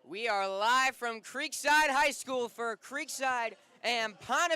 We are live from Creekside High School for Creekside and Ponte.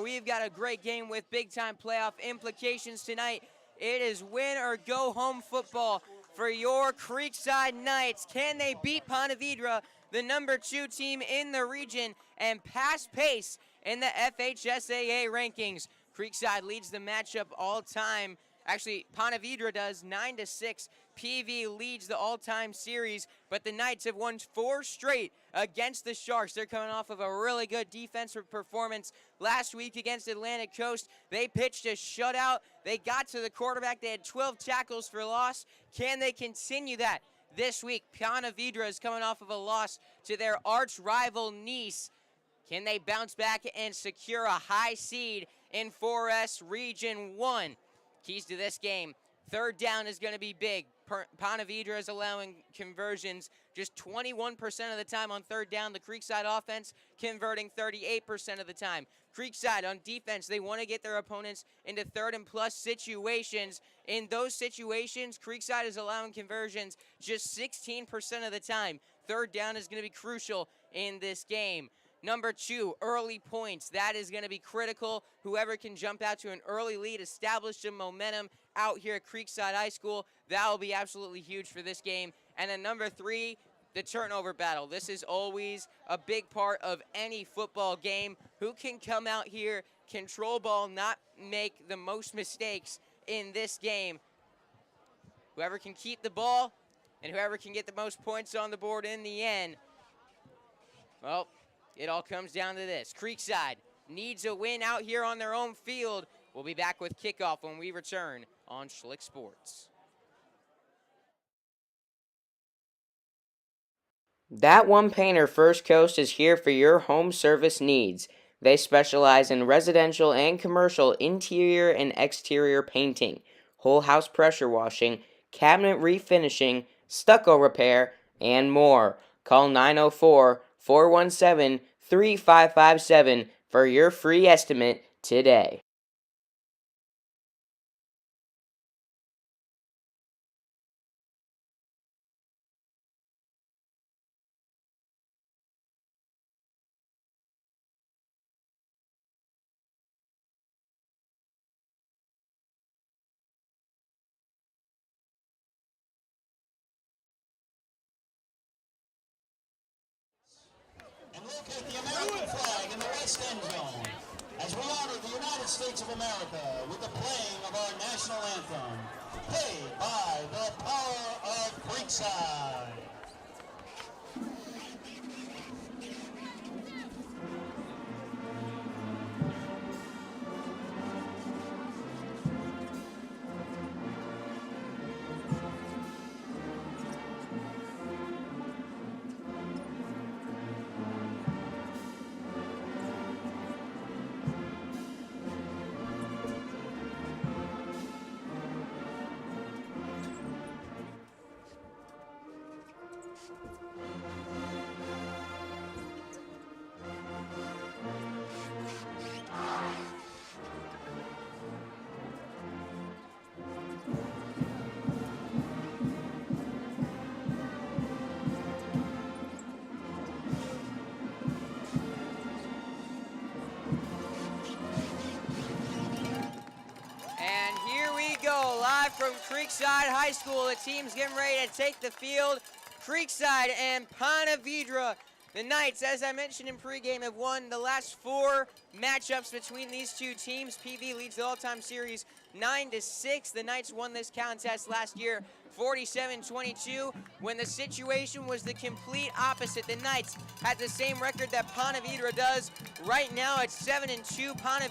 We've got a great game with big-time playoff implications tonight. It is win or go home football for your Creekside Knights. Can they beat Ponte, the number 2 team in the region, and pass pace in the FHSAA rankings? Creekside leads the matchup all time. Actually, Ponte does 9-6. PV leads the all-time series, but the Knights have won 4 straight against the Sharks. They're coming off of a really good defensive performance last week against Atlantic Coast. They pitched a shutout. They got to the quarterback. They had 12 tackles for loss. Can they continue that this week? Ponte is coming off of a loss to their arch rival Nice. Can they bounce back and secure a high seed in 4S Region 1? Keys to this game: third down is going to be big. Ponte is allowing conversions just 21% of the time on third down. The Creekside offense converting 38% of the time. Creekside on defense, they want to get their opponents into third and plus situations. In those situations, Creekside is allowing conversions just 16% of the time. Third down is going to be crucial in this game. Number 2, early points. That is going to be critical. Whoever can jump out to an early lead, establish some momentum out here at Creekside High School, that will be absolutely huge for this game. And then number 3, the turnover battle. This is always a big part of any football game. Who can come out here, control ball, not make the most mistakes in this game? Whoever can keep the ball and whoever can get the most points on the board in the end. Well, it all comes down to this. Creekside needs a win out here on their own field. We'll be back with kickoff when we return on Schlick Sports. That One Painter First Coast is here for your home service needs. They specialize in residential and commercial interior and exterior painting, whole house pressure washing, cabinet refinishing, stucco repair, and more. Call 904-417-3557 for your free estimate today. And locate the American flag in the West End zone as we honor the United States of America with the playing of our national anthem, played by the Power of Creekside. Live from Creekside High School, the team's getting ready to take the field. Creekside and Ponte. The Knights, as I mentioned in pregame, have won the last 4 matchups between these 2 teams. PV leads the all-time series 9-6. The Knights won this contest last year 47-22, when the situation was the complete opposite. The Knights had the same record that Ponte does. Right now it's 7-2. Ponte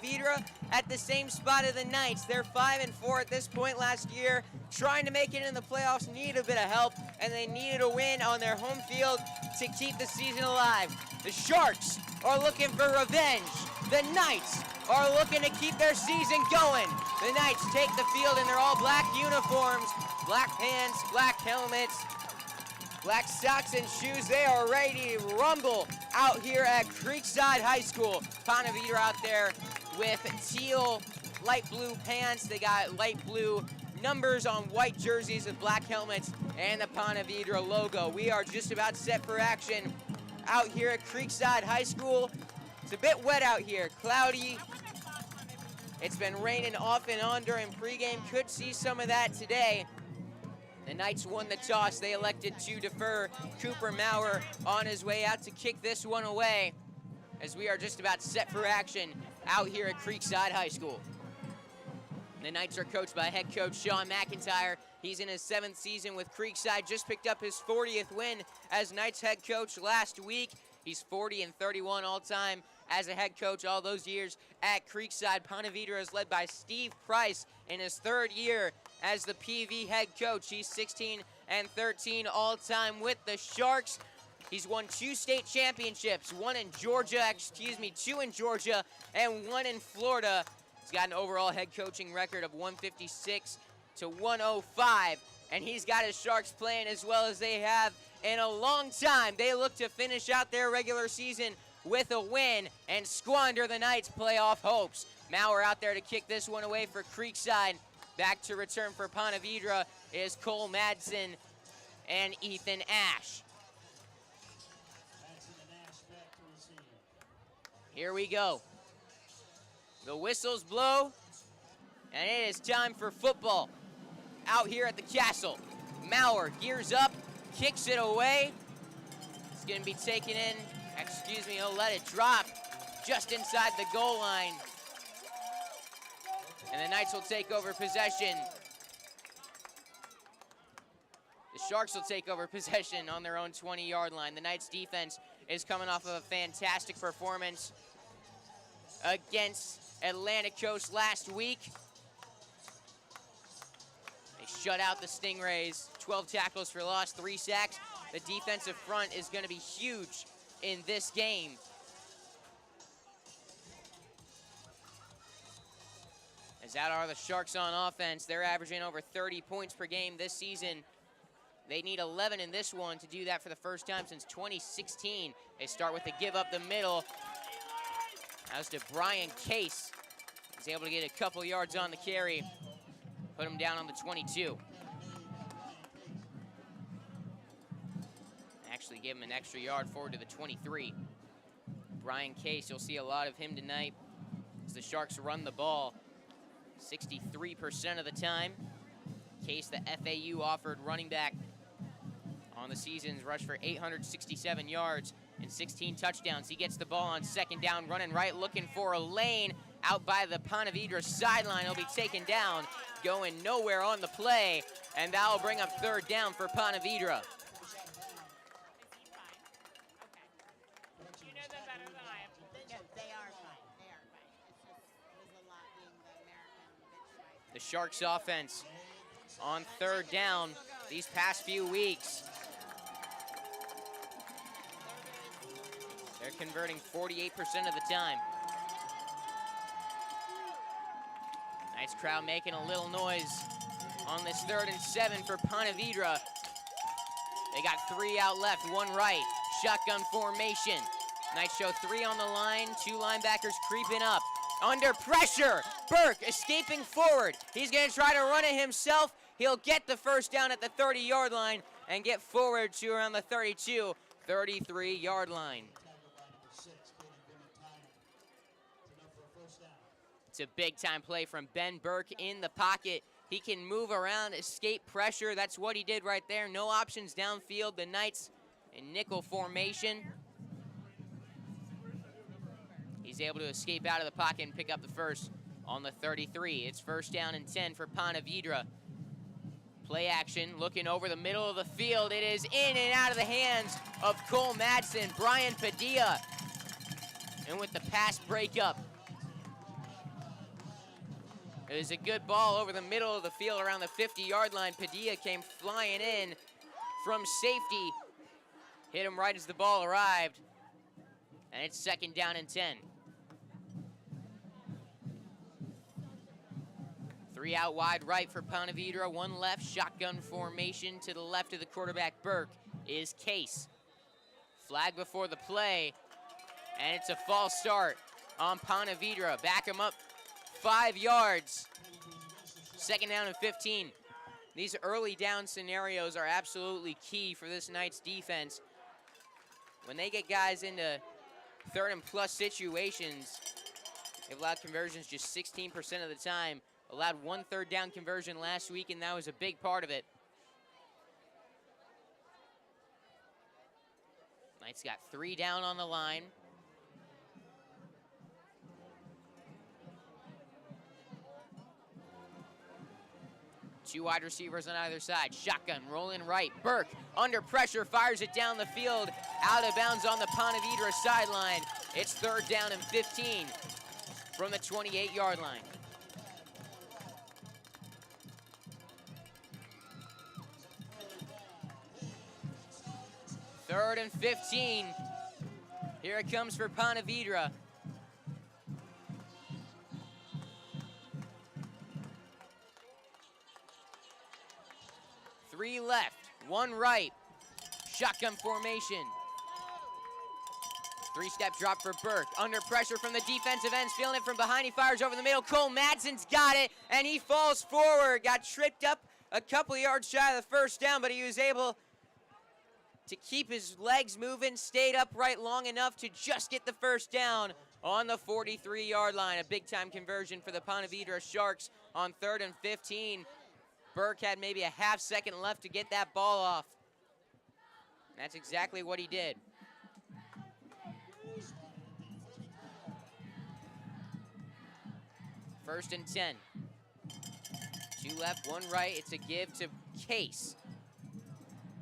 at the same spot as the Knights. They're 5-4 at this point last year, trying to make it in the playoffs, need a bit of help, and they needed a win on their home field to keep the season alive. The Sharks are looking for revenge. The Knights are looking to keep their season going. The Knights take the field in their all-black uniforms, black pants, black helmets, black socks and shoes. They are ready to rumble out here at Creekside High School. Ponte out there with teal, light blue pants. They got light blue numbers on white jerseys with black helmets and the Ponte logo. We are just about set for action out here at Creekside High School. It's a bit wet out here, cloudy. It's been raining off and on during pregame. Could see some of that today. The Knights won the toss. They elected to defer. Cooper Maurer on his way out to kick this one away, as we are just about set for action out here at Creekside High School. The Knights are coached by head coach Sean McIntyre. He's in his 7th season with Creekside, just picked up his 40th win as Knights head coach last week. He's 40-31 all-time as a head coach all those years at Creekside. Ponte Vedra is led by Steve Price in his 3rd year as the PV head coach. He's 16-13 all-time with the Sharks. He's won 2 state championships, 2 in Georgia, and 1 in Florida. He's got an overall head coaching record of 156 to 105, and he's got his Sharks playing as well as they have in a long time. They look to finish out their regular season with a win and squander the Knights' playoff hopes. Maurer out there to kick this one away for Creekside. Back to return for Ponte Vedra is Cole Madsen and Ethan Ash. Here we go. The whistles blow, and it is time for football out here at the Castle. Maurer gears up, kicks it away. It's going to be taken in. He'll let it drop just inside the goal line. And the Knights will take over possession. The Sharks will take over possession on their own 20-yard line. The Knights defense is coming off of a fantastic performance against Atlantic Coast last week. They shut out the Stingrays. 12 tackles for loss, 3 sacks. The defensive front is going to be huge in this game. As that are the Sharks on offense. They're averaging over 30 points per game this season. They need 11 in this one to do that for the first time since 2016. They start with the give up the middle. As to Brian Case. He's able to get a couple yards on the carry. Put him down on the 22. Actually give him an extra yard forward to the 23. Brian Case, you'll see a lot of him tonight as the Sharks run the ball 63% of the time. Case, the FAU offered running back on the season's rushed for 867 yards and 16 touchdowns. He gets the ball on 2nd down, running right, looking for a lane out by the Ponte Vedra sideline. He'll be taken down, going nowhere on the play, and that'll bring up 3rd down for Ponte Vedra. The Sharks offense on 3rd down these past few weeks. They're converting 48% of the time. Nice crowd making a little noise on this 3rd and 7 for Ponte Vedra. They got 3 out left, 1 right. Shotgun formation. Knights show 3 on the line, 2 linebackers creeping up. Under pressure, Burke escaping forward. He's going to try to run it himself. He'll get the 1st down at the 30-yard line and get forward to around the 32, 33-yard line. It's a big-time play from Ben Burke in the pocket. He can move around, escape pressure. That's what he did right there. No options downfield. The Knights in nickel formation. He's able to escape out of the pocket and pick up the 1st on the 33. It's 1st down and 10 for Ponte Vedra. Play action, looking over the middle of the field. It is in and out of the hands of Cole Madsen. Brian Padilla. And with the pass breakup. It was a good ball over the middle of the field around the 50-yard line. Padilla came flying in from safety. Hit him right as the ball arrived. And it's 2nd down and 10. 3 out wide right for Ponte Vedra, 1 left. Shotgun formation to the left of the quarterback, Burke, is Case. Flag before the play, and it's a false start on Ponte Vedra. Back him up 5 yards. 2nd down and 15. These early down scenarios are absolutely key for this Knights defense. when they get guys into third and plus situations, they've allowed conversions just 16% of the time. Allowed 1 third down conversion last week, and that was a big part of it. Knights got 3 down on the line. Two wide receivers on either side. Shotgun rolling right. Burke under pressure fires it down the field. Out of bounds on the Ponte Vedra sideline. It's 3rd down and 15 from the 28-yard line. 3rd and 15. Here it comes for Ponte Vedra. Three left, 1 right. Shotgun formation. 3-step drop for Burke. Under pressure from the defensive ends, feeling it from behind. He fires over the middle. Cole Madsen's got it, and he falls forward. Got tripped up a couple yards shy of the 1st down, but he was able to keep his legs moving, stayed upright long enough to just get the 1st down on the 43-yard line. A big-time conversion for the Ponte Vedra Sharks on 3rd and 15. Burke had maybe a half second left to get that ball off. That's exactly what he did. First and 10. 2 left, 1 right. It's a give to Case.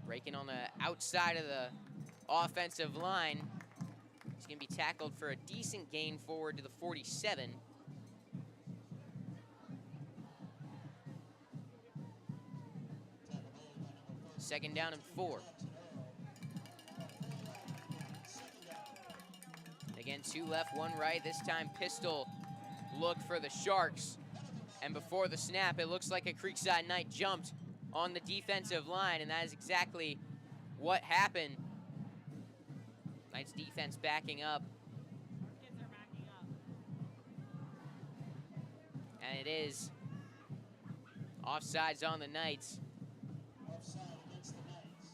Breaking on the outside of the offensive line. He's going to be tackled for a decent gain forward to the 47. Second down and 4. Again, 2 left, 1 right. This time pistol look for the Sharks. And before the snap, it looks like a Creekside Knight jumped on the defensive line, and that is exactly what happened. Knights defense backing up. Kids are backing up. And it is offsides on the Knights. Offside against the Knights.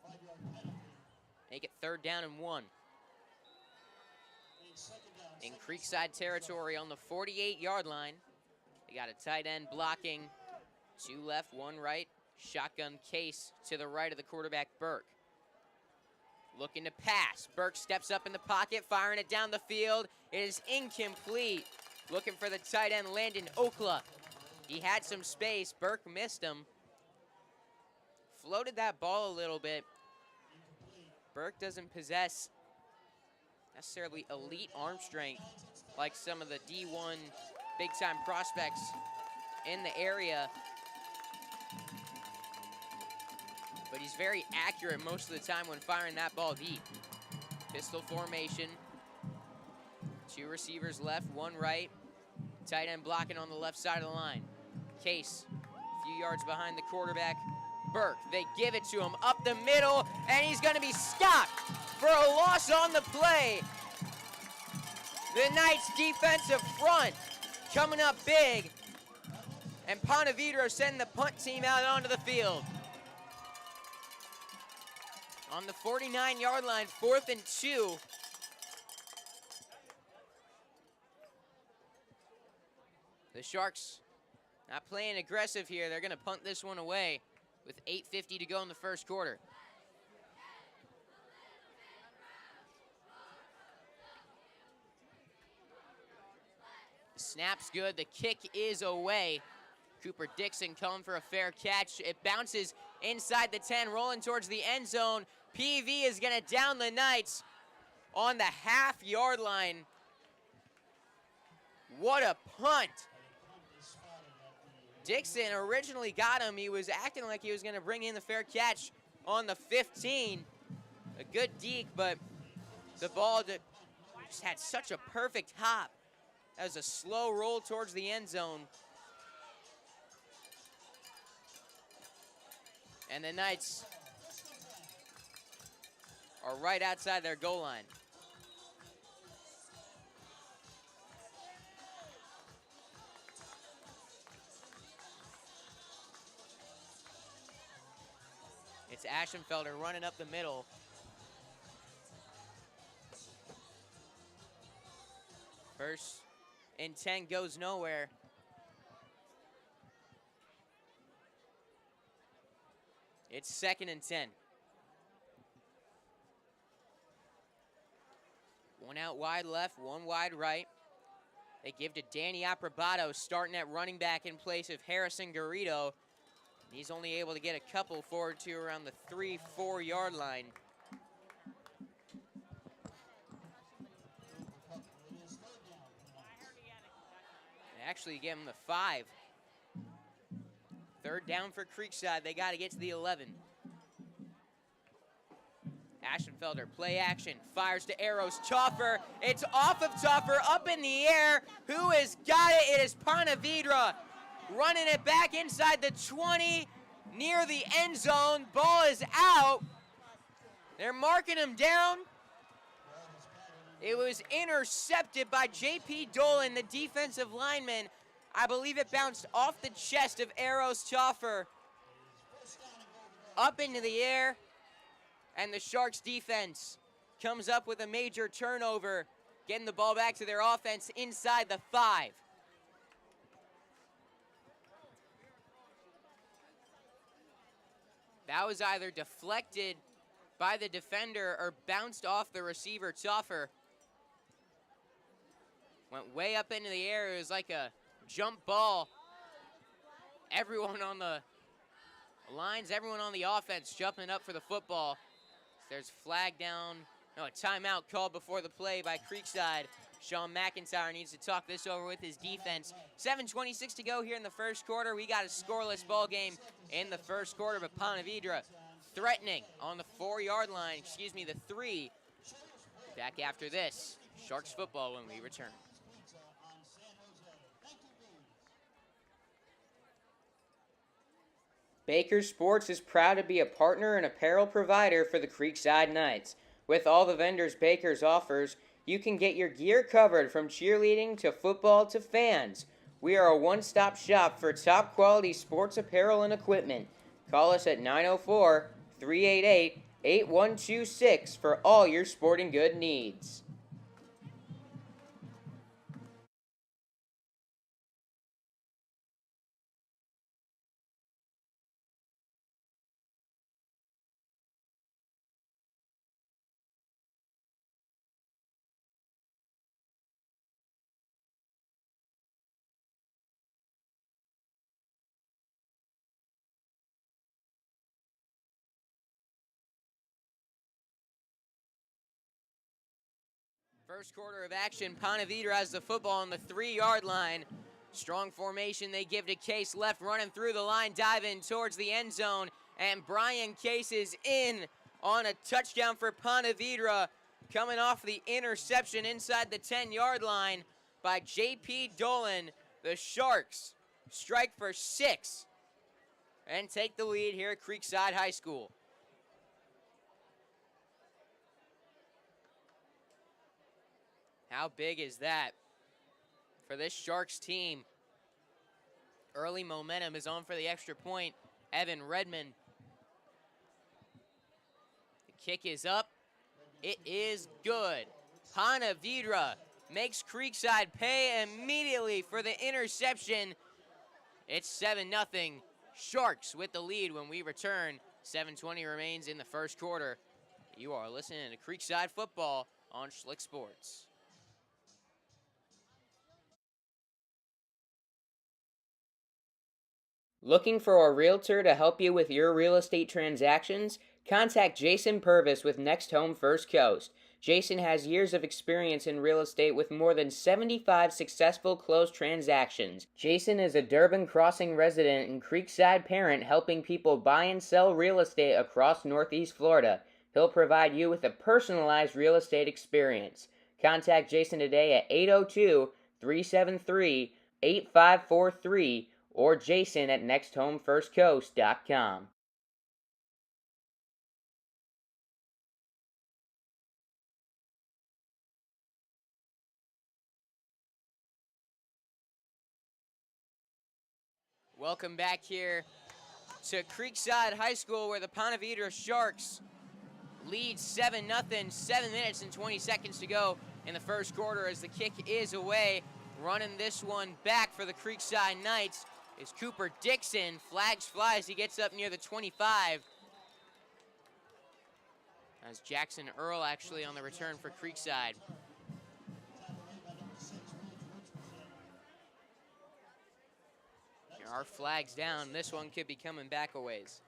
5-yard penalty. Make it 3rd down and 1. Second down. In Creekside territory on the 48-yard line. They got a tight end blocking. 2 left, 1 right. Shotgun Case to the right of the quarterback, Burke. Looking to pass. Burke steps up in the pocket, firing it down the field. It is incomplete. Looking for the tight end, Landon Okla. He had some space. Burke missed him. Floated that ball a little bit. Burke doesn't possess necessarily elite arm strength like some of the D1 big-time prospects in the area. But he's very accurate most of the time when firing that ball deep. Pistol formation. 2 receivers left, 1 right. Tight end blocking on the left side of the line. Case, a few yards behind the quarterback. Burke, they give it to him up the middle, and he's going to be stopped for a loss on the play. The Knights defensive front coming up big, and Ponte Vedra sending the punt team out onto the field. On the 49-yard line, 4th and 2. The Sharks not playing aggressive here. They're going to punt this one away with 8:50 to go in the 1st quarter. The snap's good. The kick is away. Cooper Dixon coming for a fair catch. It bounces inside the 10, rolling towards the end zone. PV is going to down the Knights on the half-yard line. What a punt. Dixon originally got him. He was acting like he was going to bring in the fair catch on the 15. A good deke, but the ball just had such a perfect hop. That was a slow roll towards the end zone. And the Knights are right outside their goal line. It's Ashenfelder running up the middle. First and 10 goes nowhere. It's 2nd and 10. One out wide left, one wide right. They give to Danny Aprobato, starting at running back in place of Harrison Garrido. He's only able to get a couple forward to around the 3-4 yard line. They actually give him the 5. 3rd down for Creekside. They got to get to the 11. Aschenfelder, play action, fires to Arrows. Toffer, it's off of Toffer, up in the air. Who has got it? It is Ponte Vedra running it back inside the 20, near the end zone. Ball is out. They're marking him down. It was intercepted by J.P. Dolan, the defensive lineman. I believe it bounced off the chest of Arrows Toffer, up into the air. And the Sharks defense comes up with a major turnover, getting the ball back to their offense inside the 5. That was either deflected by the defender or bounced off the receiver, Toffer. Went way up into the air. It was like a jump ball. Everyone on the lines, everyone on the offense jumping up for the football. There's flag down, no, a timeout called before the play by Creekside. Sean McIntyre needs to talk this over with his defense. 7:26 to go here in the first quarter. We got a scoreless ball game in the first quarter, but Ponte Vedra threatening on the 4 yard line, the 3. Back after this, Sharks football when we return. Baker Sports is proud to be a partner and apparel provider for the Creekside Knights. With all the vendors Baker's offers, you can get your gear covered from cheerleading to football to fans. We are a one-stop shop for top-quality sports apparel and equipment. Call us at 904-388-8126 for all your sporting good needs. First quarter of action, Ponte Vedra has the football on the 3 yard line. Strong formation they give to Case, left running through the line, diving towards the end zone. And Brian Case is in on a touchdown for Ponte Vedra, coming off the interception inside the 10 yard line by J.P. Dolan. The Sharks strike for 6 and take the lead here at Creekside High School. How big is that for this Sharks team? Early momentum is on for the extra point. Evan Redmond. The kick is up. It is good. Ponte Vedra makes Creekside pay immediately for the interception. It's 7-0. Sharks with the lead when we return. 7:20 remains in the first quarter. You are listening to Creekside football on Schlick Sports. Looking for a realtor to help you with your real estate transactions? Contact Jason Purvis with Next Home First Coast. Jason has years of experience in real estate with more than 75 successful closed transactions. Jason is a Durban Crossing resident and Creekside parent helping people buy and sell real estate across Northeast Florida. He'll provide you with a personalized real estate experience. Contact Jason today at 802-373-8543 or Jason at nexthomefirstcoast.com. Welcome back here to Creekside High School, where the Ponte Vedra Sharks lead 7-0, 7 minutes and 20 seconds to go in the first quarter as the kick is away. Running this one back for the Creekside Knights is Cooper Dixon. Flags fly as he gets up near the 25. As Jackson Earl actually on the return for Creekside. There are flags down. This one could be coming back a ways.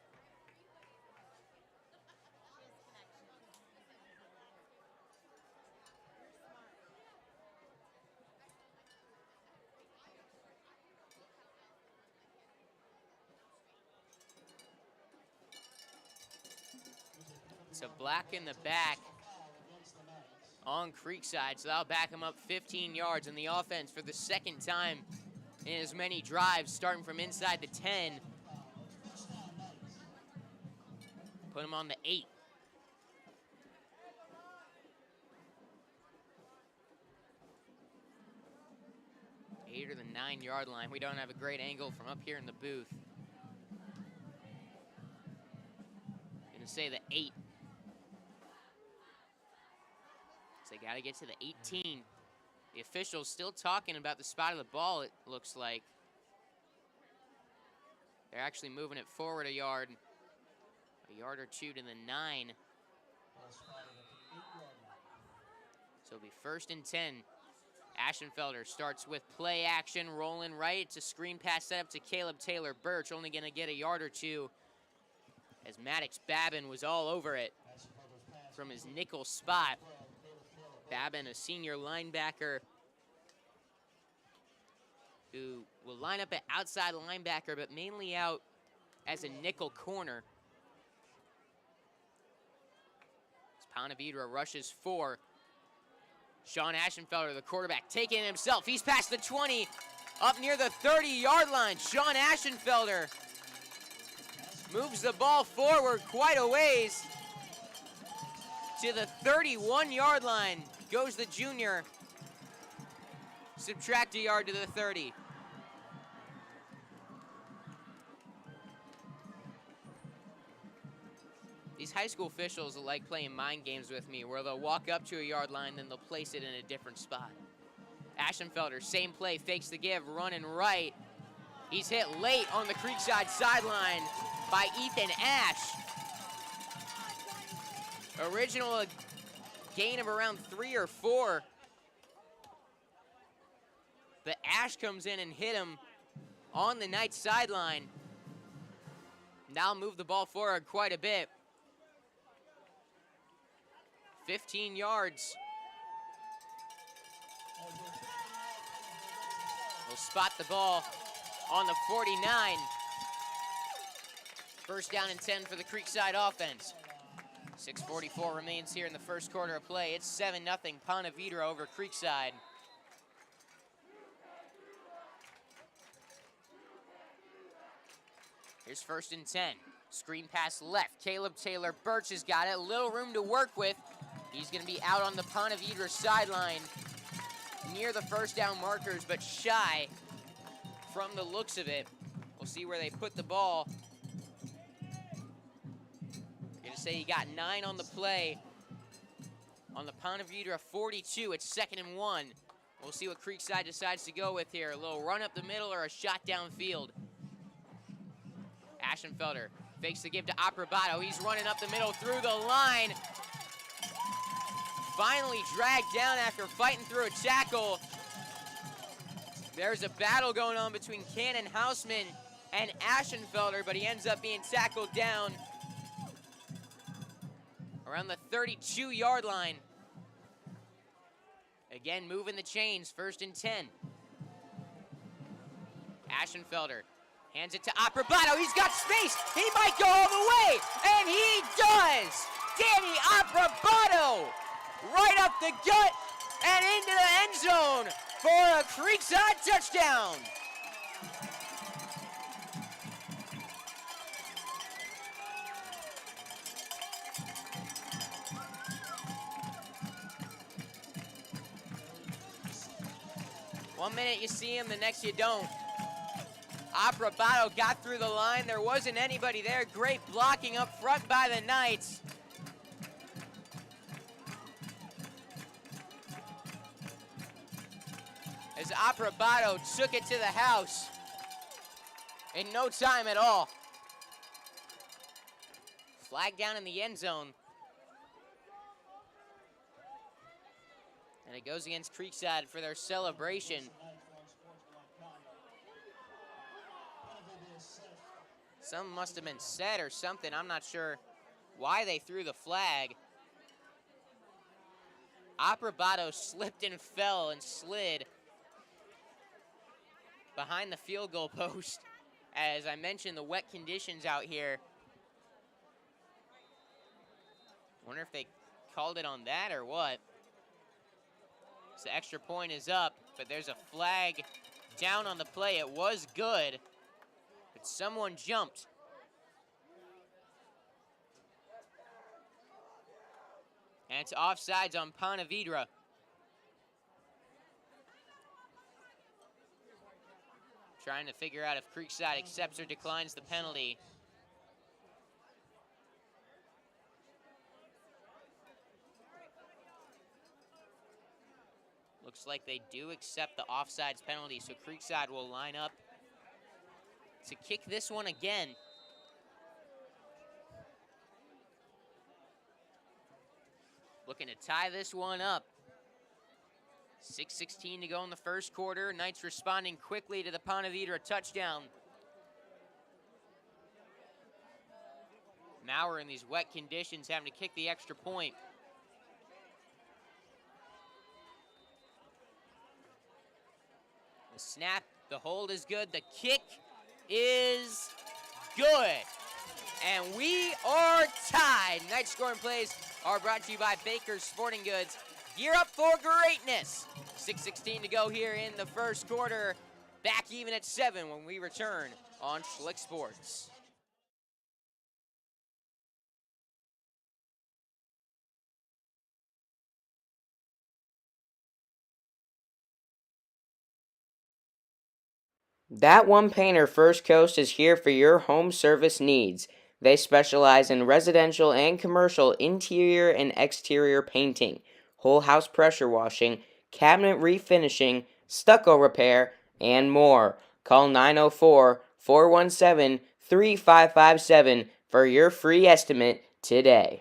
So black in the back on Creekside, so that'll back him up 15 yards in the offense for the second time in as many drives, starting from inside the 10. Put him on the 8. Or the 9-yard line. We don't have a great angle from up here in the booth. Gonna say the 8. So they gotta get to the 18. The officials still talking about the spot of the ball, it looks like. They're actually moving it forward a yard or two to the 9. So it'll be 1st and 10. Ashenfelder starts with play action, rolling right. It's a screen pass set up to Caleb Taylor Birch, only gonna get a yard or two as Maddox Babin was all over it from his nickel spot. Babin, a senior linebacker who will line up at outside linebacker, but mainly out as a nickel corner. As Ponte Vedra rushes 4. Sean Ashenfelder, the quarterback, taking it himself. He's past the 20, up near the 30-yard line. Sean Ashenfelder moves the ball forward quite a ways. To the 31-yard line goes the junior. Subtract a yard to the 30. These high school officials like playing mind games with me where they'll walk up to a yard line, then they'll place it in a different spot. Ashenfelder, same play, fakes the give, running right. He's hit late on the Creekside sideline by Ethan Ash. Original gain of around 3 or 4. But Ash comes in and hit him on the Knights sideline. Now move the ball forward quite a bit. 15 yards. We'll spot the ball on the 49. 1st down and 10 for the Creekside offense. 6:44 remains here in the first quarter of play. It's 7-0 Ponte Vedra over Creekside. Here's 1st and 10. Screen pass left. Caleb Taylor Birch has got it. A little room to work with. He's going to be out on the Ponte Vedra sideline near the 1st down markers, but shy from the looks of it. We'll see where they put the ball. Going to say he got 9 on the play on the Ponte Vedra 42. It's 2nd and 1. We'll see what Creekside decides to go with here. A little run up the middle or a shot downfield. Ashenfelder fakes the give to Aprobato. He's running up the middle through the line. Finally dragged down after fighting through a tackle. There's a battle going on between Cannon Houseman and Ashenfelder, but he ends up being tackled down around the 32-yard line. Again, moving the chains, 1st and 10. Ashenfelder hands it to Aprobato. He's got space. He might go all the way, and he does. Danny Aprobato right up the gut and into the end zone for a Creekside touchdown. One minute you see him, the next you don't. Aprobato got through the line. There wasn't anybody there. Great blocking up front by the Knights. as Aprobato took it to the house in no time at all. Flag down in the end zone. And it goes against Creekside for their celebration. Something must have been said or something. I'm not sure why they threw the flag. Aprobato slipped and fell and slid behind the field goal post. As I mentioned, the wet conditions out here. Wonder if they called it on that or what. So the extra point is up, but there's a flag down on the play. It was good, but someone jumped. And it's offsides on Ponte Vedra. Trying to figure out if Creekside accepts or declines the penalty. Looks like they do accept the offsides penalty, so Creekside will line up to kick this one again. Looking to tie this one up. 6:16 to go in the first quarter. Knights responding quickly to the Ponte Vedra touchdown. Maurer in these wet conditions having to kick the extra point. The snap, the hold is good. The kick is good. And we are tied. Knights scoring plays are brought to you by Baker's Sporting Goods. Gear up for greatness. 6:16 to go here in the first quarter. Back even at 7 when we return on Schlick Sports. That One Painter First Coast is here for your home service needs. They specialize in residential and commercial interior and exterior painting, whole house pressure washing, cabinet refinishing, stucco repair, and more. Call 904-417-3557 for your free estimate today.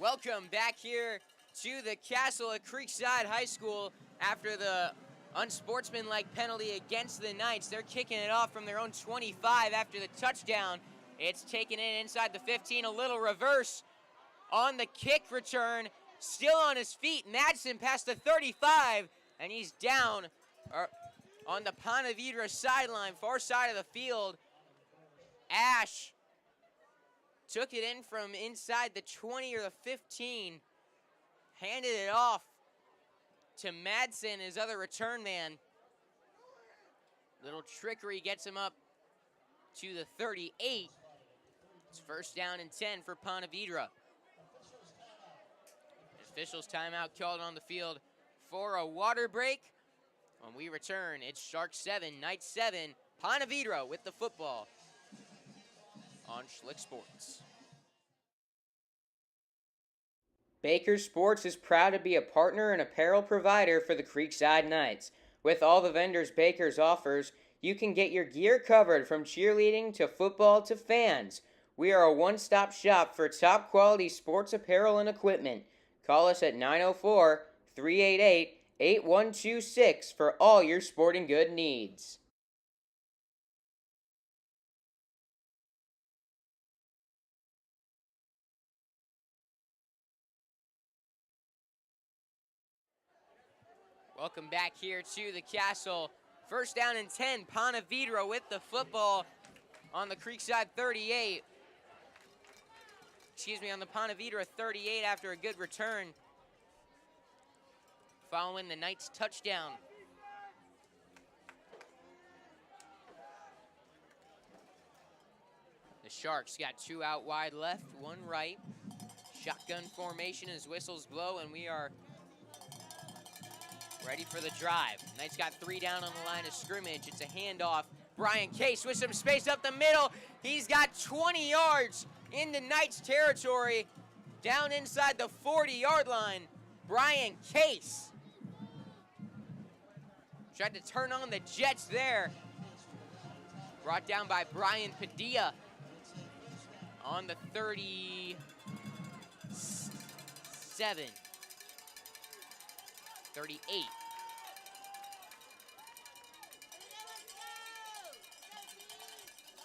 Welcome back here to the castle at Creekside High School after the unsportsmanlike penalty against the Knights. They're kicking it off from their own 25 after the touchdown. It's taken in inside the 15, a little reverse on the kick return. Still on his feet, Madsen past the 35, and he's down on the Ponte Vedra sideline, far side of the field. Ash took it in from inside the 20 or the 15, handed it off to Madsen, his other return man. Little trickery gets him up to the 38. It's first down and 10 for Ponte Vedra. Officials timeout called on the field for a water break. When we return, it's Sharks 7, Knights 7, Ponte Vedra with the football on Schlick Sports. Baker Sports is proud to be a partner and apparel provider for the Creekside Knights. With all the vendors Baker's offers, you can get your gear covered from cheerleading to football to fans. We are a one-stop shop for top-quality sports apparel and equipment. Call us at 904-388-8126 for all your sporting good needs. Welcome back here to the Castle. First down and 10, Ponte Vedra with the football on the Creekside 38. Excuse me, on the Ponte Vedra 38 after a good return. Following the Knights' touchdown. The Sharks got 2 out wide left, 1 right. Shotgun formation as whistles blow, and we are ready for the drive. Knights got 3 down on the line of scrimmage. It's a handoff. Brian Case with some space up the middle. He's got 20 yards in the Knights territory. Down inside the 40-yard line. Brian Case tried to turn on the Jets there. Brought down by Brian Padilla on the 37. 38.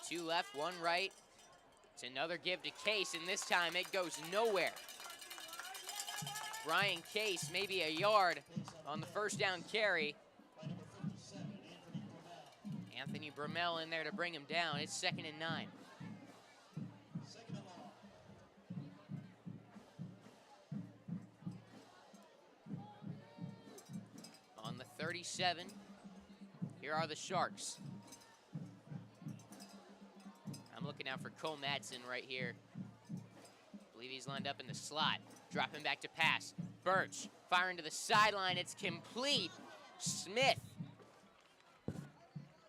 Two left, 1 right. It's another give to Case, and this time it goes nowhere. Brian Case, maybe a yard on the first down carry. Anthony Brummel in there to bring him down. It's 2nd and 9. On the 37, here are the Sharks. I'm looking out for Cole Madsen right here. I believe he's lined up in the slot. Dropping back to pass. Birch firing to the sideline. It's complete. Smith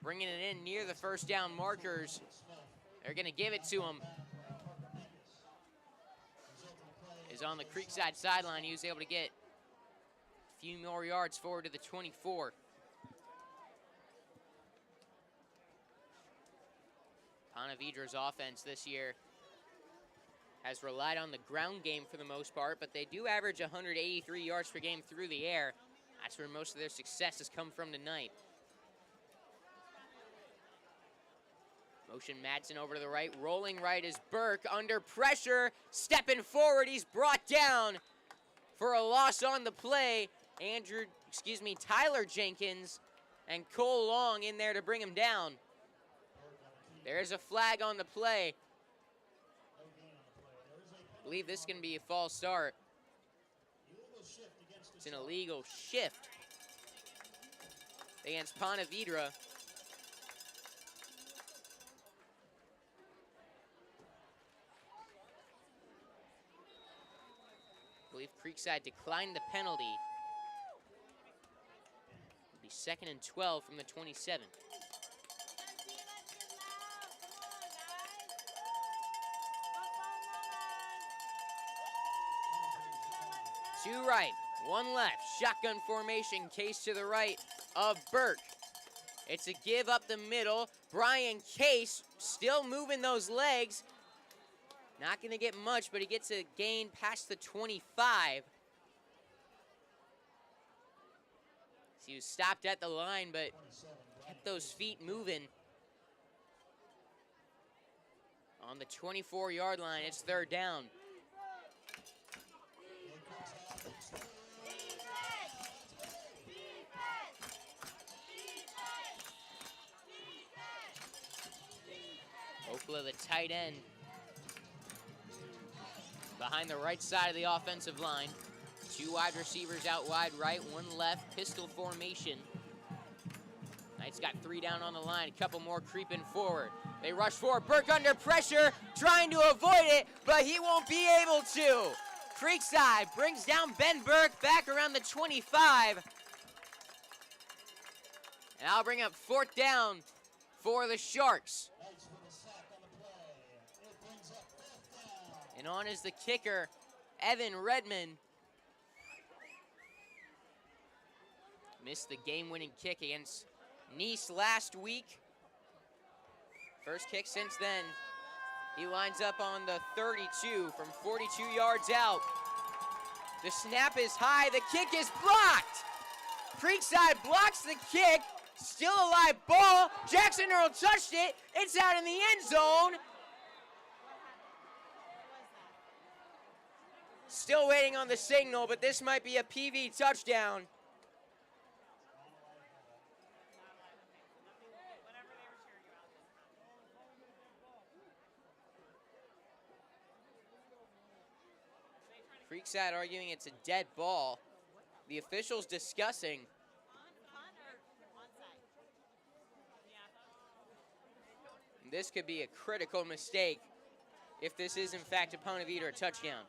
bringing it in near the first down markers. They're going to give it to him. Is on the Creekside sideline. He was able to get a few more yards forward to the 24. Ponte Vedra's offense this year has relied on the ground game for the most part, but they do average 183 yards per game through the air. That's where most of their success has come from tonight. Motion Madsen over to the right. Rolling right is Burke under pressure. Stepping forward, he's brought down for a loss on the play. Tyler Jenkins and Cole Long in there to bring him down. There's a flag on the play. I believe this is going to be a false start. It's an illegal shift against Ponte Vedra. I believe Creekside declined the penalty. It'll be 2nd and 12 from the 27. Two right, 1 left. Shotgun formation, Case to the right of Burke. It's a give up the middle. Brian Case still moving those legs. Not going to get much, but he gets a gain past the 25. He was stopped at the line, but kept those feet moving. On the 24-yard line, it's 3rd down. Okla, the tight end, behind the right side of the offensive line. 2 wide receivers out wide right, 1 left, pistol formation. Knights got 3 down on the line, a couple more creeping forward. They rush forward, Burke under pressure, trying to avoid it, but he won't be able to. Creekside brings down Ben Burke back around the 25. And I'll bring up 4th down for the Sharks. And on is the kicker, Evan Redmond. Missed the game-winning kick against Nice last week. First kick since then. He lines up on the 32 from 42 yards out. The snap is high, the kick is blocked. Creekside blocks the kick. Still a live ball. Jackson Earl touched it. It's out in the end zone. Still waiting on the signal, but this might be a PV touchdown. Creekside arguing it's a dead ball. The officials discussing. This could be a critical mistake if this is in fact a Ponte Vedra touchdown.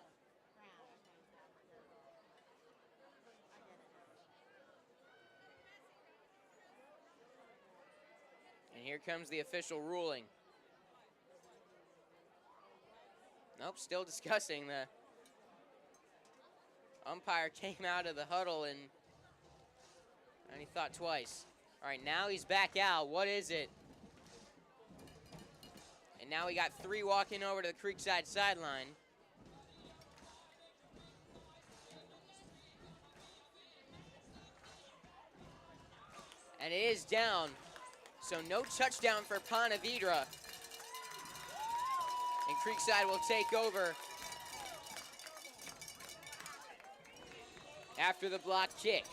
And here comes the official ruling. Nope, still discussing. The umpire came out of the huddle and he thought twice. All right, now he's back out. What is it? And now we got 3 walking over to the Creekside sideline. And it is down. So no touchdown for Ponte Vedra. And Creekside will take over after the block kick.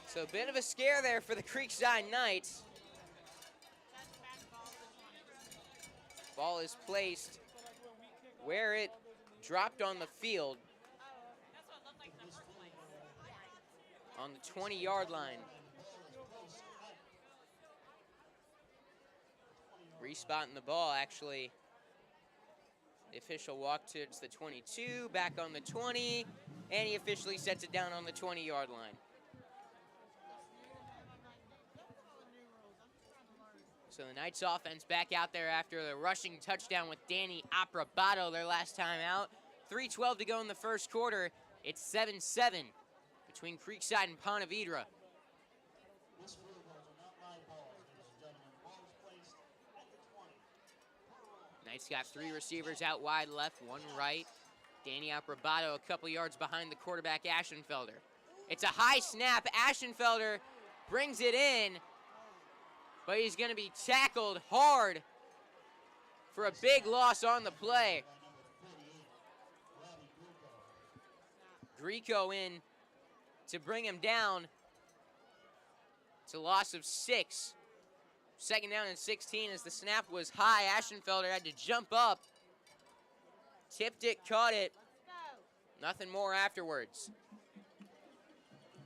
So a bit of a scare there for the Creekside Knights. Ball is placed where it dropped on the field. On the 20-yard line. Respotting the ball, actually. The official walked towards the 22, back on the 20, and he officially sets it down on the 20-yard line. So the Knights offense back out there after the rushing touchdown with Danny Aprobato their last time out. 3:12 to go in the first quarter. It's 7-7 between Creekside and Ponte Vedra. Knights got 3 receivers out wide left, 1 right. Danny Aprobato a couple yards behind the quarterback, Aschenfelder. It's a high snap. Aschenfelder brings it in, but he's going to be tackled hard for a big loss on the play. Greco in to bring him down. It's a loss of 6. Second down and 16 as the snap was high. Aschenfelder had to jump up. Tipped it, caught it. Nothing more afterwards.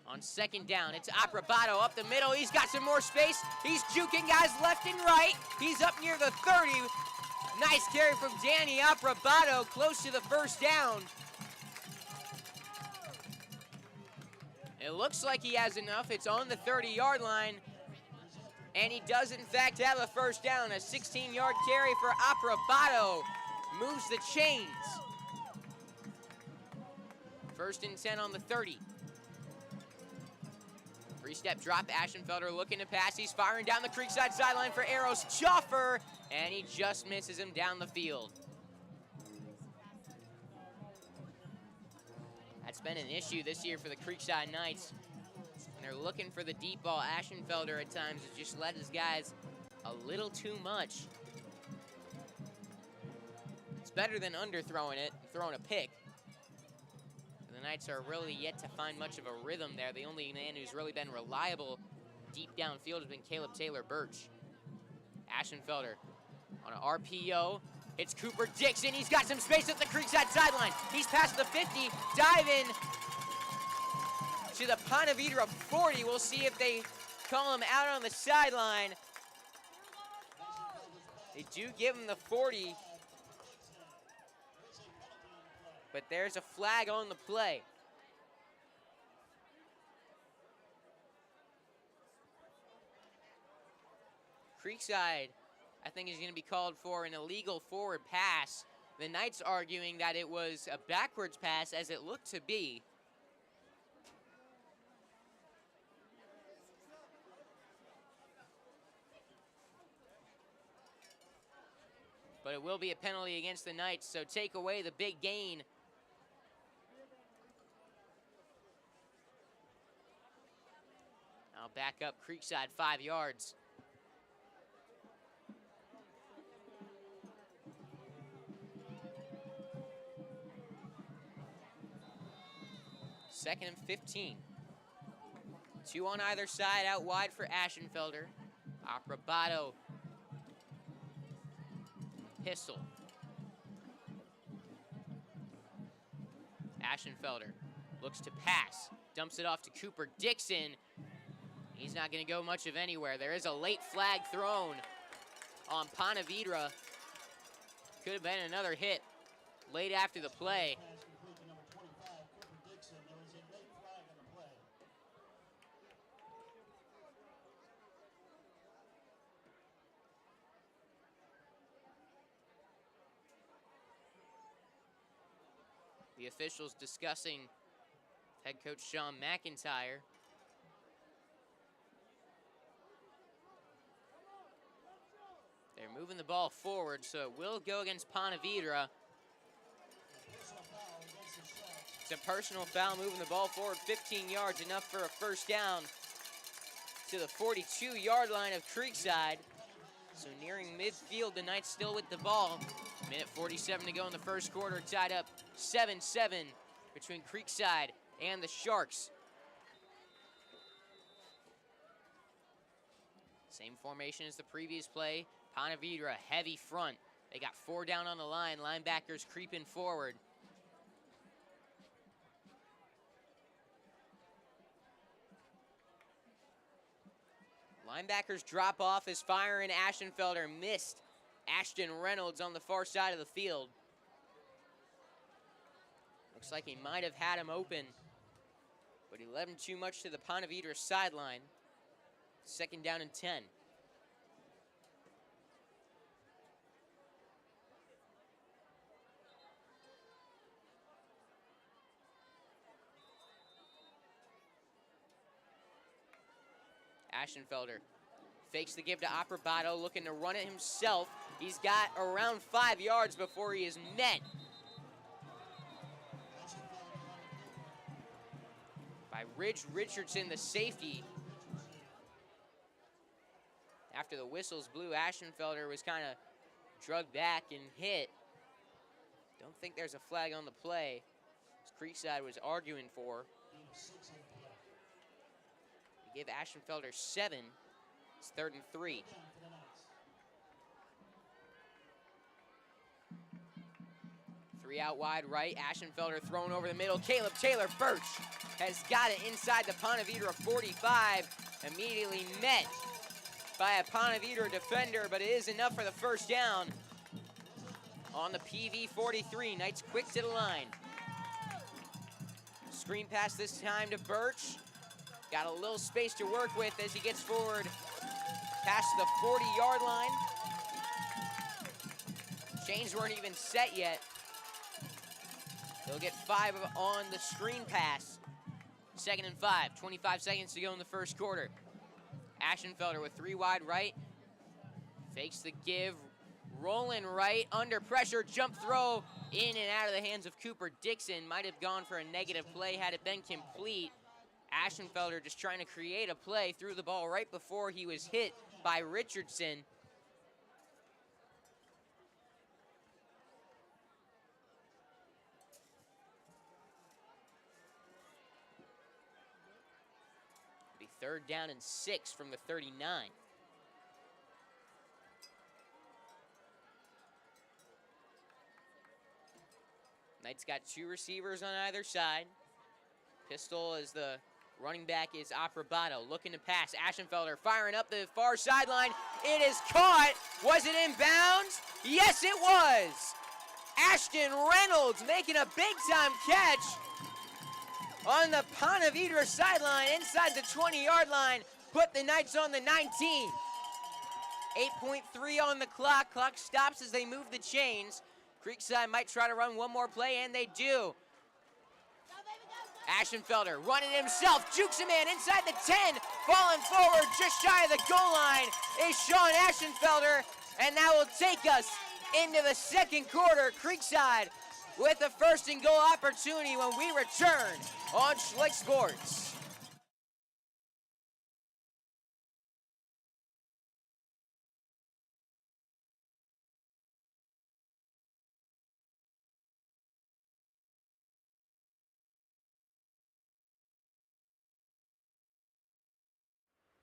On second down, it's Aprobato up the middle. He's got some more space. He's juking guys left and right. He's up near the 30. Nice carry from Danny Aprobato, close to the first down. It looks like he has enough. It's on the 30-yard line. And he does, in fact, have a first down. A 16-yard carry for Aprobato. Moves the chains. First and 10 on the 30. 3-step drop. Aschenfelder looking to pass. He's firing down the Creekside sideline for Arrows. Joffer, and he just misses him down the field. That's been an issue this year for the Creekside Knights. And they're looking for the deep ball. Aschenfelder at times has just led his guys a little too much. It's better than underthrowing it, throwing a pick. The Knights are really yet to find much of a rhythm there. The only man who's really been reliable deep downfield has been Caleb Taylor-Birch. Aschenfelder on an RPO. It's Cooper Dixon. He's got some space at the Creekside sideline. He's past the 50. Dive in to the Ponte Vedra 40. We'll see if they call him out on the sideline. They do give him the 40. But there's a flag on the play. Creekside, I think, is going to be called for an illegal forward pass. The Knights arguing that it was a backwards pass, as it looked to be. But it will be a penalty against the Knights, so take away the big gain. I'll back up Creekside 5 yards. Second and 15. 2 on either side, out wide for Aschenfelder. Aprobato. Pistol. Ashenfelder looks to pass, dumps it off to Cooper Dixon. He's not going to go much of anywhere. There is a late flag thrown on Ponte Vedra. Could have been another hit late after the play. The officials discussing head coach Sean McIntyre. They're moving the ball forward, so it will go against Ponte Vedra. It's a personal foul, moving the ball forward 15 yards, enough for a first down to the 42-yard line of Creekside. So nearing midfield, the Knights still with the ball. Minute 47 to go in the first quarter, tied up 7-7 between Creekside and the Sharks. Same formation as the previous play. Ponte Vedra, heavy front. They got 4 down on the line. Linebackers creeping forward. Linebackers drop off as Fire and Ashenfelder missed Ashton Reynolds on the far side of the field. Looks like he might have had him open, but he led him too much to the Ponte Vedra sideline. 2nd down and 10. Ashenfelder fakes the give to Aprobato, looking to run it himself. He's got around 5 yards before he is met by Ridge Richardson, the safety. After the whistles blew, Ashenfelder was kind of drugged back and hit. Don't think there's a flag on the play, as Creekside was arguing for. Give Ashenfelder 7. It's 3rd and 3. Three out wide right. Ashenfelder thrown over the middle. Caleb Taylor Birch has got it inside the Ponte Vedra 45. Immediately met by a Ponte Vedra defender, but it is enough for the first down on the PV 43. Knights quick to the line. Screen pass this time to Birch. Got a little space to work with as he gets forward past the 40-yard line. Chains weren't even set yet. They'll get 5 on the screen pass. 2nd and 5, 25 seconds to go in the first quarter. Ashenfelder with 3 wide right. Fakes the give, rolling right, under pressure, jump throw, in and out of the hands of Cooper Dixon. Might have gone for a negative play had it been complete. Ashenfelder just trying to create a play, threw the ball right before he was hit by Richardson. It'll be 3rd down and 6 from the 39. Knights got 2 receivers on either side. Pistol is the running back is Aprobato, looking to pass. Ashenfelder firing up the far sideline. It is caught. Was it in bounds? Yes, it was. Ashton Reynolds making a big-time catch on the Ponte Vedra sideline inside the 20-yard line. Put the Knights on the 19. 8.3 on the clock. Clock stops as they move the chains. Creekside might try to run one more play, and they do. Ashenfelder running himself, jukes a man inside the 10, falling forward just shy of the goal line is Sean Ashenfelder, and that will take us into the second quarter. Creekside with a 1st and goal opportunity when we return on Schlick Sports.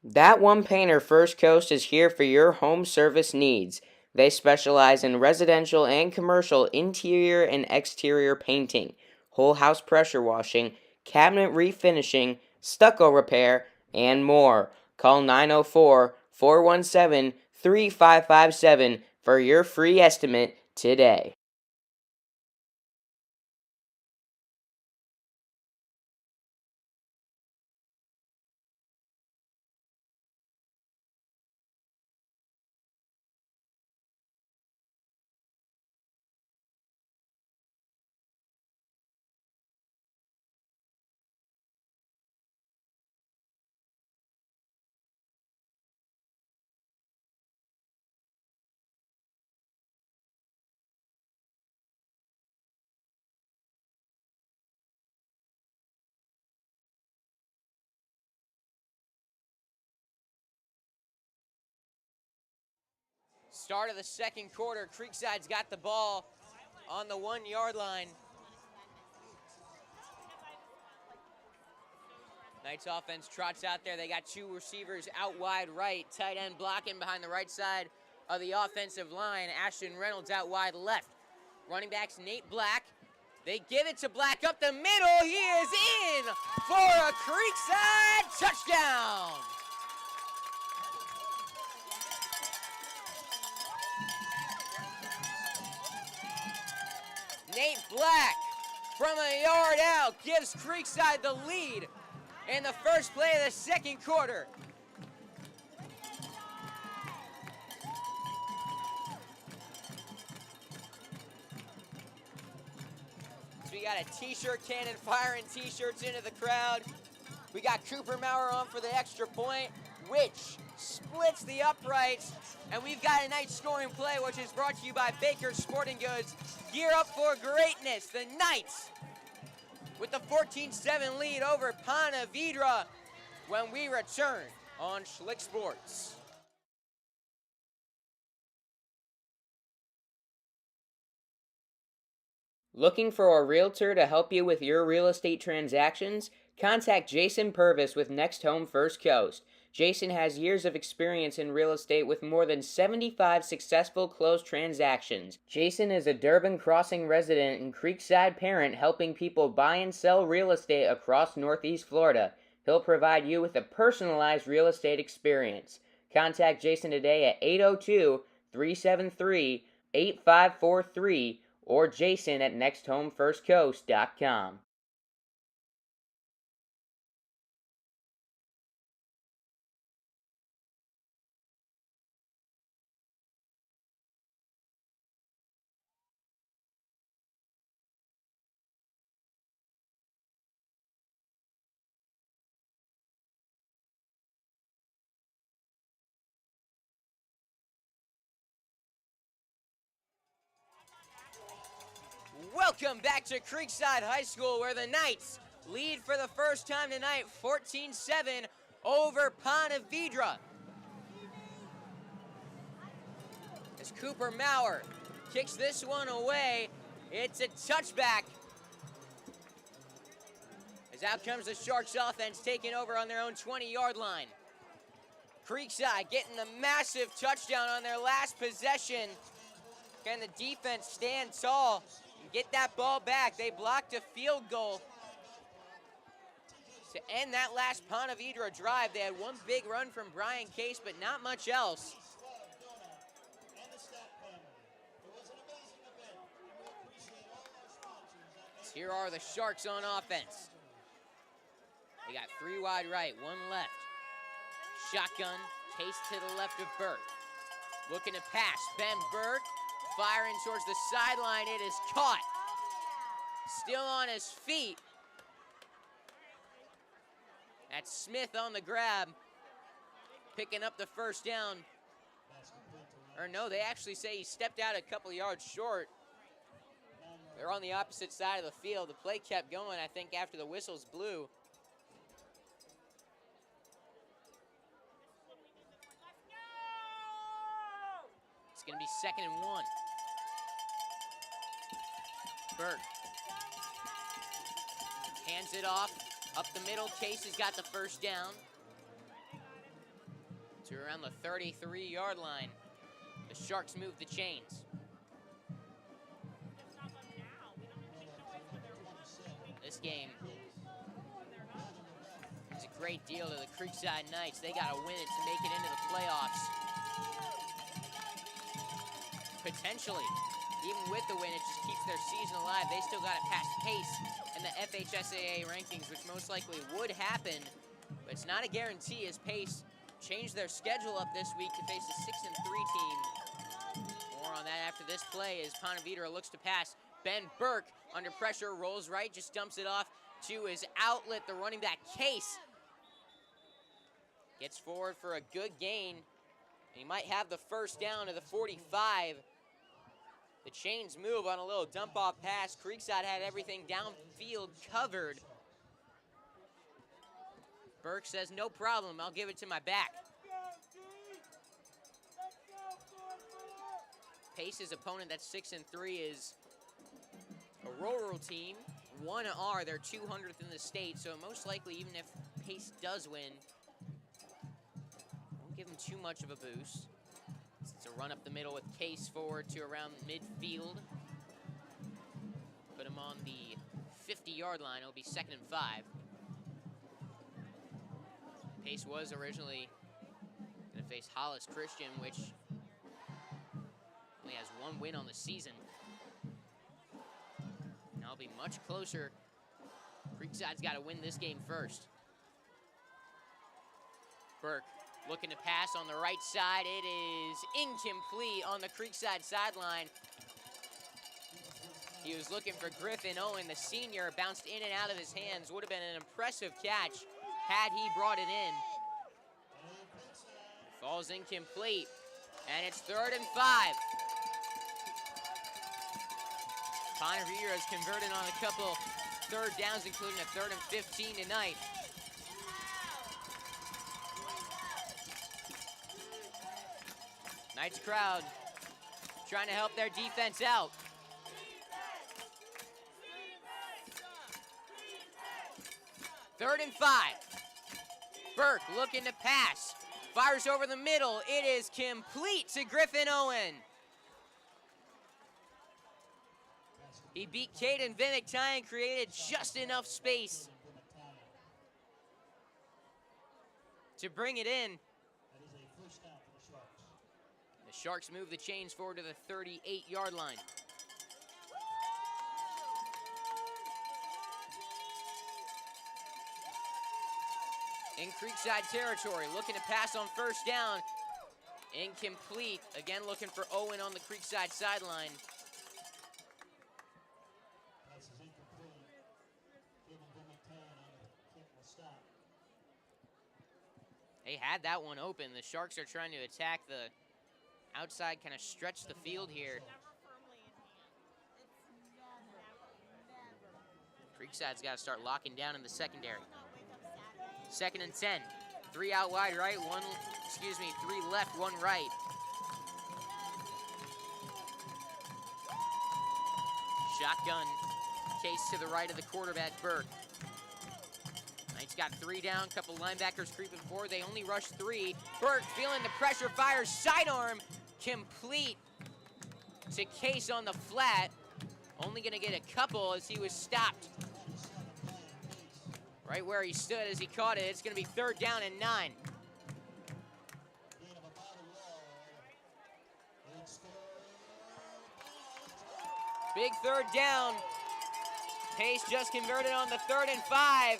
That One Painter First Coast is here for your home service needs. They specialize in residential and commercial interior and exterior painting. whole house pressure washing, cabinet refinishing, stucco repair, and more. Call 904-417-3557 for your free estimate today. Start of the second quarter, Creekside's got the ball on the 1 yard line. Knights offense trots out there. They got two receivers out wide right. Tight end blocking behind the right side of the offensive line. Ashton Reynolds out wide left. Running backs Nate Black. They give it to Black up the middle. He is in for a Creekside touchdown. Nate Black from a yard out gives Creekside the lead in the first play of the second quarter. So we got a t-shirt cannon firing t-shirts into the crowd. We got Cooper Maurer on for the extra point, which splits the uprights. And we've got a nice scoring play, which is brought to you by Baker's Sporting Goods. Gear up for greatness. The Knights with the 14-7 lead over Ponte Vedra when we return on Schlick Sports. Looking for a realtor to help you with your real estate transactions? Contact Jason Purvis with Next Home First Coast. Jason has years of experience in real estate with more than 75 successful closed transactions. Jason is a Durban Crossing resident and Creekside parent helping people buy and sell real estate across Northeast Florida. He'll provide you with a personalized real estate experience. Contact Jason today at 802-373-8543 or Jason at nexthomefirstcoast.com. Welcome back to Creekside High School, where the Knights lead for the first time tonight, 14-7 over Ponte Vedra. As Cooper Maurer kicks this one away, it's a touchback. As out comes the Sharks offense taking over on their own 20-yard line. Creekside getting the massive touchdown on their last possession. Can the defense stand tall and get that ball back? They blocked a field goal to end that last Ponte Vedra drive. They had one big run from Brian Case, but not much else. Here are the Sharks on offense. They got three wide right, one left. Shotgun, Case to the left of Burke. Looking to pass, Ben Burke firing towards the sideline. It is caught. Still on his feet. That's Smith on the grab, picking up the first down. Or no, they actually say he stepped out a couple of yards short. They're on the opposite side of the field. The play kept going, I think, after the whistles blew. It's going to be 2nd and 1. Burke hands it off. Up the middle, Case has got the first down. To around the 33-yard line. The Sharks move the chains. game. It's a great deal to the Creekside Knights. They got to win it to make it into the playoffs. Potentially, even with the win, it just keeps their season alive. They still got to pass Pace in the FHSAA rankings, which most likely would happen, but it's not a guarantee as Pace changed their schedule up this week to face a 6-3 team. More on that after this play as Ponte Vedra looks to pass. Ben Burke under pressure, rolls right, just dumps it off to his outlet. The running back Case gets forward for a good gain. He might have the first down to the 45. The chains move on a little dump-off pass. Creekside had everything downfield covered. Burke says, no problem, I'll give it to my back. Pace's opponent, that's 6-3, is a rural team. 1R, they're 200th in the state, so most likely, even if Pace does win, won't give him too much of a boost. It's a run up the middle with Case forward to around midfield. Put him on the 50-yard line. It'll be 2nd and 5. Pace was originally going to face Hollis Christian, which only has 1 win on the season. Now it'll be much closer. Creekside's got to win this game first. Burke looking to pass on the right side. It is incomplete on the Creekside sideline. He was looking for Griffin Owen, the senior, bounced in and out of his hands. Would have been an impressive catch had he brought it in. Falls incomplete, and it's 3rd and 5. Ponte Vedra has converted on a couple 3rd downs, including a 3rd and 15 tonight. Knights crowd trying to help their defense out. Third and 5. Burke looking to pass. Fires over the middle. It is complete to Griffin Owen. He beat Caden Vimictai and created just enough space to bring it in. The Sharks move the chains forward to the 38-yard line. In Creekside territory, looking to pass on 1st down. Incomplete. Again, looking for Owen on the Creekside sideline. They had that one open. The Sharks are trying to attack the outside, kind of stretch the field here. Creekside's got to start locking down in the secondary. 2nd and 10. 3 out wide right, 3 left, 1 right. Shotgun Case to the right of the quarterback, Burke. Knights got 3 down, couple linebackers creeping forward. They only rush 3. Burke feeling the pressure, fires sidearm, complete to Case on the flat. Only gonna get a couple as he was stopped right where he stood as he caught it. It's gonna be 3rd down and 9. Big 3rd down. Pace just converted on the 3rd and 5.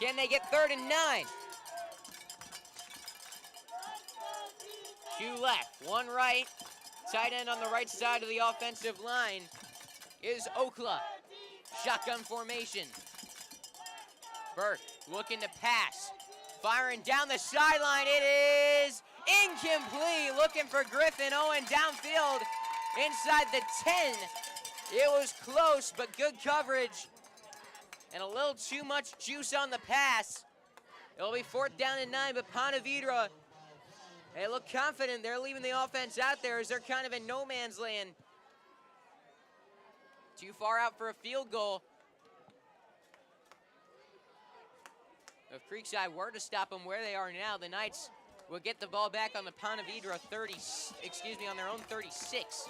Can they get 3rd and 9? 2 left, 1 right. Tight end on the right side of the offensive line is Okla. Shotgun formation. Burke looking to pass. Firing down the sideline. It is incomplete. Looking for Griffin Owen downfield inside the 10. It was close, but good coverage. And a little too much juice on the pass. It'll be 4th down and 9, but Ponte Vedra, they look confident. They're leaving the offense out there as they're kind of in no man's land. Too far out for a field goal. If Creekside were to stop them where they are now, the Knights will get the ball back on the Ponte Vedra on their own 36.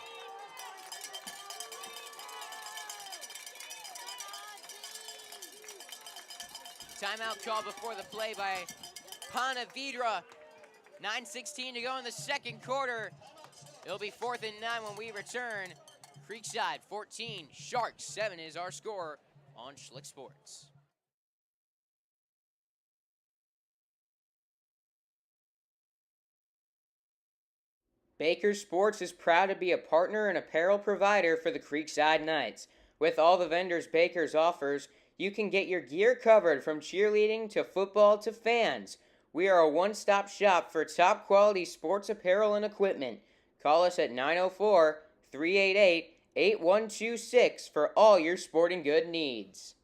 Timeout call before the play by Ponte Vedra. 9:16 to go in the second quarter. It'll be 4th and 9 when we return. Creekside 14, Sharks 7 is our score on Schlick Sports. Baker Sports is proud to be a partner and apparel provider for the Creekside Knights. With all the vendors Baker's offers, you can get your gear covered from cheerleading to football to fans. We are a one-stop shop for top-quality sports apparel and equipment. Call us at 904-388-8126 for all your sporting good needs.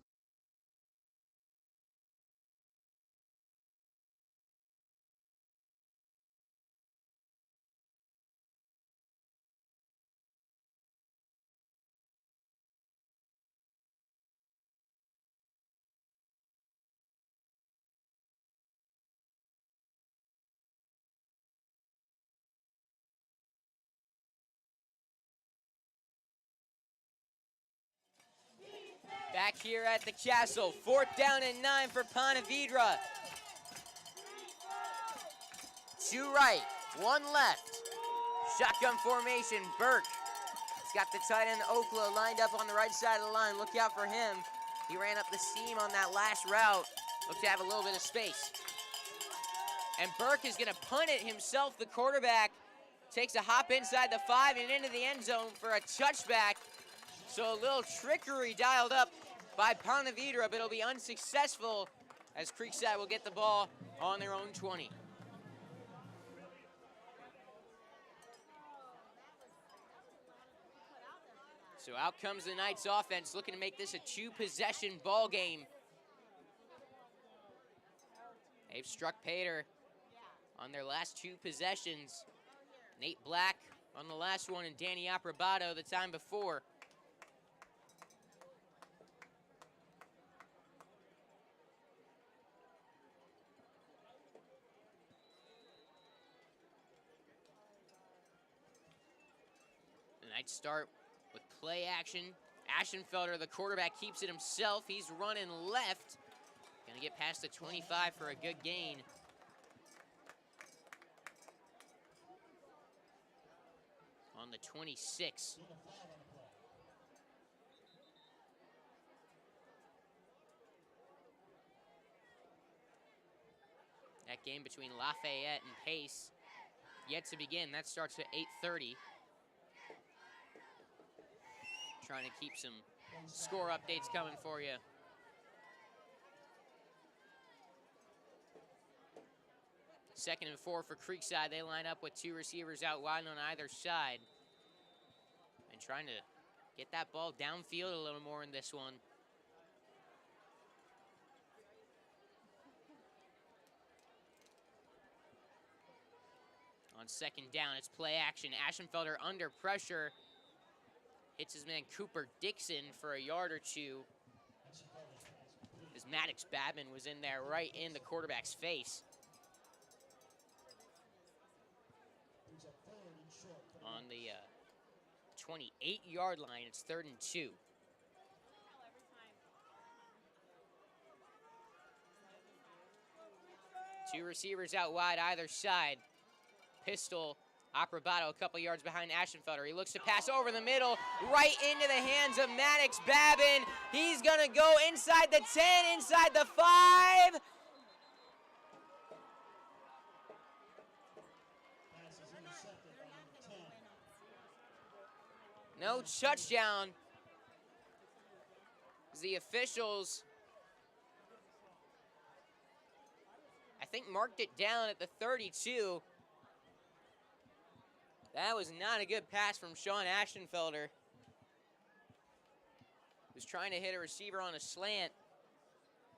Back here at the Castle, 4th down and 9 for Ponte Vedra. 2 right, 1 left. Shotgun formation, Burke. He's got the tight end Okla lined up on the right side of the line. Look out for him. He ran up the seam on that last route. Looked to have a little bit of space. And Burke is going to punt it himself, the quarterback. Takes a hop inside the 5 and into the end zone for a touchback. So a little trickery dialed up by Ponte Vedra, but it'll be unsuccessful as Creekside will get the ball on their own 20. So out comes the Knights offense, looking to make this a 2-possession ball game. They've struck Pater on their last 2 possessions. Nate Black on the last one and Danny Approbato the time before. The Knights start with play action. Aschenfelder, the quarterback, keeps it himself. He's running left. Gonna get past the 25 for a good gain. On the 26. That game between Lafayette and Pace yet to begin. That starts at 8:30. Trying to keep some score updates coming for you. Second and 4 for Creekside. They line up with 2 receivers out wide on either side. And trying to get that ball downfield a little more in this one. On second down, it's play action. Aschenfelder under pressure. Hits his man Cooper Dixon for a yard or 2. As Maddox Babin was in there right in the quarterback's face. On the 28-yard line, it's 3rd and 2. Two receivers out wide either side. Pistol, Approbato a couple yards behind Aschenfelder. He looks to pass over the middle, right into the hands of Maddox Babin. He's going to go inside the 10, inside the 5. No touchdown. The officials, I think, marked it down at the 32. That was not a good pass from Sean Aschenfelder. Was trying to hit a receiver on a slant.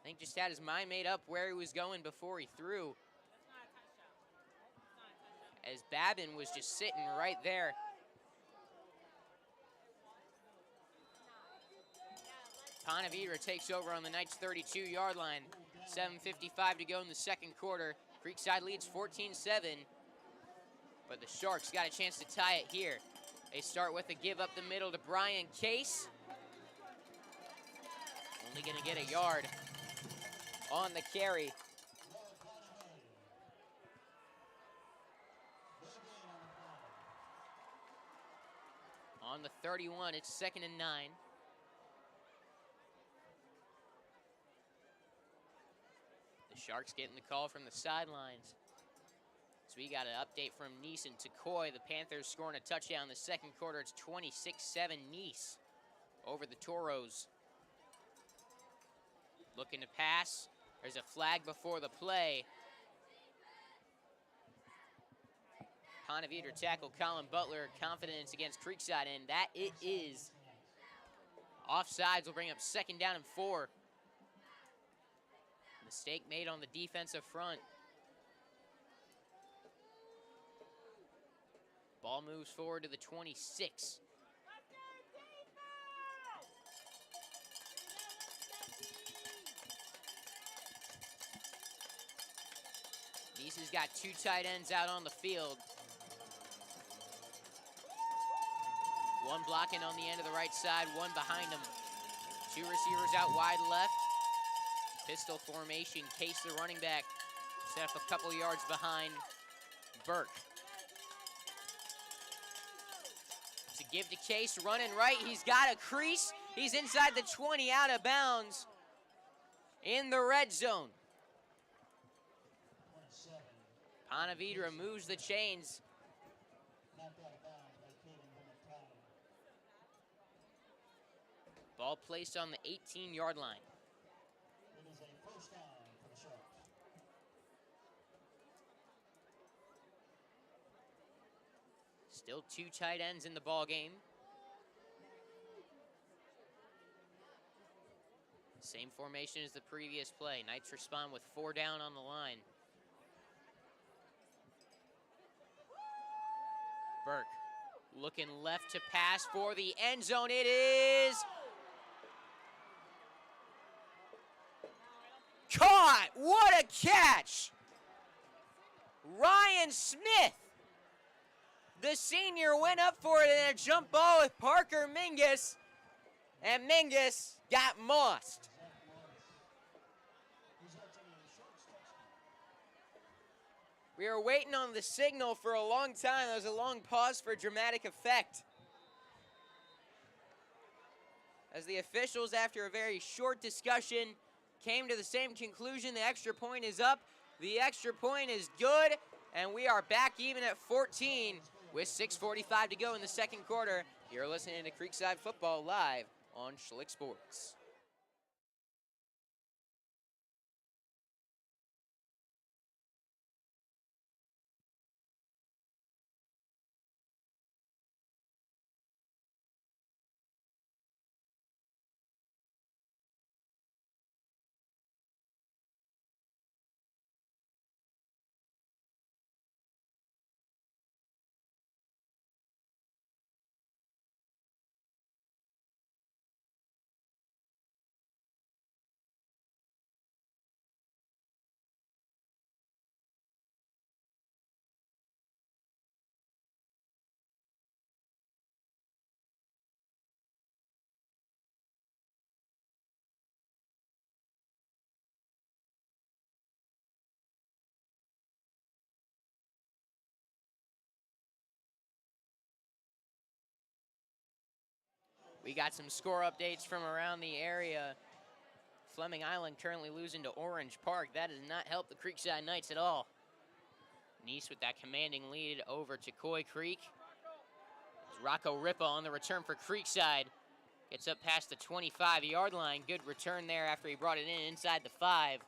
I think just had his mind made up where he was going before he threw. As Babin was just sitting right there. Ponte Vedra takes over on the Knights' 32-yard line. 7:55 to go in the second quarter. Creekside leads 14-7. But the Sharks got a chance to tie it here. They start with a give up the middle to Brian Case. Only going to get a yard. on the carry. On the 31, it's 2nd and 9. The Sharks getting the call from the sidelines. So we got an update from Nice and Takoi. The Panthers scoring a touchdown in the second quarter. It's 26-7 Nice over the Toros. Looking to pass. There's a flag before the play. Ponte Vedra tackle Colin Butler. Confidence against Creekside, and that it is. Offsides will bring up 2nd down and 4. Mistake made on the defensive front. Ball moves forward to the 26. Nice has got 2 tight ends out on the field. One blocking on the end of the right side, one behind him. 2 receivers out wide left. Pistol formation, Case the running back, set up a couple yards behind Burke. To give to Case, running right, he's got a crease. He's inside the 20, out of bounds in the red zone. Ponte Vedra moves the chains. Ball placed on the 18-yard line. It is a first down for the Sharks. Still 2 tight ends in the ball game. Same formation as the previous play. Knights respond with 4 down on the line. Burke looking left to pass for the end zone. It is caught! What a catch! Ryan Smith, the senior, went up for it in a jump ball with Parker Mingus, and Mingus got mossed. We were waiting on the signal for a long time. There was a long pause for dramatic effect. As the officials, after a very short discussion, came to the same conclusion. The extra point is up. The extra point is good. And we are back even at 14 with 6:45 to go in the second quarter. You're listening to Creekside Football live on Schlick Sports. We got some score updates from around the area. Fleming Island currently losing to Orange Park. That does not help the Creekside Knights at all. Nice with that commanding lead over to Coy Creek. Rocco Ripa on the return for Creekside. Gets up past the 25-yard line. Good return there after he brought it in inside the 5.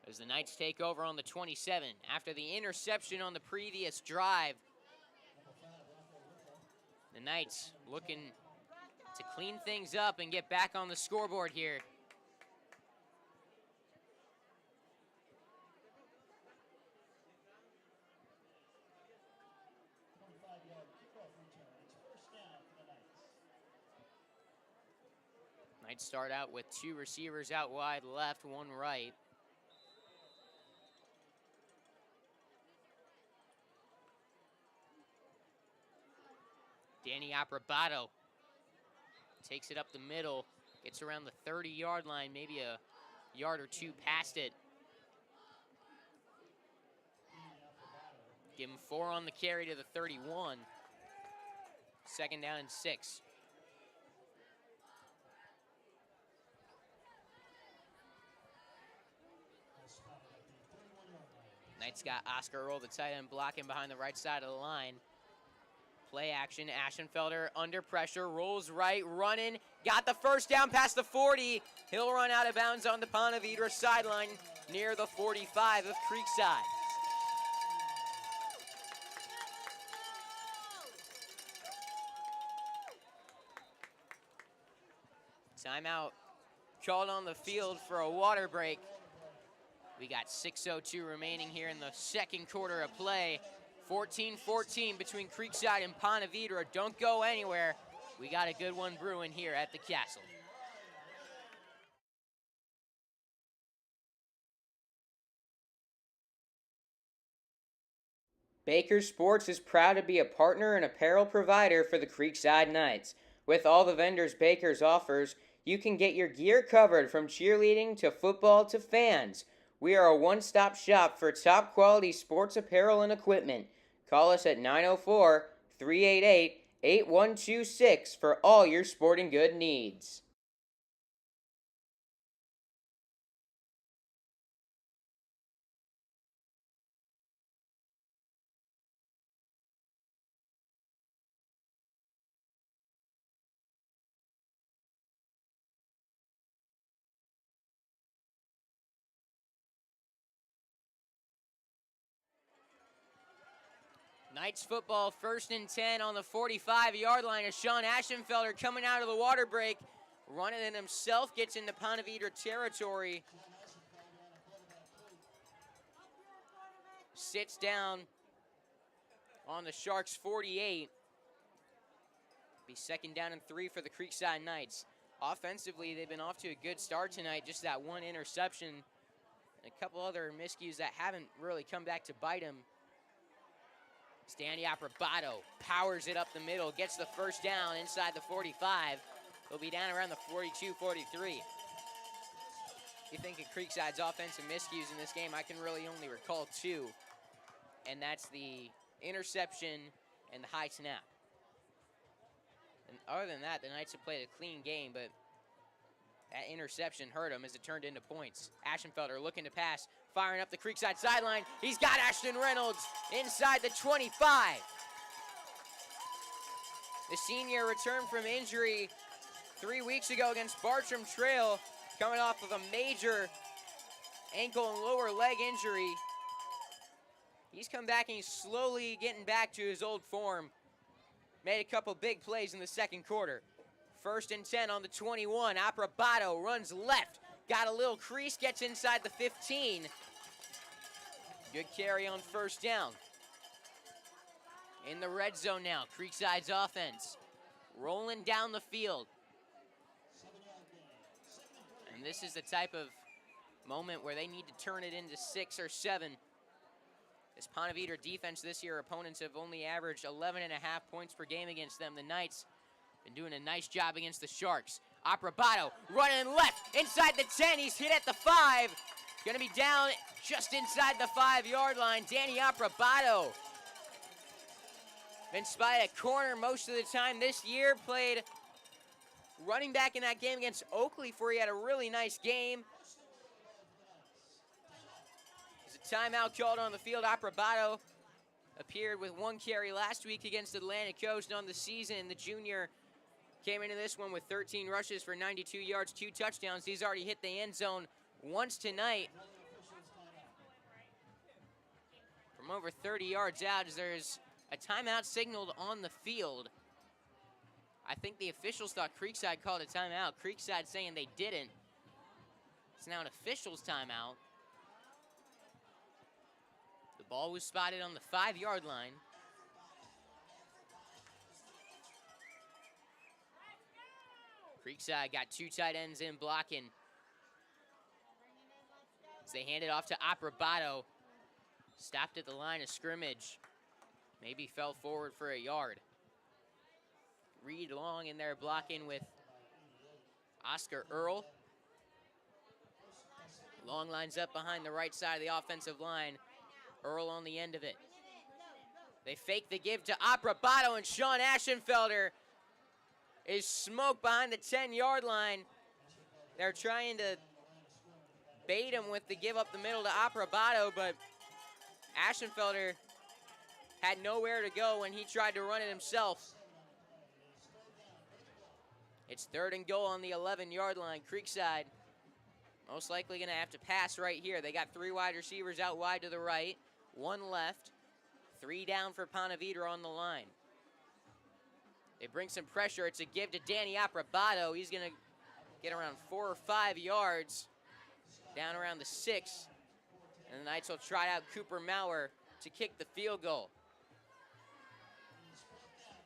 As the Knights take over on the 27 after the interception on the previous drive. The Knights looking to clean things up and get back on the scoreboard here. Knights start out with 2 receivers out wide left, 1 right. Danny Aprobato takes it up the middle, gets around the 30-yard line, maybe a yard or two past it. Give him 4 on the carry to the 31. 2nd down and 6. Knights got Oscar Earl, the tight end, blocking behind the right side of the line. Play action, Aschenfelder under pressure, rolls right, running, got the 1st down past the 40. He'll run out of bounds on the Ponte Vedra sideline near the 45 of Creekside. Timeout called on the field for a water break. We got 6:02 remaining here in the 2nd quarter of play. 14-14 between Creekside and Ponte Vedra. Don't go anywhere. We got a good one brewing here at the Castle. Baker Sports is proud to be a partner and apparel provider for the Creekside Knights. With all the vendors Baker's offers, you can get your gear covered from cheerleading to football to fans. We are a one-stop shop for top-quality sports apparel and equipment. Call us at 904-388-8126 for all your sporting good needs. Knights football, 1st and 10 on the 45-yard line as Sean Aschenfelder coming out of the water break, running it himself, gets into Ponte Vedra territory. Sits down on the Sharks' 48. Be 2nd down and 3 for the Creekside Knights. Offensively, they've been off to a good start tonight, just that 1 interception and a couple other miscues that haven't really come back to bite them. Stanley Aprobato powers it up the middle, gets the 1st down inside the 45. They'll be down around the 42, 43. You think of Creekside's offensive miscues in this game, I can really only recall 2. And that's the interception and the high snap. And other than that, the Knights have played a clean game, but that interception hurt them as it turned into points. Aschenfelder looking to pass, firing up the Creekside sideline. He's got Ashton Reynolds inside the 25. The senior returned from injury 3 weeks ago against Bartram Trail, coming off of a major ankle and lower leg injury. He's come back and he's slowly getting back to his old form. Made a couple big plays in the 2nd quarter. 1st and 10 on the 21. Aprobato runs left. Got a little crease, gets inside the 15. Good carry on 1st down. In the red zone now, Creekside's offense. Rolling down the field. And this is the type of moment where they need to turn it into 6 or 7. This Ponte Vedra defense this year, opponents have only averaged 11.5 points per game against them. The Knights been doing a nice job against the Sharks. Aprobato running left inside the 10. He's hit at the 5. Gonna be down just inside the 5-yard line. Danny Aprobato. Been spotted at corner most of the time this year. Played running back in that game against Oakley where he had a really nice game. There's a timeout called on the field. Aprobato appeared with 1 carry last week against Atlantic Coast on the season. The junior came into this one with 13 rushes for 92 yards, 2 touchdowns. He's already hit the end zone once tonight. From over 30 yards out, as there's a timeout signaled on the field. I think the officials thought Creekside called a timeout. Creekside saying they didn't. It's now an official's timeout. The ball was spotted on the 5-yard line. Creekside got 2 tight ends in blocking. As they hand it off to Aprobato. Stopped at the line of scrimmage. Maybe fell forward for a yard. Reed Long in there blocking with Oscar Earl. Long lines up behind the right side of the offensive line. Earl on the end of it. They fake the give to Aprabato, and Sean Aschenfelder is smoked behind the 10-yard line. They're trying to bait him with the give up the middle to Aprabato, but Aschenfelder had nowhere to go when he tried to run it himself. It's 3rd and goal on the 11-yard line. Creekside most likely going to have to pass right here. They got 3 wide receivers out wide to the right, 1 left, 3 down for Ponte Vedra on the line. They bring some pressure. It's a give to Danny Aprabato. He's going to get around 4 or 5 yards, down around the 6. And the Knights will try out Cooper Maurer to kick the field goal.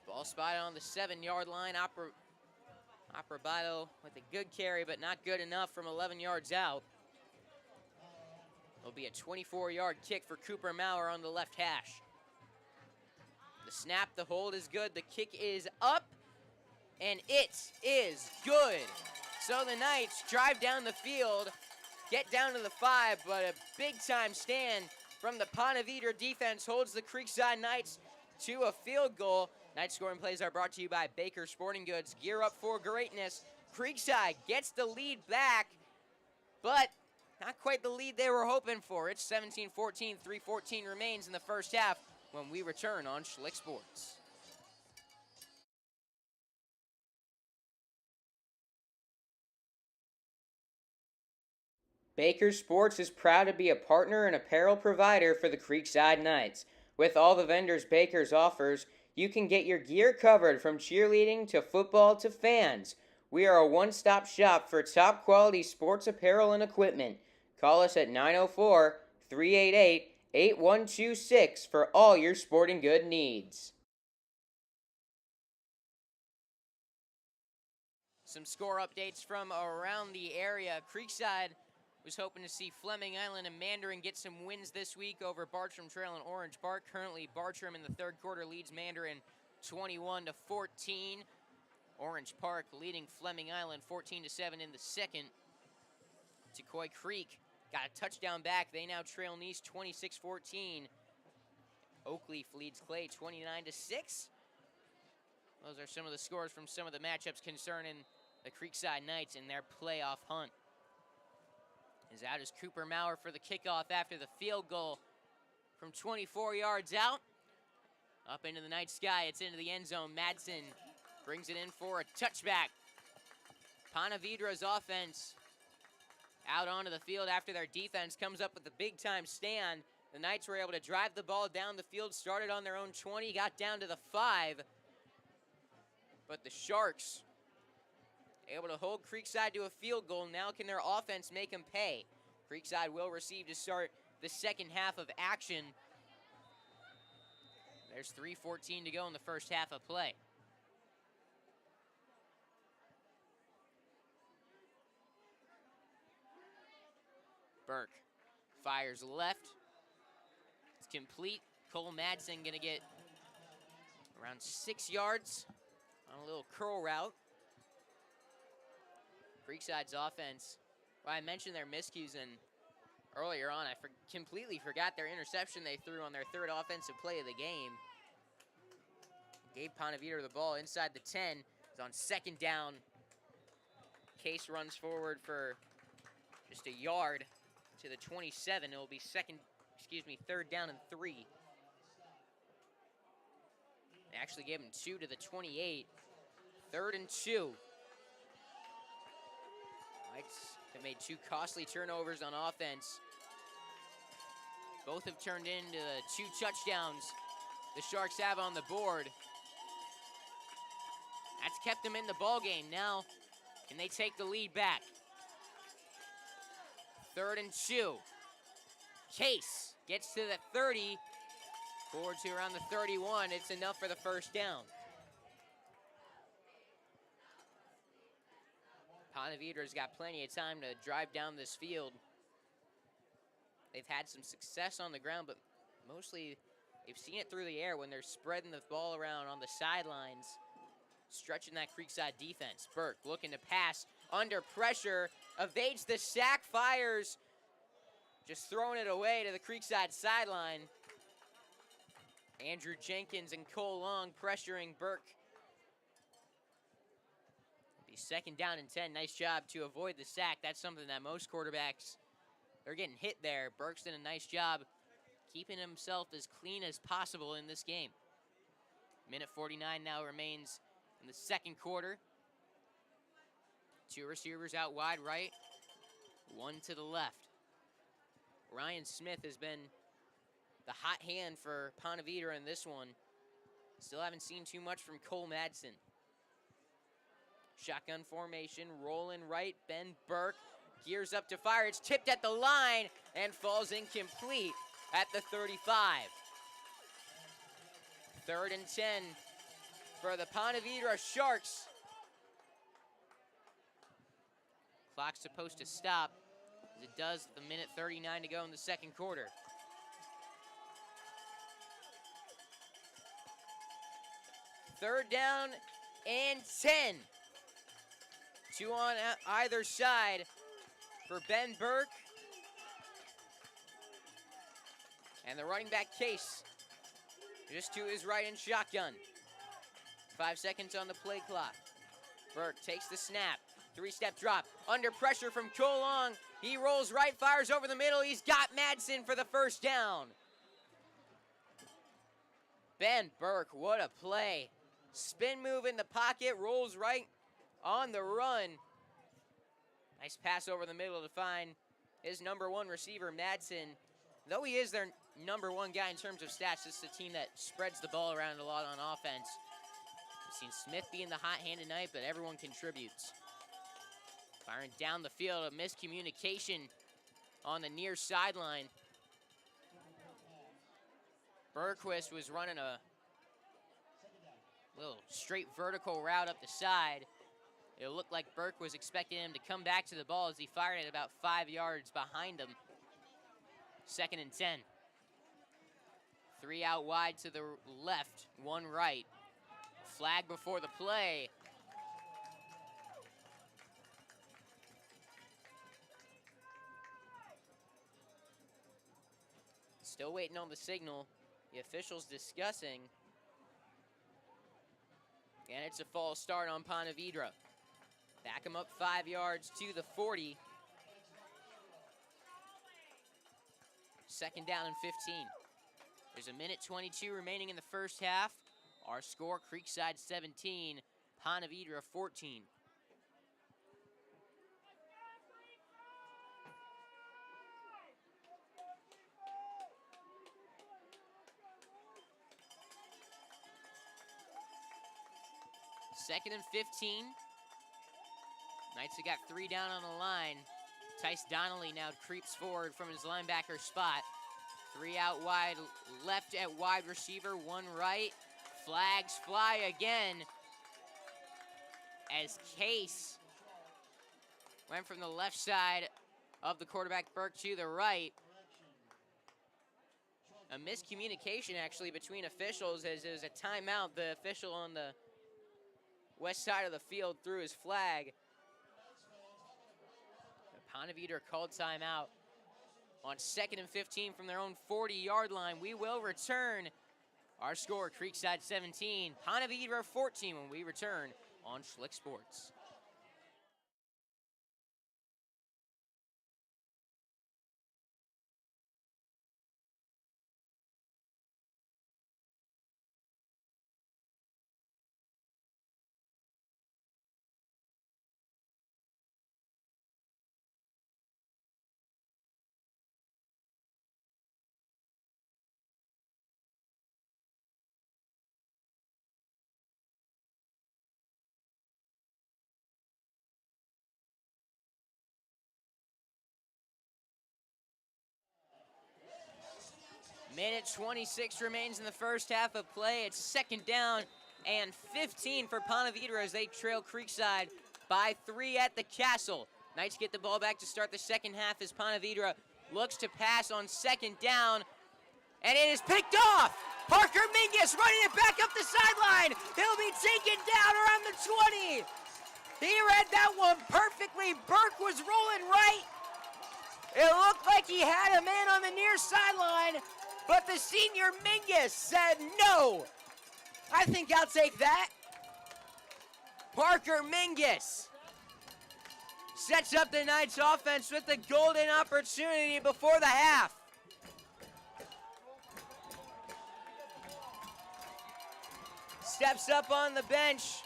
Ball spotted on the 7-yard line. Aprabato with a good carry, but not good enough from 11 yards out. It'll be a 24-yard kick for Cooper Maurer on the left hash. The snap, the hold is good. The kick is up, and it is good. So the Knights drive down the field, get down to the 5, but a big-time stand from the Ponte Vedra defense holds the Creekside Knights to a field goal. Night scoring plays are brought to you by Baker Sporting Goods. Gear up for greatness. Creekside gets the lead back, but not quite the lead they were hoping for. It's 17-14, 3:14 remains in the first half when we return on Schlick Sports. Baker Sports is proud to be a partner and apparel provider for the Creekside Knights. With all the vendors Baker's offers, you can get your gear covered from cheerleading to football to fans. We are a one-stop shop for top-quality sports apparel and equipment. Call us at 904-388-8126 for all your sporting good needs. Some score updates from around the area. Creekside was hoping to see Fleming Island and Mandarin get some wins this week over Bartram Trail and Orange Park. Currently, Bartram in the 3rd quarter leads Mandarin 21-14. Orange Park leading Fleming Island 14-7 in the 2nd. Decoy Creek got a touchdown back. They now trail Nice 26-14. Oakleaf leads Clay 29-6. Those are some of the scores from some of the matchups concerning the Creekside Knights in their playoff hunt. Is out is Cooper Maurer for the kickoff after the field goal from 24 yards out. Up into the night sky, it's into the end zone. Madsen brings it in for a touchback. Ponte Vedra's offense out onto the field after their defense comes up with a big-time stand. The Knights were able to drive the ball down the field, started on their own 20, got down to the 5. But the Sharks able to hold Creekside to a field goal. Now can their offense make them pay? Creekside will receive to start the second half of action. There's 3:14 to go in the first half of play. Burke fires left. It's complete. Cole Madsen gonna get around 6 yards on a little curl route. Creekside's offense, well, I mentioned their miscues, and earlier on I completely forgot their interception they threw on their 3rd offensive play of the game. Gave Ponte Vedra the ball inside the 10. It's on 2nd down. Case runs forward for just a yard to the 27. It will be 3rd down and 3. They actually gave him 2 to the 28. 3rd and 2. Knights have made 2 costly turnovers on offense. Both have turned into 2 touchdowns the Sharks have on the board. That's kept them in the ball game. Now, can they take the lead back? 3rd and 2. Case gets to the 30. Forward to around the 31. It's enough for the first down. Ponte Vedra's got plenty of time to drive down this field. They've had some success on the ground, but mostly they've seen it through the air when they're spreading the ball around on the sidelines, stretching that Creekside defense. Burke looking to pass under pressure, evades the sack, fires, just throwing it away to the Creekside sideline. Andrew Jenkins and Cole Long pressuring Burke. Be second down and 10. Nice job to avoid the sack. That's something that most quarterbacks, they're getting hit there. Burke's done a nice job keeping himself as clean as possible in this game. Minute 49 now remains in the second quarter. Two receivers out wide right, one to the left. Ryan Smith has been the hot hand for Ponte Vedra in this one. Still haven't seen too much from Cole Madsen. Shotgun formation, rolling right. Ben Burke gears up to fire. It's tipped at the line and falls incomplete at the 35. Third and 10 for the Ponte Vedra Sharks. Clock's supposed to stop, as it does with a minute 39 to go in the second quarter. Third down and 10. Two on either side for Ben Burke. And the running back Case just to his right in shotgun. 5 seconds on the play clock. Burke takes the snap. Three-step drop. Under pressure from Cole Long. He rolls right, fires over the middle. He's got Madsen for the first down. Ben Burke, what a play. Spin move in the pocket, rolls right on the run. Nice pass over the middle to find his number one receiver, Madsen. Though he is their number one guy in terms of stats, this is a team that spreads the ball around a lot on offense. We've seen Smith being the hot hand tonight, but everyone contributes. Firing down the field, a miscommunication on the near sideline. Bergquist was running a little straight vertical route up the side. It looked like Burke was expecting him to come back to the ball as he fired it about 5 yards behind him. Second and 10. Three out wide to the left, one right. Flag before the play. Still waiting on the signal. The officials discussing. And it's a false start on Ponte Vedra. Back him up 5 yards to the 40. Second down and 15. There's a minute 22 remaining in the first half. Our score, Creekside 17, Ponte Vedra 14. Second and 15. Knights have got three down on the line. Tice Donnelly now creeps forward from his linebacker spot. Three out wide, left at wide receiver, one right. Flags fly again as Case went from the left side of the quarterback Burke to the right. A miscommunication actually between officials as it was a timeout. The official on the west side of the field threw his flag. Ponte Vedra called timeout on second and 15 from their own 40-yard line. We will return. Our score, Creekside 17, Ponte Vedra 14 when we return on Schlick Sports. Minute 26 remains in the first half of play. It's second down and 15 for Ponte Vedra as they trail Creekside by 3 at the Castle. Knights get the ball back to start the second half as Ponte Vedra looks to pass on second down. And it is picked off! Parker Mingus running it back up the sideline! He'll be taken down around the 20! He read that one perfectly. Burke was rolling right. It looked like he had a man on the near sideline, but the senior Mingus said no. I think I'll take that. Parker Mingus sets up the Knights offense with the golden opportunity before the half. Steps up on the bench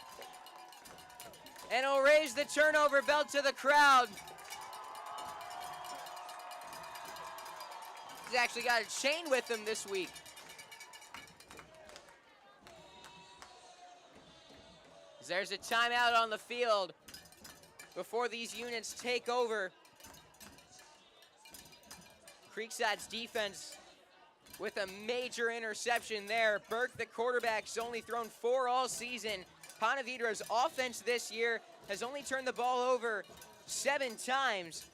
and will raise the turnover belt to the crowd. He's actually got a chain with him this week. There's a timeout on the field before these units take over. Creekside's defense with a major interception there. Burke, the quarterback's only thrown 4 all season. Ponte Vedra's offense this year has only turned the ball over 7 times.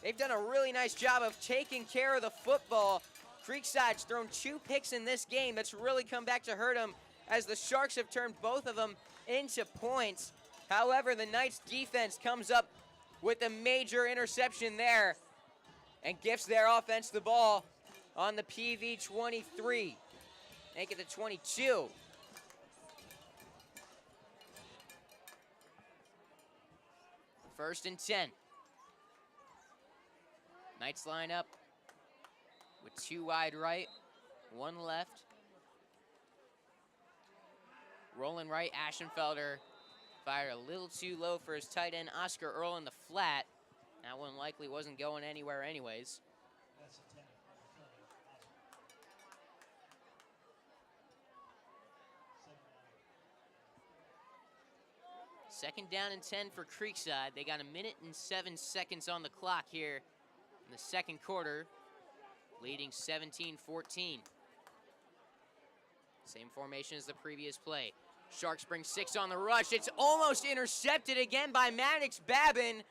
They've done a really nice job of taking care of the football. Creekside's thrown 2 picks in this game. That's really come back to hurt them, as the Sharks have turned both of them into points. However, the Knights defense comes up with a major interception there and gifts their offense the ball on the PV 23. Make it to 22. First and 10. Knights line up with 2 wide right, 1 left. Rolling right, Ashenfelder fired a little too low for his tight end, Oscar Earl, in the flat. That one likely wasn't going anywhere anyways. Second down and 10 for Creekside. They got 1 minute and 7 seconds on the clock here in the second quarter, leading 17-14. Same formation as the previous play. Sharks bring 6 on the rush. It's almost intercepted again by Maddox Babin.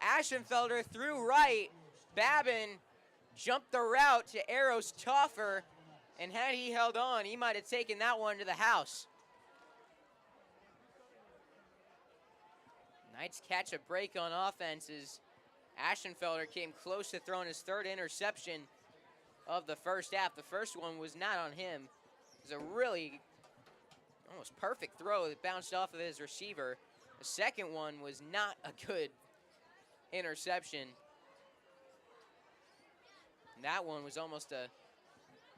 Ashenfelder threw right. Babin jumped the route to Eros Toffer, and had he held on, he might have taken that one to the house. Knights catch a break on offenses. Ashenfelder came close to throwing his 3rd interception of the first half. The first one was not on him. It was a really almost perfect throw that bounced off of his receiver. The second one was not a good interception. And that one was almost a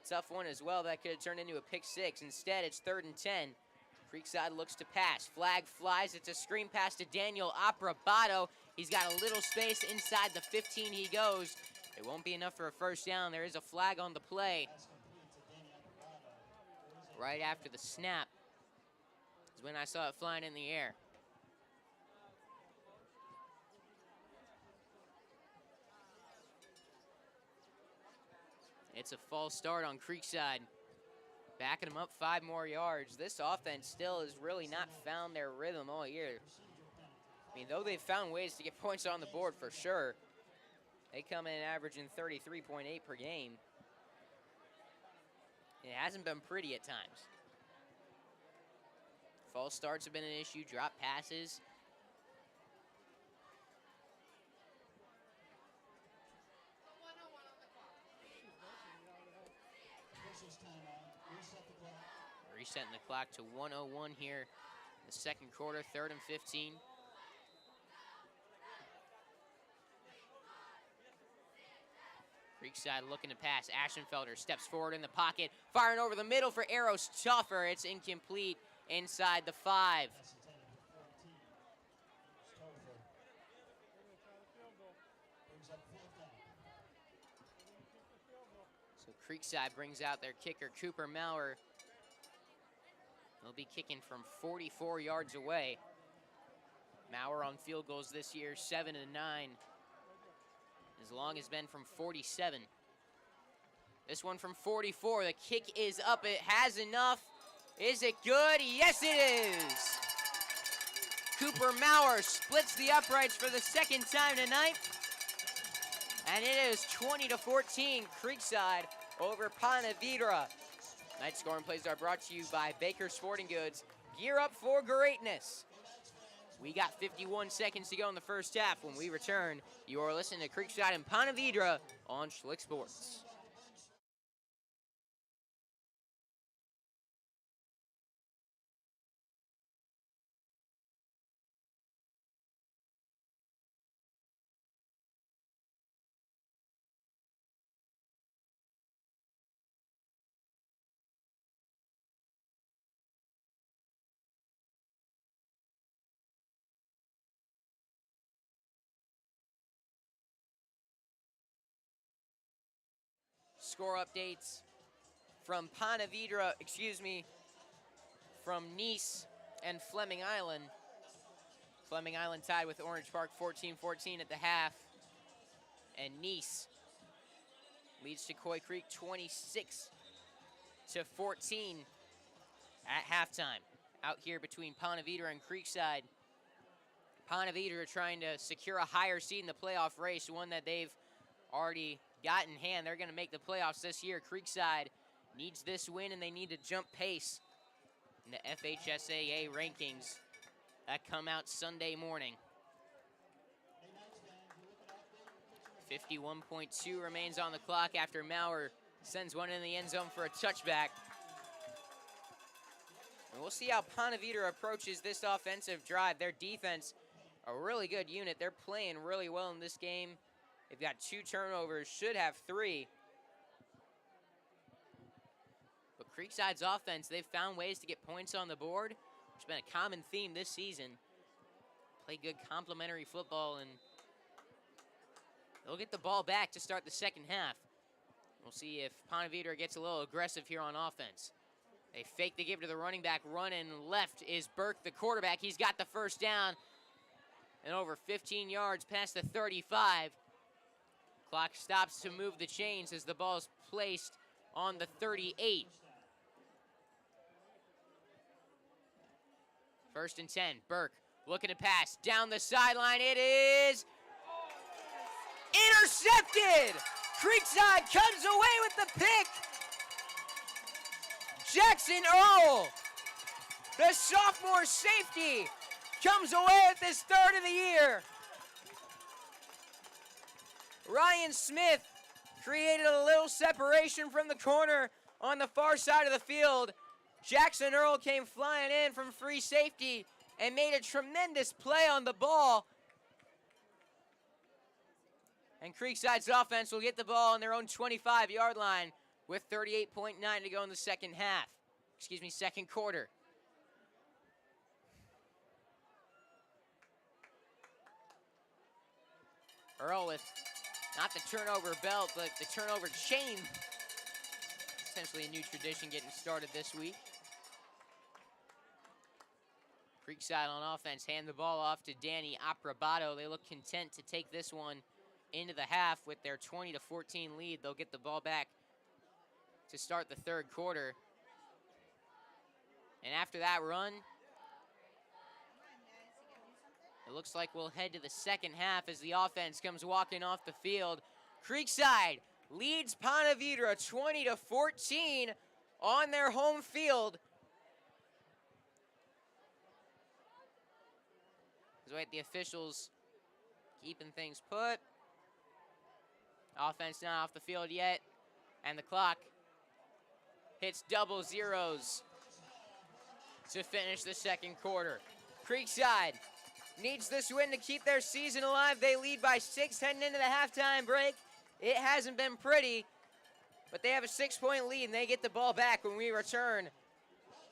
tough one as well. That could have turned into a pick 6. Instead, it's 3rd and 10. Creekside looks to pass. Flag flies. It's a screen pass to Daniel Aprabato. He's got a little space. Inside the 15 he goes. It won't be enough for a first down. There is a flag on the play. Right after the snap is when I saw it flying in the air. It's a false start on Creekside. Backing them up 5 more yards. This offense still has really not found their rhythm all year. I mean, though they've found ways to get points on the board for sure, they come in averaging 33.8 per game. It hasn't been pretty at times. False starts have been an issue, drop passes. Resetting the clock to 1:01 here in the second quarter, 3rd and 15. Creekside looking to pass. Ashenfelder steps forward in the pocket, firing over the middle for Eros Toffer. It's incomplete inside the 5. So Creekside brings out their kicker, Cooper Maurer. He'll be kicking from 44 yards away. Maurer on field goals this year, 7 and 9. As long as been from 47. This one from 44. The kick is up. It has enough. Is it good? Yes, it is. Cooper Maurer splits the uprights for the 2nd time tonight. And it is 20-14, Creekside over Ponte Vedra. Night scoring plays are brought to you by Baker Sporting Goods. Gear up for greatness. We got 51 seconds to go in the first half. When we return, you are listening to Creekside and Ponte Vedra on Schlick Sports. Score updates from from Nice and Fleming Island. Fleming Island tied with Orange Park 14-14 at the half. And Nice leads to Coy Creek 26-14 at halftime. Out here between Ponte Vedra and Creekside. Ponte Vedra trying to secure a higher seed in the playoff race, one that they've already got in hand. They're going to make the playoffs this year. Creekside needs this win, and they need to jump pace in the FHSAA rankings that come out Sunday morning. 51.2 remains on the clock after Maurer sends one in the end zone for a touchback. And we'll see how Ponte Vedra approaches this offensive drive. Their defense, a really good unit. They're playing really well in this game. They've got 2 turnovers, should have 3. But Creekside's offense, they've found ways to get points on the board. It's been a common theme this season. Play good complementary football, and they'll get the ball back to start the second half. We'll see if Ponte Vedra gets a little aggressive here on offense. They fake the give to the running back. Running left is Burke, the quarterback. He's got the first down and over 15 yards past the 35. Clock stops to move the chains as the ball is placed on the 38. First and 10, Burke looking to pass down the sideline. It is intercepted. Creekside comes away with the pick. Jackson Earl, the sophomore safety, comes away with his 3rd of the year. Ryan Smith created a little separation from the corner on the far side of the field. Jackson Earl came flying in from free safety and made a tremendous play on the ball. And Creekside's offense will get the ball on their own 25-yard line with 38.9 to go in the second quarter. Earl with not the turnover belt, but the turnover chain. Essentially a new tradition getting started this week. Creekside on offense hand the ball off to Danny Aprobato. They look content to take this one into the half with their 20-14 lead. They'll get the ball back to start the third quarter. And after that run, it looks like we'll head to the second half as the offense comes walking off the field. Creekside leads Ponte Vedra 20-14 on their home field. Let's wait, the officials keeping things put. Offense not off the field yet, and the clock hits double zeros to finish the second quarter. Creekside needs this win to keep their season alive. They lead by 6 heading into the halftime break. It hasn't been pretty, but they have a 6-point lead, and they get the ball back when we return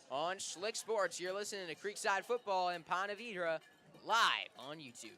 on Schlick Sports. You're listening to Creekside Football and Ponte Vedra live on YouTube.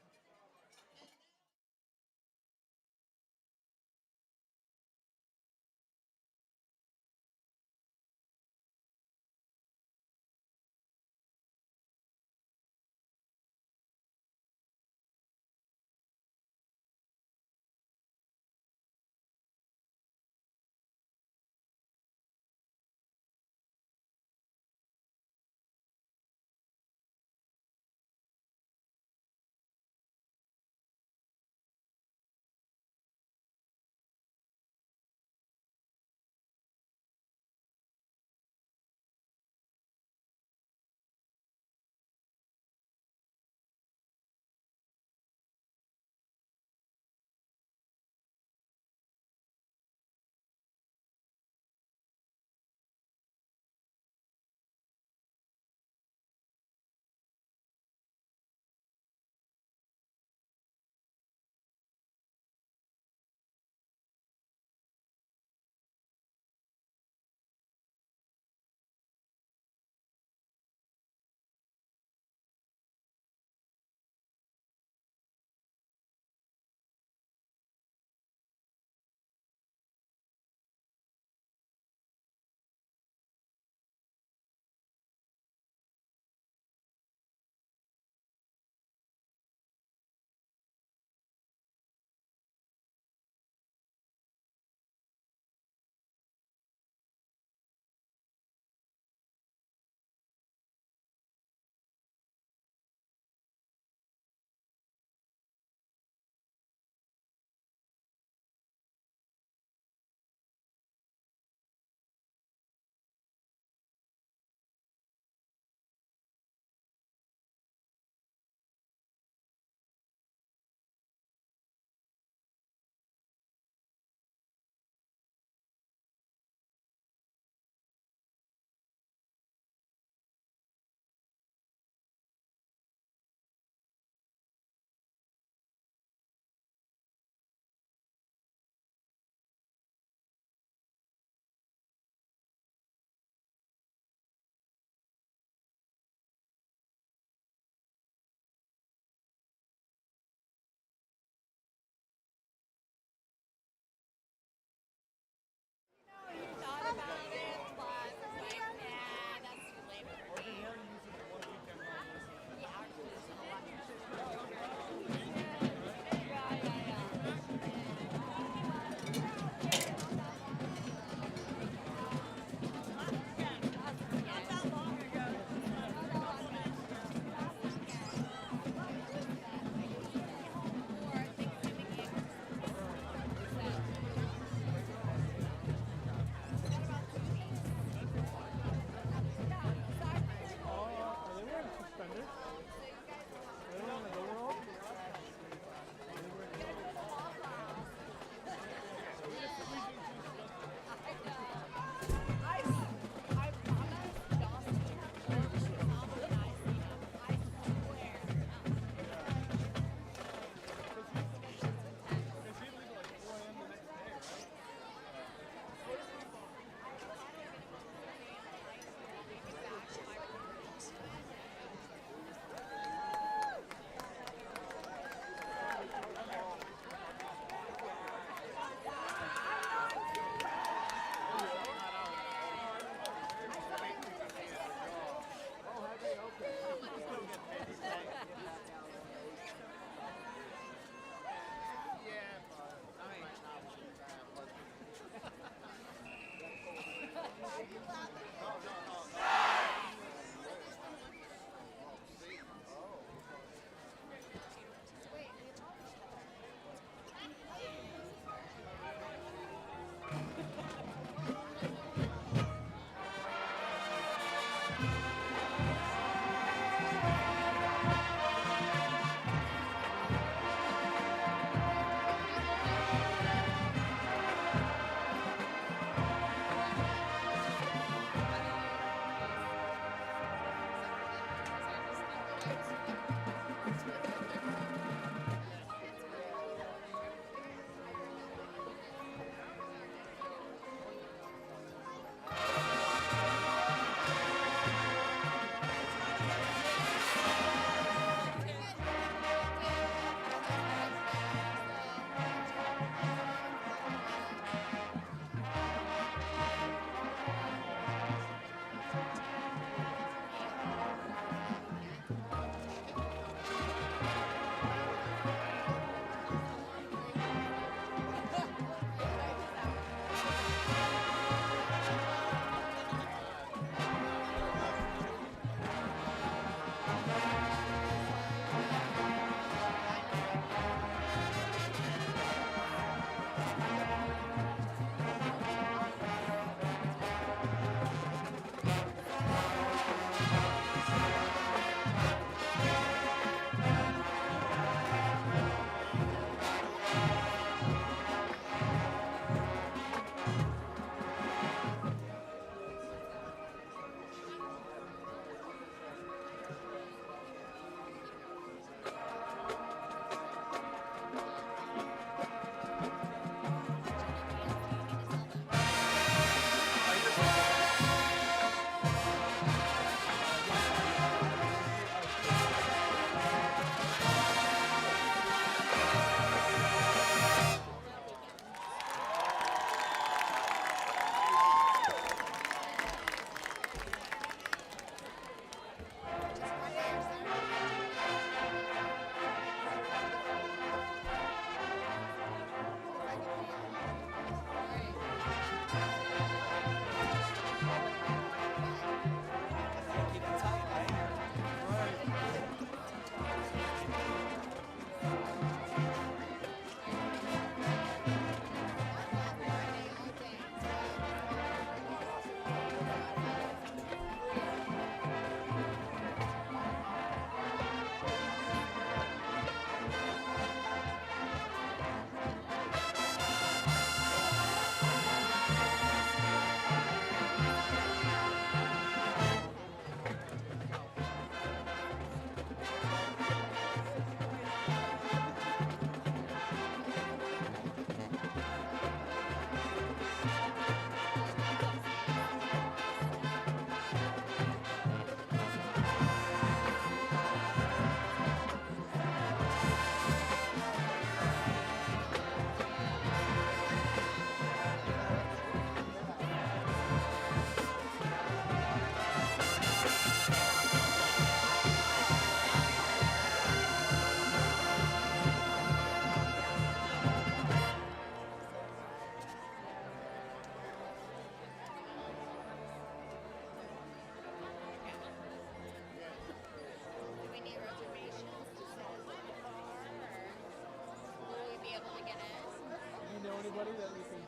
anybody that we can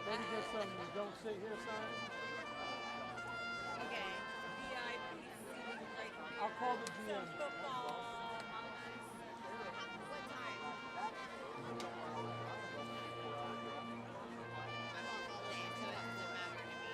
maybe get some don't sit here signs? Okay. VIP seating right here. I'll call the GM. Some football. What time? I'm off all day, so it doesn't matter to me.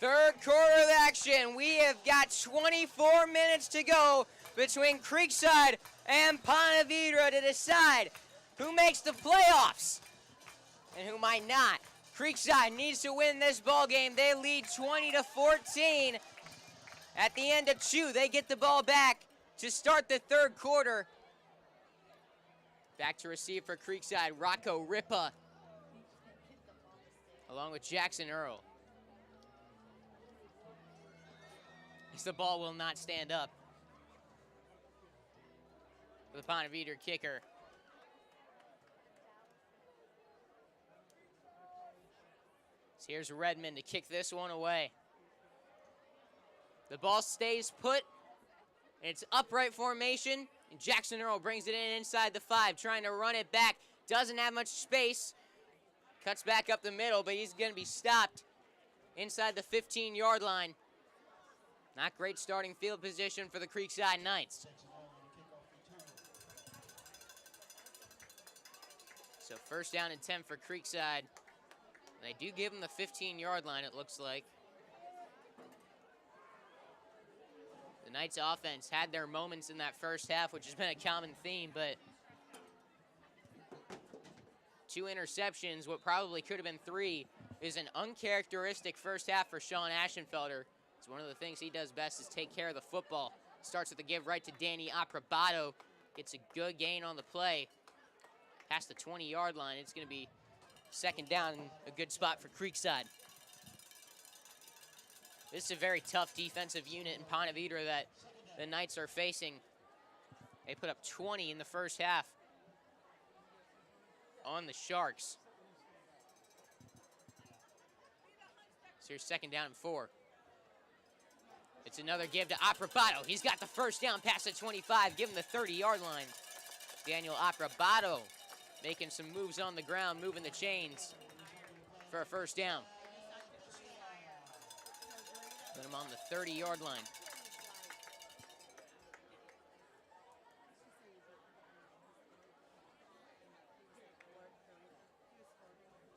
Third quarter of action. We have got 24 minutes to go between Creekside and Ponte Vedra to decide who makes the playoffs and who might not. Creekside needs to win this ball game. They lead 20-14. At the end of 2, they get the ball back to start the third quarter. Back to receive for Creekside, Rocco Ripa, along with Jackson Earl. As the ball will not stand up. For the Ponte Vedra kicker. So here's Redmond to kick this one away. The ball stays put. And it's upright formation. And Jackson Earl brings it in inside the 5, trying to run it back. Doesn't have much space. Cuts back up the middle, but he's going to be stopped inside the 15-yard line. Not great starting field position for the Creekside Knights. So first down and 10 for Creekside. They do give him the 15-yard line, it looks like. The Knights offense had their moments in that first half, which has been a common theme, but 2 interceptions, what probably could have been 3, is an uncharacteristic first half for Sean Ashenfelder. It's one of the things he does best is take care of the football. Starts with a give right to Danny Aprobato. Gets a good gain on the play. Past the 20-yard line, it's going to be second down, a good spot for Creekside. This is a very tough defensive unit in Ponte Vedra that the Knights are facing. They put up 20 in the first half on the Sharks. So here's second down and 4. It's another give to Aprobato. He's got the first down past the 25, give him the 30-yard line. Daniel Aprobato making some moves on the ground, moving the chains for a first down. Put him on the 30-yard line.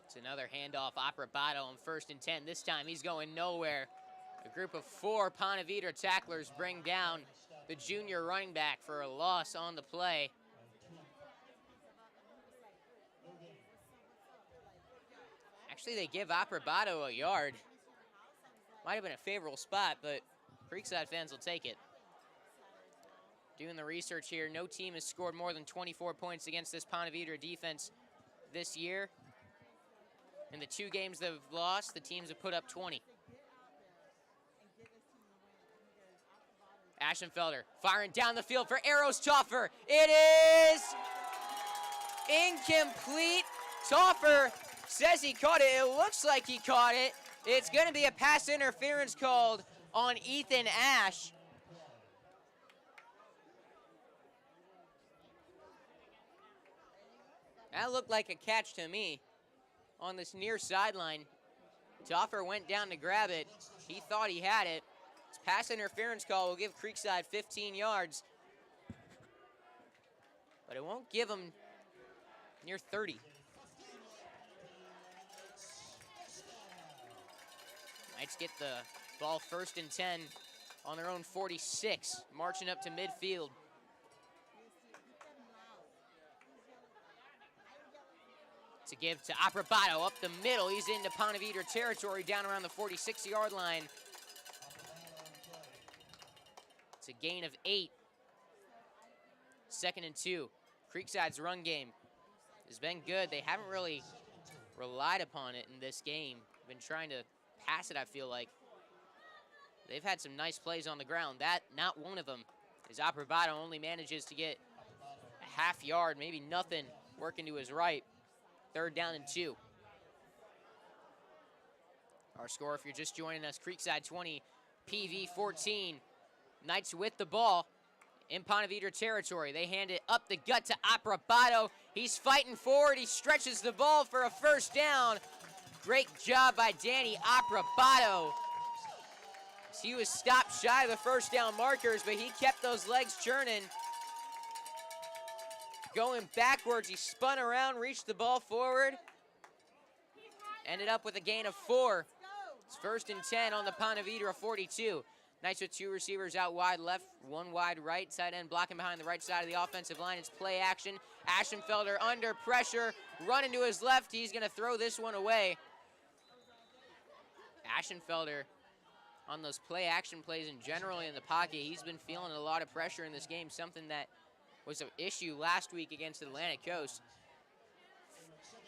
It's another handoff, Aprobato on 1st and 10. This time he's going nowhere. A group of 4 Ponte Vedra tacklers bring down the junior running back for a loss on the play. Actually, they give Aprobato a yard. Might have been a favorable spot, but Creekside fans will take it. Doing the research here, no team has scored more than 24 points against this Ponte Vedra defense this year. In the 2 games they've lost, the teams have put up 20. Ashenfelder firing down the field for Eros Toffer. It is incomplete. Toffer says he caught it. It looks like he caught it. It's going to be a pass interference called on Ethan Ash. That looked like a catch to me on this near sideline. Toffer went down to grab it. He thought he had it. It's pass interference call will give Creekside 15 yards. But it won't give them near 30. Knights get the ball 1st and 10 on their own 46, marching up to midfield. To give to Aprobato up the middle. He's into Ponte Vedra territory down around the 46-yard line. It's a gain of 8. 2nd and 2. Creekside's run game has been good. They haven't really relied upon it in this game. Been trying to pass it, I feel like. They've had some nice plays on the ground. That, not one of them, is Aprobato only manages to get a half yard, maybe nothing, working to his right. 3rd down and 2. Our score, if you're just joining us, Creekside 20, PV 14. Knights with the ball in Ponte Vedra territory. They hand it up the gut to Aprobato. He's fighting forward. He stretches the ball for a first down. Great job by Danny Aprobato. He was stopped shy of the first down markers, but he kept those legs churning. Going backwards, he spun around, reached the ball forward. Ended up with a gain of 4 It's 1st and 10 on the Ponte Vedra 42. Knights with 2 receivers out wide left, 1 wide right. Tight end blocking behind the right side of the offensive line. It's play action. Aschenfelder under pressure, running to his left. He's going to throw this one away. Aschenfelder on those play action plays and generally in the pocket, he's been feeling a lot of pressure in this game, something that was an issue last week against Atlantic Coast.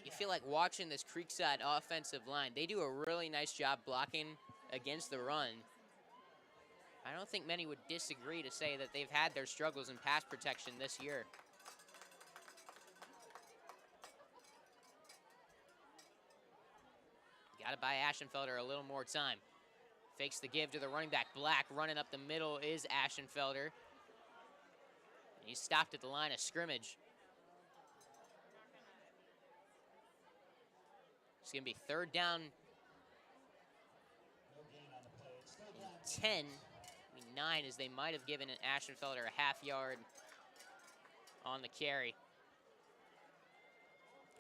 You feel like watching this Creekside offensive line. They do a really nice job blocking against the run. I don't think many would disagree to say that they've had their struggles in pass protection this year. Got to buy Aschenfelder a little more time. Fakes the give to the running back. Black running up the middle is Aschenfelder. And he's stopped at the line of scrimmage. It's going to be 3rd down and 10. 9 as they might have given Aschenfelder a half yard on the carry.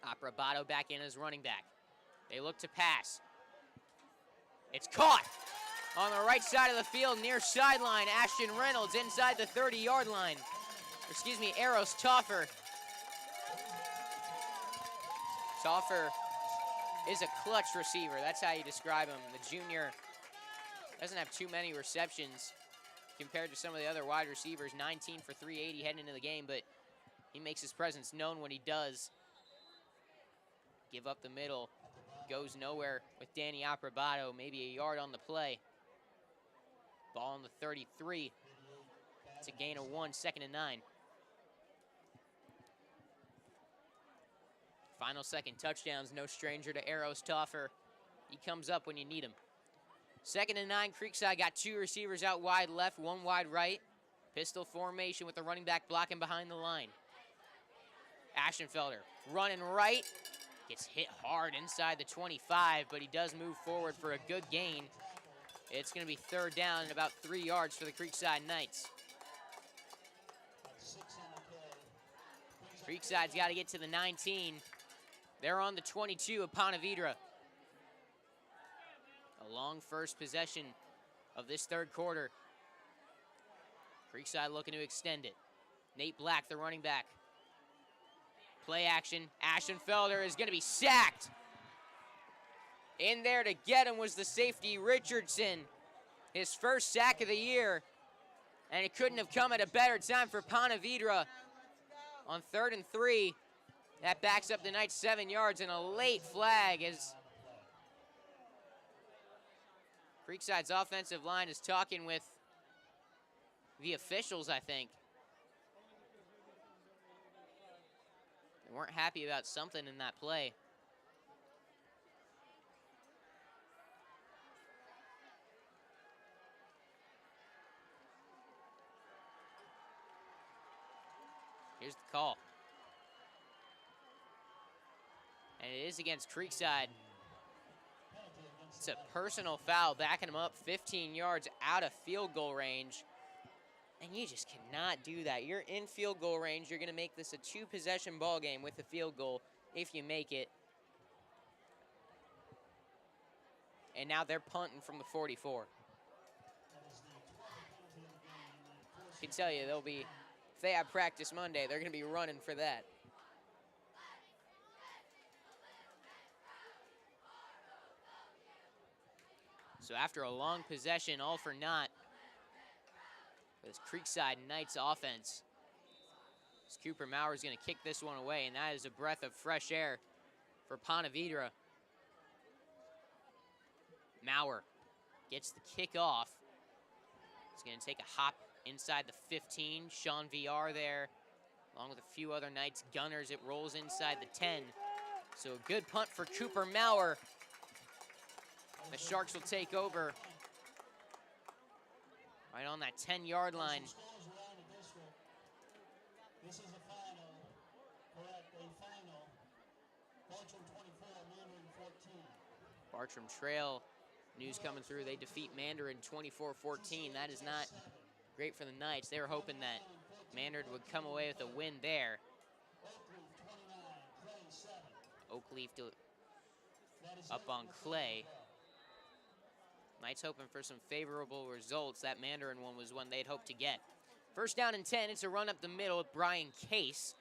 Approbato back in as running back. They look to pass. It's caught on the right side of the field near sideline. Ashton Reynolds inside the 30-yard line. Excuse me, Eros Toffer. Toffer is a clutch receiver. That's how you describe him. The junior doesn't have too many receptions compared to some of the other wide receivers. 19 for 380 heading into the game, but he makes his presence known when he does. Give up the middle. Goes nowhere with Danny Approbato. Maybe a yard on the play. Ball on the 33. It's a gain of 1, 2nd and 9. Final second touchdowns, no stranger to Eros Toffer. He comes up when you need him. 2nd and 9, Creekside got 2 receivers out wide left, 1 wide right. Pistol formation with the running back blocking behind the line. Aschenfelder running right. Gets hit hard inside the 25, but he does move forward for a good gain. It's going to be 3rd down and about 3 yards for the Creekside Knights. Creekside's got to get to the 19. They're on the 22 of Ponte Vedra. A long first possession of this 3rd quarter. Creekside looking to extend it. Nate Black, the running back. Play action. Aschenfelder is going to be sacked. In there to get him was the safety, Richardson. His first sack of the year. And it couldn't have come at a better time for Ponte Vedra. On 3rd and 3. That backs up the Knights 7 yards and a late flag as Creekside's offensive line is talking with the officials, I think. They weren't happy about something in that play. Here's the call. And it is against Creekside. It's a personal foul, backing him up 15 yards out of field goal range. And you just cannot do that. You're in field goal range. You're going to make this a 2-possession ball game with a field goal if you make it. And now they're punting from the 44. I can tell you, they'll be, if they have practice Monday, they're going to be running for that. So after a long possession, all for naught, this Creekside Knights offense, as Cooper Maurer is going to kick this one away, and that is a breath of fresh air for Ponte Vedra. Maurer gets the kick off. He's going to take a hop inside the 15. Sean VR there, along with a few other Knights gunners. It rolls inside the 10. So a good punt for Cooper Maurer. The Sharks will take over right on that 10-yard line. This is a final, correct, a final. Bartram 24, Mandarin 14. Bartram Trail, news coming through. They defeat Mandarin 24-14. That is not great for the Knights. They were hoping that Mandarin would come away with a win there. Oakleaf up on Clay. Knights hoping for some favorable results. That Mandarin one was one they'd hoped to get. First down and 10. It's a run up the middle with Brian Case.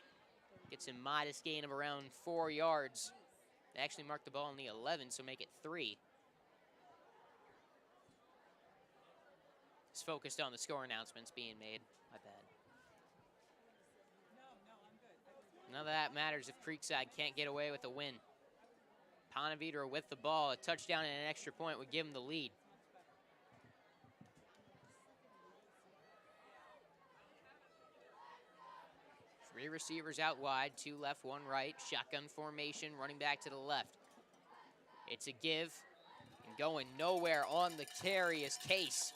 Gets a modest gain of around 4 yards. They actually marked the ball on the 11, so make it 3. It's focused on the score announcements being made. My bad. None of that matters if Creekside can't get away with a win. Ponte Vedra with the ball. A touchdown and an extra point would give them the lead. Three receivers out wide, 2 left, 1 right. Shotgun formation, running back to the left. It's a give, and going nowhere on the carry is Case.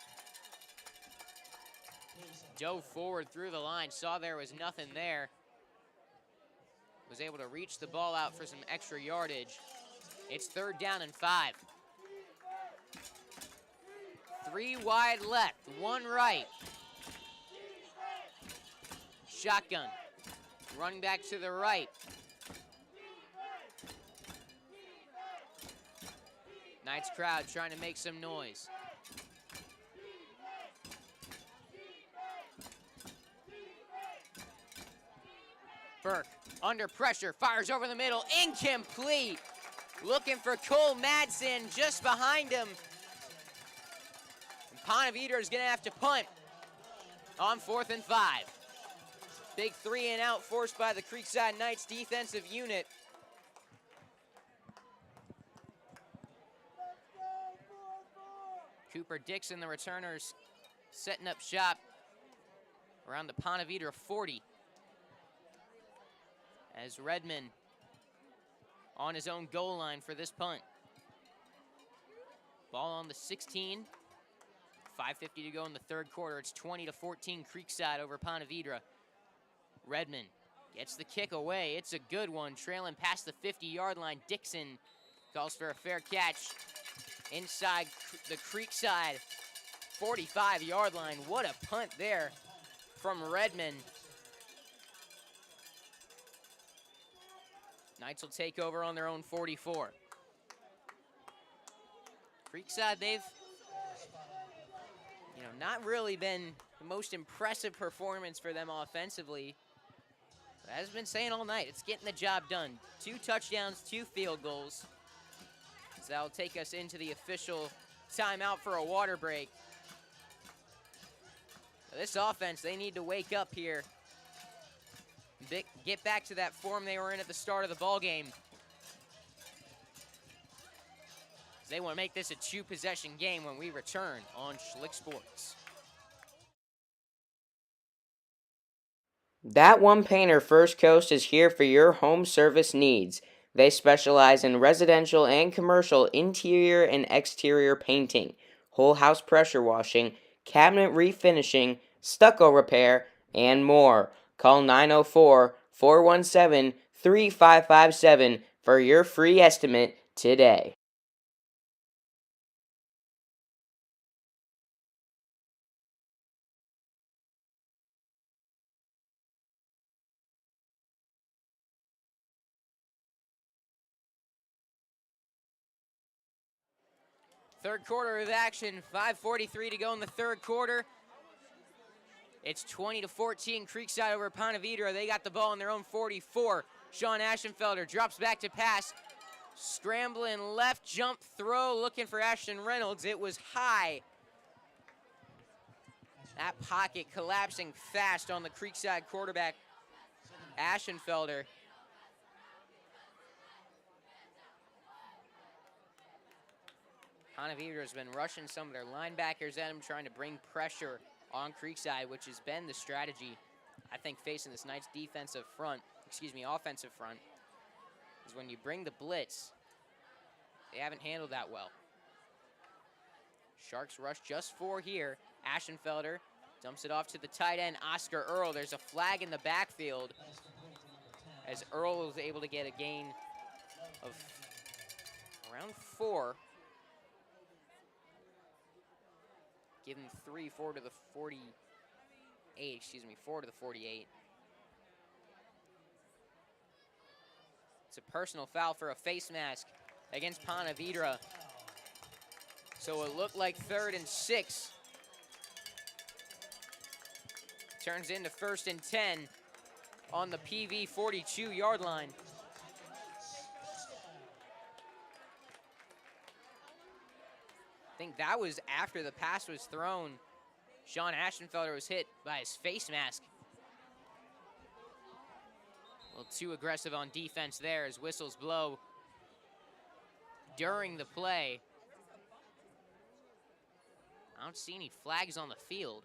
Dove forward through the line, saw there was nothing there. Was able to reach the ball out for some extra yardage. It's 3rd down and 5. 3 wide left, 1 right. Shotgun. Running back to the right. Knights crowd trying to make some noise. Burke under pressure, fires over the middle, incomplete. Looking for Cole Madsen just behind him. And Ponte Vedra is gonna have to punt on 4th and 5. Big 3 and out forced by the Creekside Knights defensive unit. Cooper Dixon, the returners, setting up shop around the Ponte Vedra 40. As Redmond on his own goal line for this punt. Ball on the 16. 5:50 to go in the 3rd quarter. It's 20-14 Creekside over Ponte Vedra. Redmond gets the kick away. It's a good one. Trailing past the 50-yard line. Dixon calls for a fair catch inside the Creekside 45-yard line. What a punt there from Redmond. Knights will take over on their own 44. Creekside, they've not really been the most impressive performance for them offensively. But as I've been saying all night, it's getting the job done. 2 touchdowns, 2 field goals. So that'll take us into the official timeout for a water break. This offense, they need to wake up here. Get back to that form they were in at the start of the ball game. They want to make this a 2-possession game when we return on Schlick Sports. That One Painter First Coast is here for your home service needs. They specialize in residential and commercial interior and exterior painting, whole house pressure washing, cabinet refinishing, stucco repair, and more. Call 904-417-3557 for your free estimate today. Third quarter of action, 5:43 to go in the 3rd quarter. It's 20-14 Creekside over Ponte Vedra. They got the ball on their own 44. Sean Aschenfelder drops back to pass. Scrambling left, jump throw, looking for Ashton Reynolds. It was high. That pocket collapsing fast on the Creekside quarterback, Aschenfelder. Ponte Vedra has been rushing some of their linebackers at him, trying to bring pressure on Creekside, which has been the strategy, I think, facing this Knights offensive front, is when you bring the blitz, they haven't handled that well. Sharks rush just 4 here. Aschenfelder dumps it off to the tight end, Oscar Earl. There's a flag in the backfield as Earl was able to get a gain of around 4. Give him 4 to the 48, 4 to the 48. It's a personal foul for a face mask against Ponte Vedra. So it looked like 3rd and 6. Turns into 1st and 10 on the PV 42-yard line. I think that was after the pass was thrown. Sean Ashenfelder was hit by his face mask. A little too aggressive on defense there as whistles blow during the play. I don't see any flags on the field.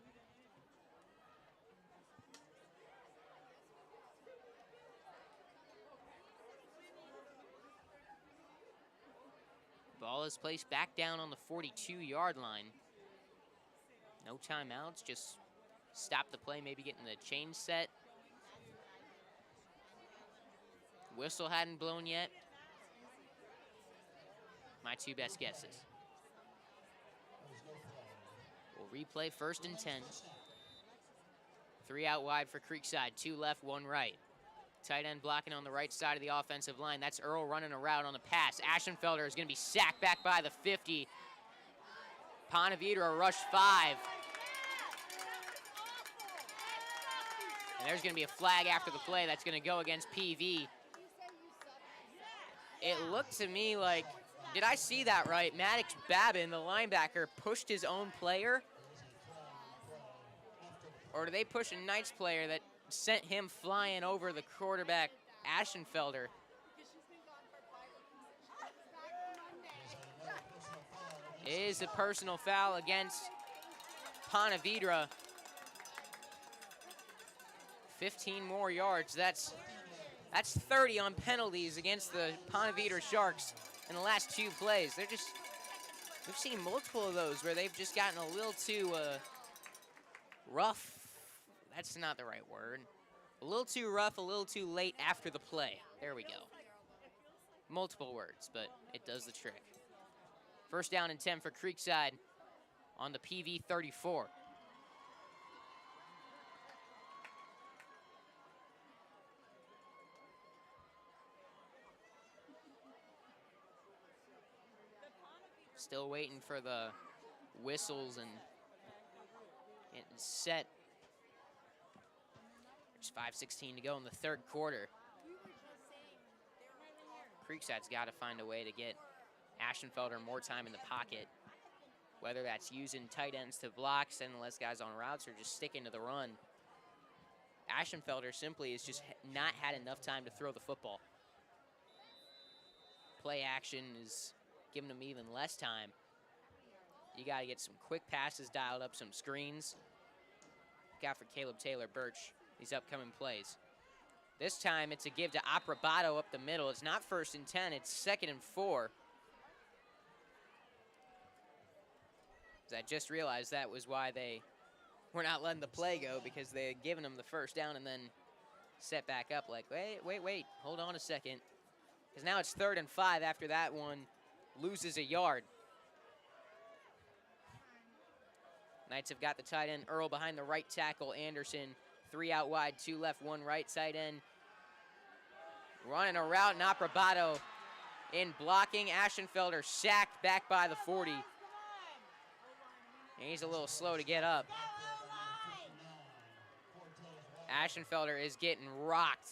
Ball is placed back down on the 42-yard line. No timeouts, just stop the play, maybe getting the chain set. Whistle hadn't blown yet. My two best guesses. We'll replay 1st and 10. 3 out wide for Creekside, 2 left, 1 right. Tight end blocking on the right side of the offensive line. That's Earl running a route on the pass. Ashenfelder is going to be sacked back by the 50. Ponte Vedra rush 5. And there's going to be a flag after the play that's going to go against PV. It looked to me like, did I see that right? Maddox Babin, the linebacker, pushed his own player? Or did they push a Knights player that sent him flying over the quarterback, Ashenfelder? It is a personal foul against Ponte Vedra. 15 more yards. That's 30 on penalties against the Ponte Vedra Sharks in the last 2 plays. We've seen multiple of those where they've just gotten a little too rough. That's not the right word. A little too rough, a little too late after the play. There we go. Multiple words, but it does the trick. 1st down and 10 for Creekside on the PV 34. Still waiting for the whistles and getting set. There's 5:16 to go in the 3rd quarter. Creekside's got to find a way to get Ashenfelder more time in the pocket, whether that's using tight ends to block, sending less guys on routes, or just sticking to the run. Ashenfelder simply has just not had enough time to throw the football. Play action is giving them even less time. You got to get some quick passes dialed up, some screens. Look out for Caleb Taylor-Birch, these upcoming plays. This time it's a give to Aprobato up the middle. It's not 1st and 10, it's 2nd and 4. I just realized that was why they were not letting the play go, because they had given them the 1st down and then set back up like, wait, hold on a second. Because now it's 3rd and 5 after that one loses a yard. Knights have got the tight end Earl behind the right tackle Anderson. 3 out wide, 2 left, 1 right. Tight end running a route, and Aprobato in blocking. Ashenfelder sacked back by the 40. And he's a little slow to get up. Ashenfelder is getting rocked.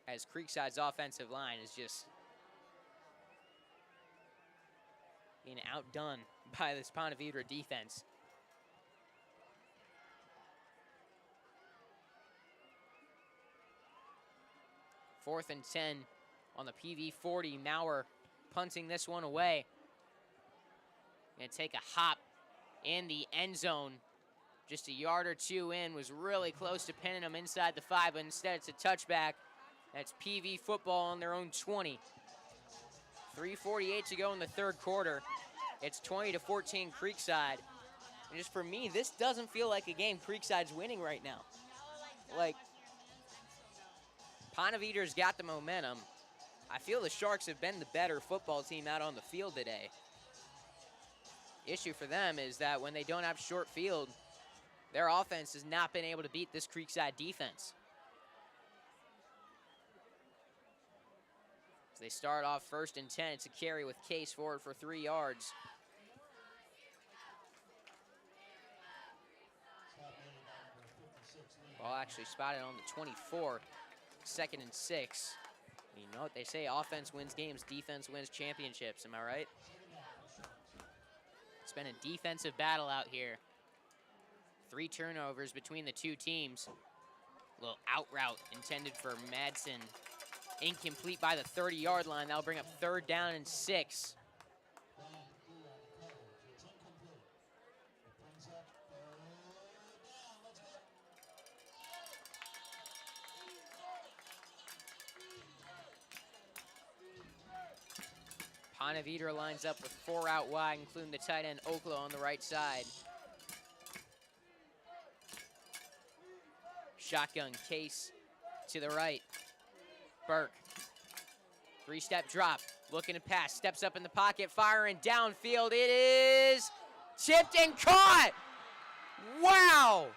As Creekside's offensive line is just being outdone by this Ponte Vedra defense. Fourth and 10 on the PV 40. Maurer punting this one away. Gonna take a hop in the end zone. Just a yard or 2 in, was really close to pinning him inside the 5, but instead it's a touchback. That's PV football on their own 20. 3:48 to go in the 3rd quarter. It's 20-14 Creekside. And just for me, this doesn't feel like a game Creekside's winning right now. Like, Ponte Vedra's got the momentum. I feel the Sharks have been the better football team out on the field today. Issue for them is that when they don't have short field, their offense has not been able to beat this Creekside defense. They start off 1st and 10. It's a carry with Case forward for 3 yards. Ball actually spotted on the 24. 2nd and 6. You know what they say, offense wins games, defense wins championships. Am I right? It's been a defensive battle out here. 3 turnovers between the two teams. Little out route intended for Madsen. Incomplete by the 30-yard line. That'll bring up 3rd down and 6. Ponte Vedra lines up with 4 out wide, including the tight end Okla on the right side. Shotgun Case to the right. Burke. 3-step drop. Looking to pass. Steps up in the pocket. Firing downfield. It is tipped and caught. Wow.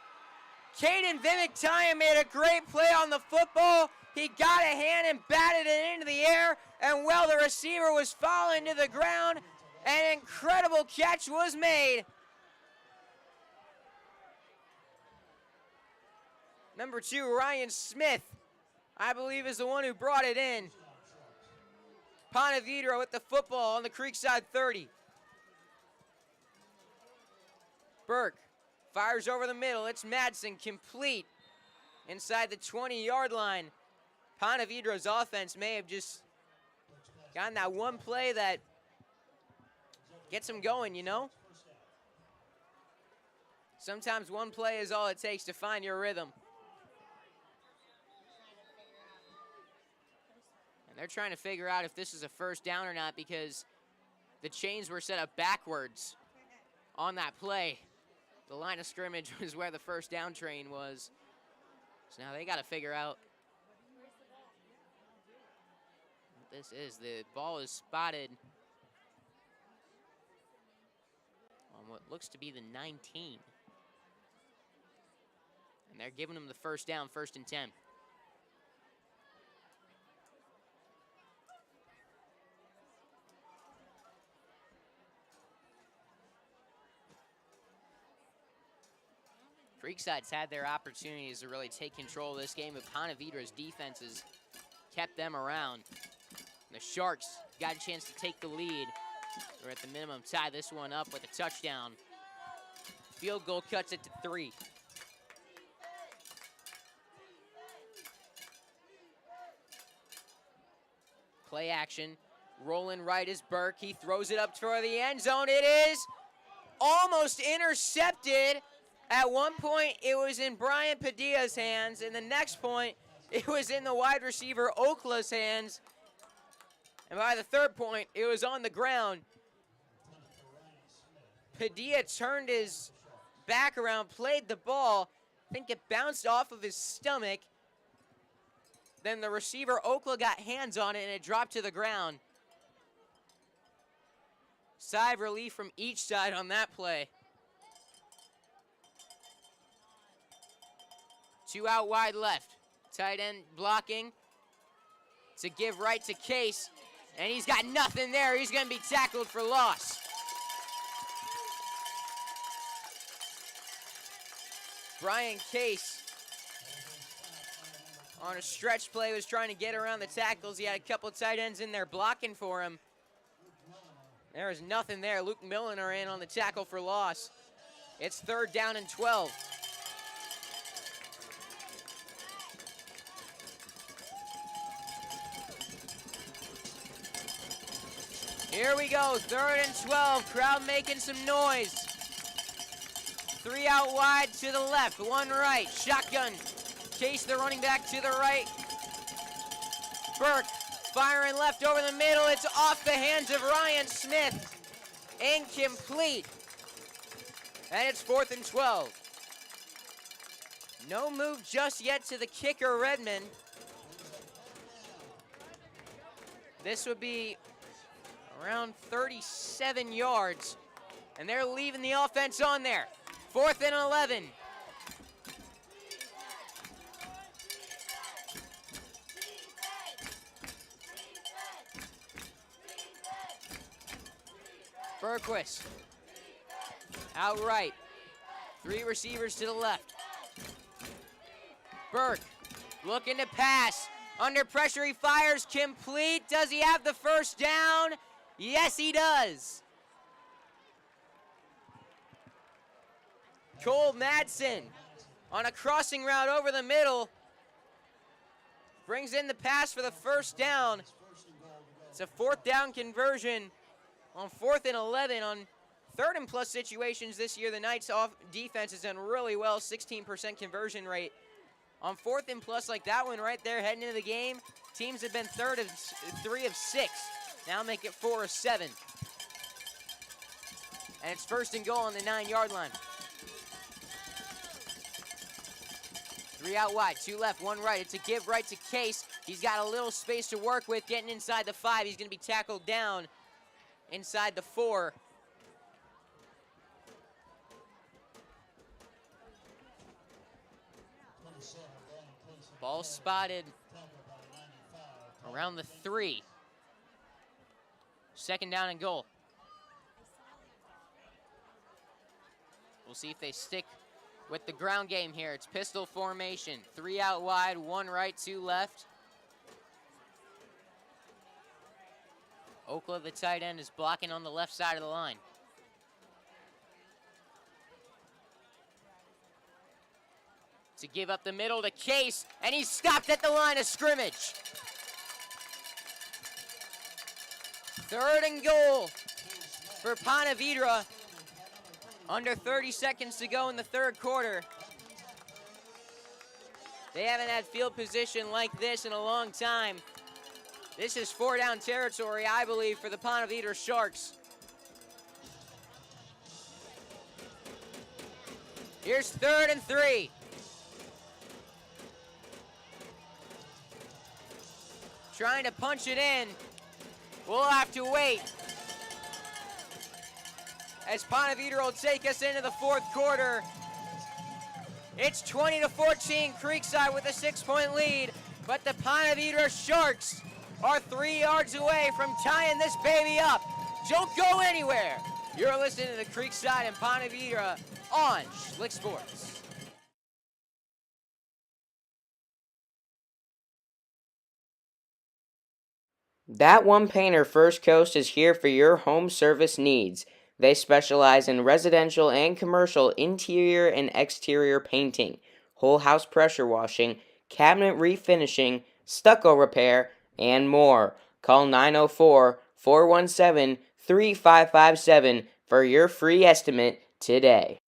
Caden Vimiktaya made a great play on the football. He got a hand and batted it into the air. And while the receiver was falling to the ground, an incredible catch was made. Number 2, Ryan Smith, I believe, is the one who brought it in. Ponte Vedra with the football on the Creekside 30. Burke fires over the middle. It's Madsen, complete inside the 20-yard line. Ponte Vedra's offense may have just gotten that one play that gets them going, you know? Sometimes one play is all it takes to find your rhythm. And they're trying to figure out if this is a 1st down or not because the chains were set up backwards on that play. The line of scrimmage was where the 1st down train was. So now they got to figure out what this is. The ball is spotted on what looks to be the 19. And they're giving them the 1st down, 1st and 10. Creekside's had their opportunities to really take control of this game, but Ponte Vedra's defenses kept them around. And the Sharks got a chance to take the lead, or at the minimum tie this one up with a touchdown. Field goal cuts it to 3. Play action. Rolling right is Burke. He throws it up toward the end zone. It is almost intercepted. At one point, it was in Brian Padilla's hands, and the next point, it was in the wide receiver Okla's hands. And by the 3rd point, it was on the ground. Padilla turned his back around, played the ball. I think it bounced off of his stomach. Then the receiver Okla got hands on it, and it dropped to the ground. Sigh of relief from each side on that play. 2 out wide left. Tight end blocking to give right to Case. And he's got nothing there. He's going to be tackled for loss. Brian Case on a stretch play was trying to get around the tackles. He had a couple tight ends in there blocking for him. There was nothing there. Luke Milliner in on the tackle for loss. It's 3rd down and 12. Here we go, 3rd and 12. Crowd making some noise. 3 out wide to the left, 1 right. Shotgun. Case the running back to the right. Burke firing left over the middle. It's off the hands of Ryan Smith. Incomplete. And it's 4th and 12. No move just yet to the kicker, Redmond. This would be around 37 yards. And they're leaving the offense on there. 4th and 11. Berquist. Out right. 3 receivers to the left. Burke looking to pass. Under pressure, he fires complete. Does he have the first down? Yes, he does. Cole Madsen on a crossing route over the middle. Brings in the pass for the first down. It's a 4th down conversion on 4th and 11 on 3rd and plus situations this year. The Knights defense has done really well, 16% conversion rate. On 4th and plus like that one right there heading into the game, teams have been 3 of 6. Now make it 4 of 7. And it's 1st and goal on the 9-yard line. 3 out wide, 2 left, 1 right. It's a give right to Case. He's got a little space to work with, getting inside the 5. He's going to be tackled down inside the 4. Ball spotted around the 3. 2nd down and goal. We'll see if they stick with the ground game here. It's pistol formation. 3 out wide, 1 right, 2 left. Okla, the tight end, is blocking on the left side of the line. To give up the middle to Case, and he's stopped at the line of scrimmage. 3rd and goal for Ponte Vedra. Under 30 seconds to go in the 3rd quarter. They haven't had field position like this in a long time. This is 4-down territory, I believe, for the Ponte Vedra Sharks. Here's 3rd and 3. Trying to punch it in. We'll have to wait. As Ponte Vedra will take us into the 4th quarter. It's 20-14, Creekside with a 6-point lead, but the Ponte Vedra Sharks are 3 yards away from tying this baby up. Don't go anywhere. You're listening to the Creekside and Ponte Vedra on Schlick Sports. That One Painter First Coast is here for your home service needs. They specialize in residential and commercial interior and exterior painting, whole house pressure washing, cabinet refinishing, stucco repair, and more. Call 904-417-3557 for your free estimate today.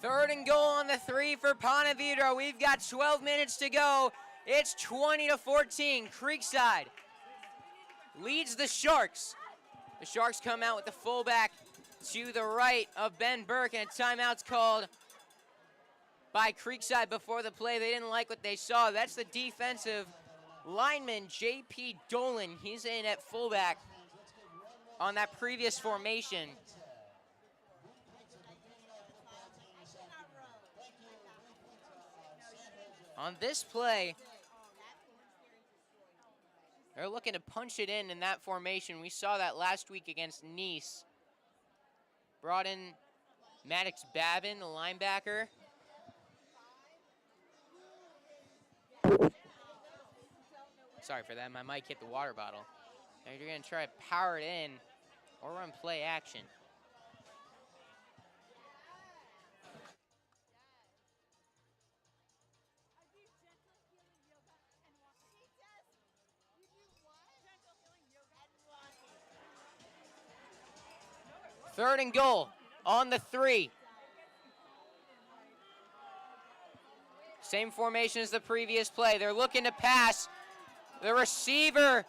Third and goal on the 3 for Ponte Vedra. We've got 12 minutes to go. It's 20-14. Creekside leads the Sharks. The Sharks come out with the fullback to the right of Ben Burke, and a timeout's called by Creekside before the play. They didn't like what they saw. That's the defensive lineman, J.P. Dolan. He's in at fullback on that previous formation. On this play, they're looking to punch it in that formation. We saw that last week against Nice. Brought in Maddox Babin, the linebacker. Sorry for that, my mic hit the water bottle. Now you're gonna try to power it in or run play action. Third and goal on the 3. Same formation as the previous play. They're looking to pass. The receiver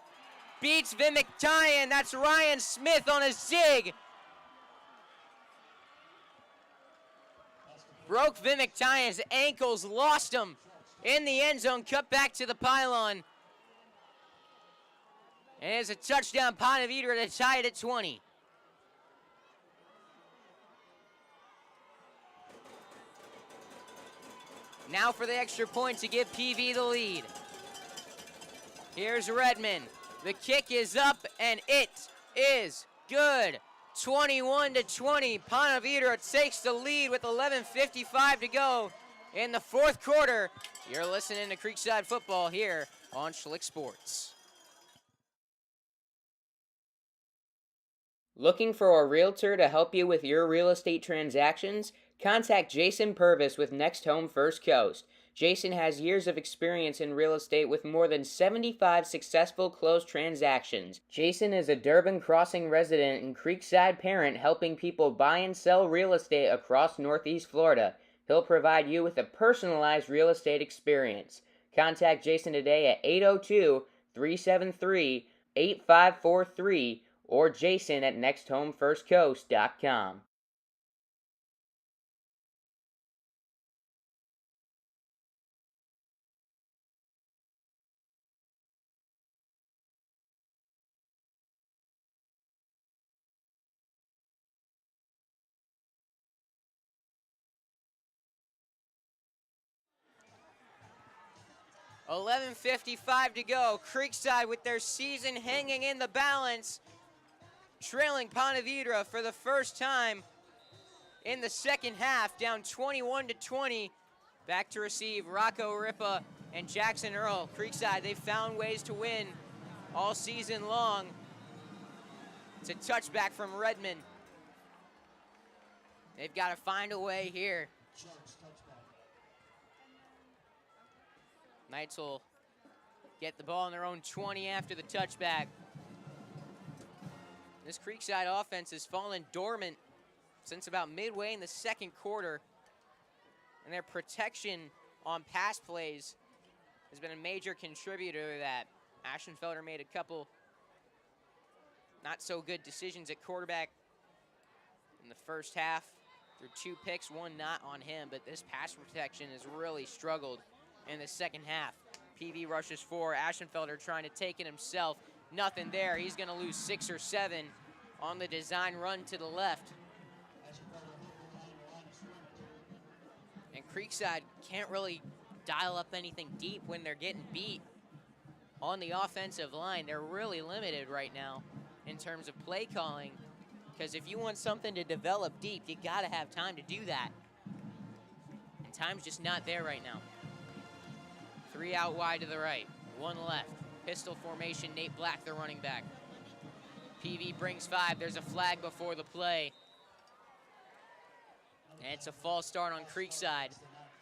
beats Vin McTyan. That's Ryan Smith on a zig. Broke Vin McTyan's ankles, lost him in the end zone, cut back to the pylon. And it's a touchdown, Ponte Vedra to tie it at 20. Now for the extra point to give PV the lead. Here's Redmond. The kick is up, and it is good. 21-20. Ponte Vedra takes the lead with 11:55 to go in the fourth quarter. You're listening to Creekside Football here on Schlick Sports. Looking for a realtor to help you with your real estate transactions? Contact Jason Purvis with Next Home First Coast. Jason has years of experience in real estate with more than 75 successful closed transactions. Jason is a Durban Crossing resident and Creekside parent helping people buy and sell real estate across Northeast Florida. He'll provide you with a personalized real estate experience. Contact Jason today at 802-373-8543 or Jason at nexthomefirstcoast.com. $11:55 to go. Creekside with their season hanging in the balance, trailing Ponte Vedra for the first time in the second half, down 21-20. Back to receive Rocco Ripa and Jackson Earl. Creekside, they've found ways to win all season long. It's a touchback from Redmond. They've got to find a way here. Knights will get the ball on their own 20 after the touchback. This Creekside offense has fallen dormant since about midway in the second quarter, and their protection on pass plays has been a major contributor to that. Aschenfelder made a couple not so good decisions at quarterback in the first half. Threw 2 picks, 1 not on him, but this pass protection has really struggled in the second half. PV rushes 4. Aschenfelder trying to take it himself. Nothing there. He's going to lose 6 or 7 on the design run to the left. And Creekside can't really dial up anything deep when they're getting beat on the offensive line. They're really limited right now in terms of play calling, because if you want something to develop deep, you got to have time to do that. And time's just not there right now. 3 out wide to the right, 1 left. Pistol formation, Nate Black, the running back. PV brings 5. There's a flag before the play. And it's a false start on Creekside.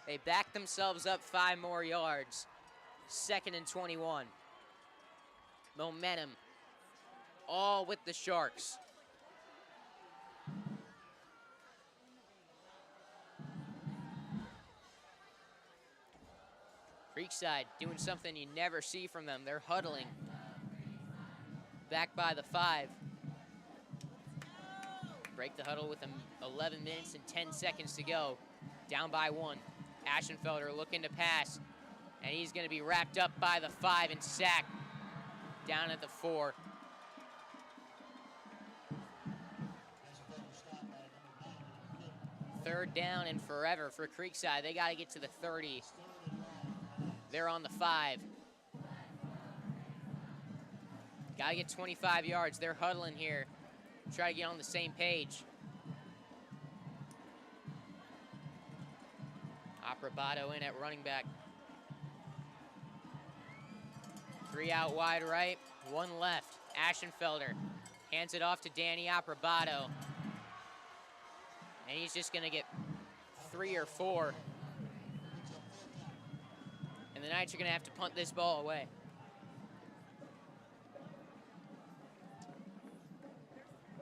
They back themselves up 5 more yards. 2nd and 21. Momentum all with the Sharks. Creekside doing something you never see from them. They're huddling. Back by the 5. Break the huddle with 11 minutes and 10 seconds to go. Down by 1. Aschenfelder looking to pass. And he's going to be wrapped up by the 5 and sacked. Down at the 4. Third down and forever for Creekside. They got to get to the 30. They're on the 5. Got to get 25 yards. They're huddling here. Try to get on the same page. Aprobato in at running back. 3 out wide right, 1 left. Aschenfelder hands it off to Danny Aprobato. And he's just going to get 3 or 4. And the Knights are going to have to punt this ball away.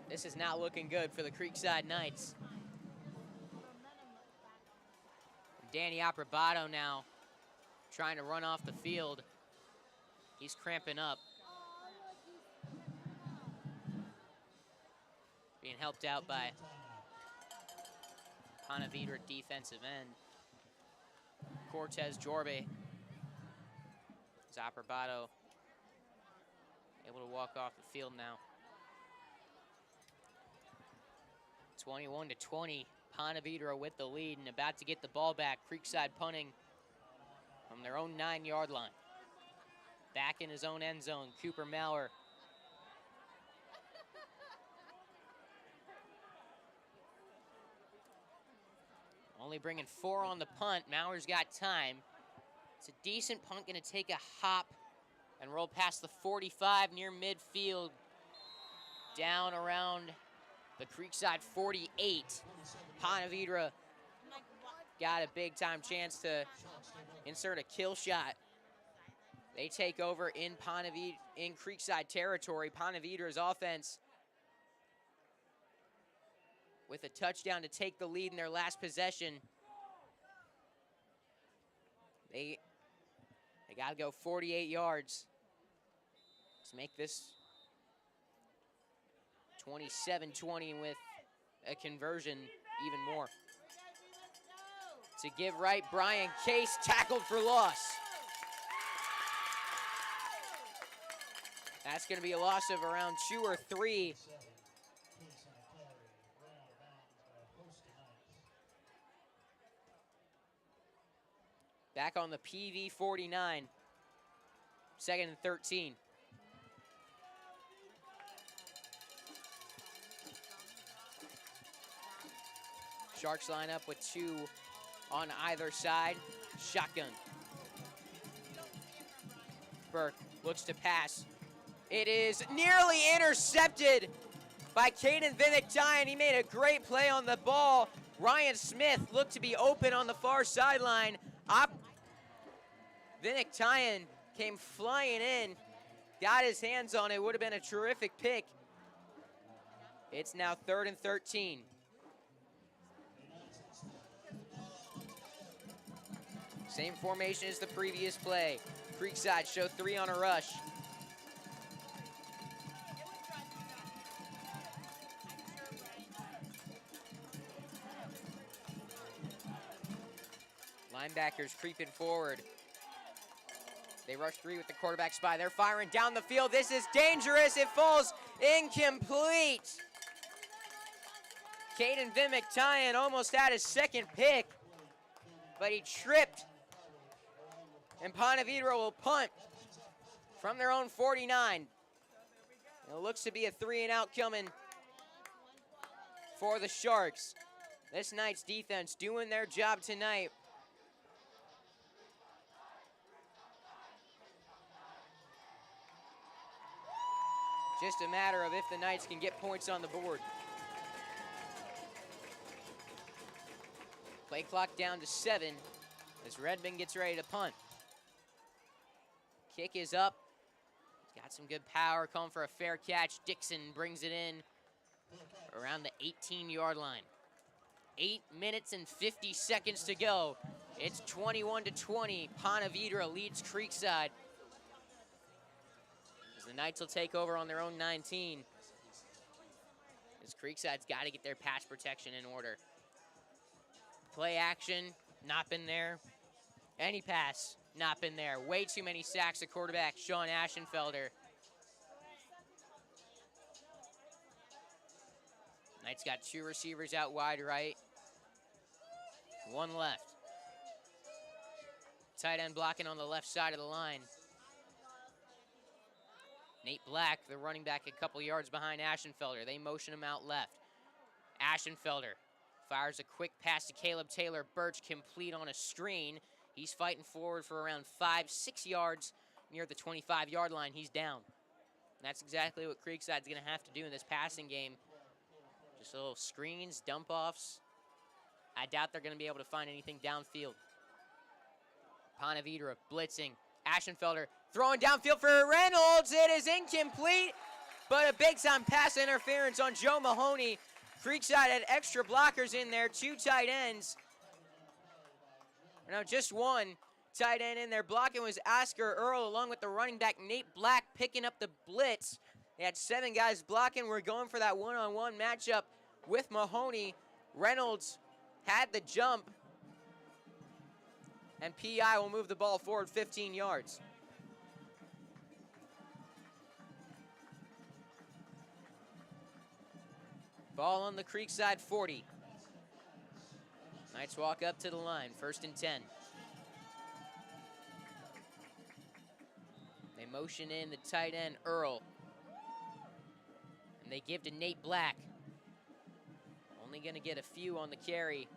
This is not looking good for the Creekside Knights. Danny Aprobato now trying to run off the field. He's cramping up. Being helped out by Ponte Vedra defensive end. Cortez Jorbe. Zapperbato able to walk off the field now. 21-20, Ponte Vedra with the lead and about to get the ball back. Creekside punting from their own 9-yard line. Back in his own end zone, Cooper Maurer. Only bringing 4 on the punt. Maurer's got time. It's a decent punt, gonna take a hop and roll past the 45 near midfield, down around the Creekside 48. Ponte Vedra got a big time chance to insert a kill shot. They take over in in Creekside territory. Ponte Vedra's offense with a touchdown to take the lead in their last possession. They got to go 48 yards to make this 27-20 with a conversion even more. To give right, Brian Case tackled for loss. That's going to be a loss of around 2 or 3. Back on the PV 49. 2nd and 13. Sharks line up with 2 on either side. Shotgun. Burke looks to pass. It is nearly intercepted by Caden Vinnick-Tyan. He made a great play on the ball. Ryan Smith looked to be open on the far sideline. Vinnick-Tyan came flying in, got his hands on it. Would have been a terrific pick. It's now 3rd and 13. Same formation as the previous play. Creekside show 3 on a rush. Linebackers creeping forward. They rush 3 with the quarterback spy. They're firing down the field. This is dangerous. It falls incomplete. Caden Vinnick-Tyan almost had his 2nd pick, but he tripped. And Ponte Vedra will punt from their own 49. It looks to be a 3-and-out coming for the Sharks. This Knights defense doing their job tonight. Just a matter of if the Knights can get points on the board. Play clock down to 7 as Redmond gets ready to punt. Kick is up. He's got some good power, coming for a fair catch. Dixon brings it in around the 18-yard line. 8 minutes and 50 seconds to go. It's 21-20. Ponte Vedra leads Creekside. As the Knights will take over on their own 19. As Creekside's got to get their pass protection in order. Play action, not been there. Any pass, not been there. Way too many sacks at quarterback, Sean Aschenfelder. Knights got 2 receivers out wide right. 1 left. Tight end blocking on the left side of the line. Nate Black, the running back, a couple yards behind Aschenfelder. They motion him out left. Aschenfelder fires a quick pass to Caleb Taylor. Birch complete on a screen. He's fighting forward for around 5-6 yards near the 25-yard line. He's down. And that's exactly what Creekside's going to have to do in this passing game. Just little screens, dump-offs. I doubt they're going to be able to find anything downfield. Ponte Vedra blitzing. Aschenfelder throwing downfield for Reynolds. It is incomplete, but a big-time pass interference on Joe Mahoney. Creekside had extra blockers in there, 2 tight ends. No, just one. tight end in there. Blocking was Oscar Earl along with the running back Nate Black picking up the blitz. They had 7 guys blocking. We're going for that one-on-one matchup with Mahoney. Reynolds had the jump. And PI will move the ball forward 15 yards. Ball on the Creekside 40. Knights walk up to the line, 1st and 10. They motion in the tight end, Earl. And they give to Nate Black. Only going to get a few on the carry.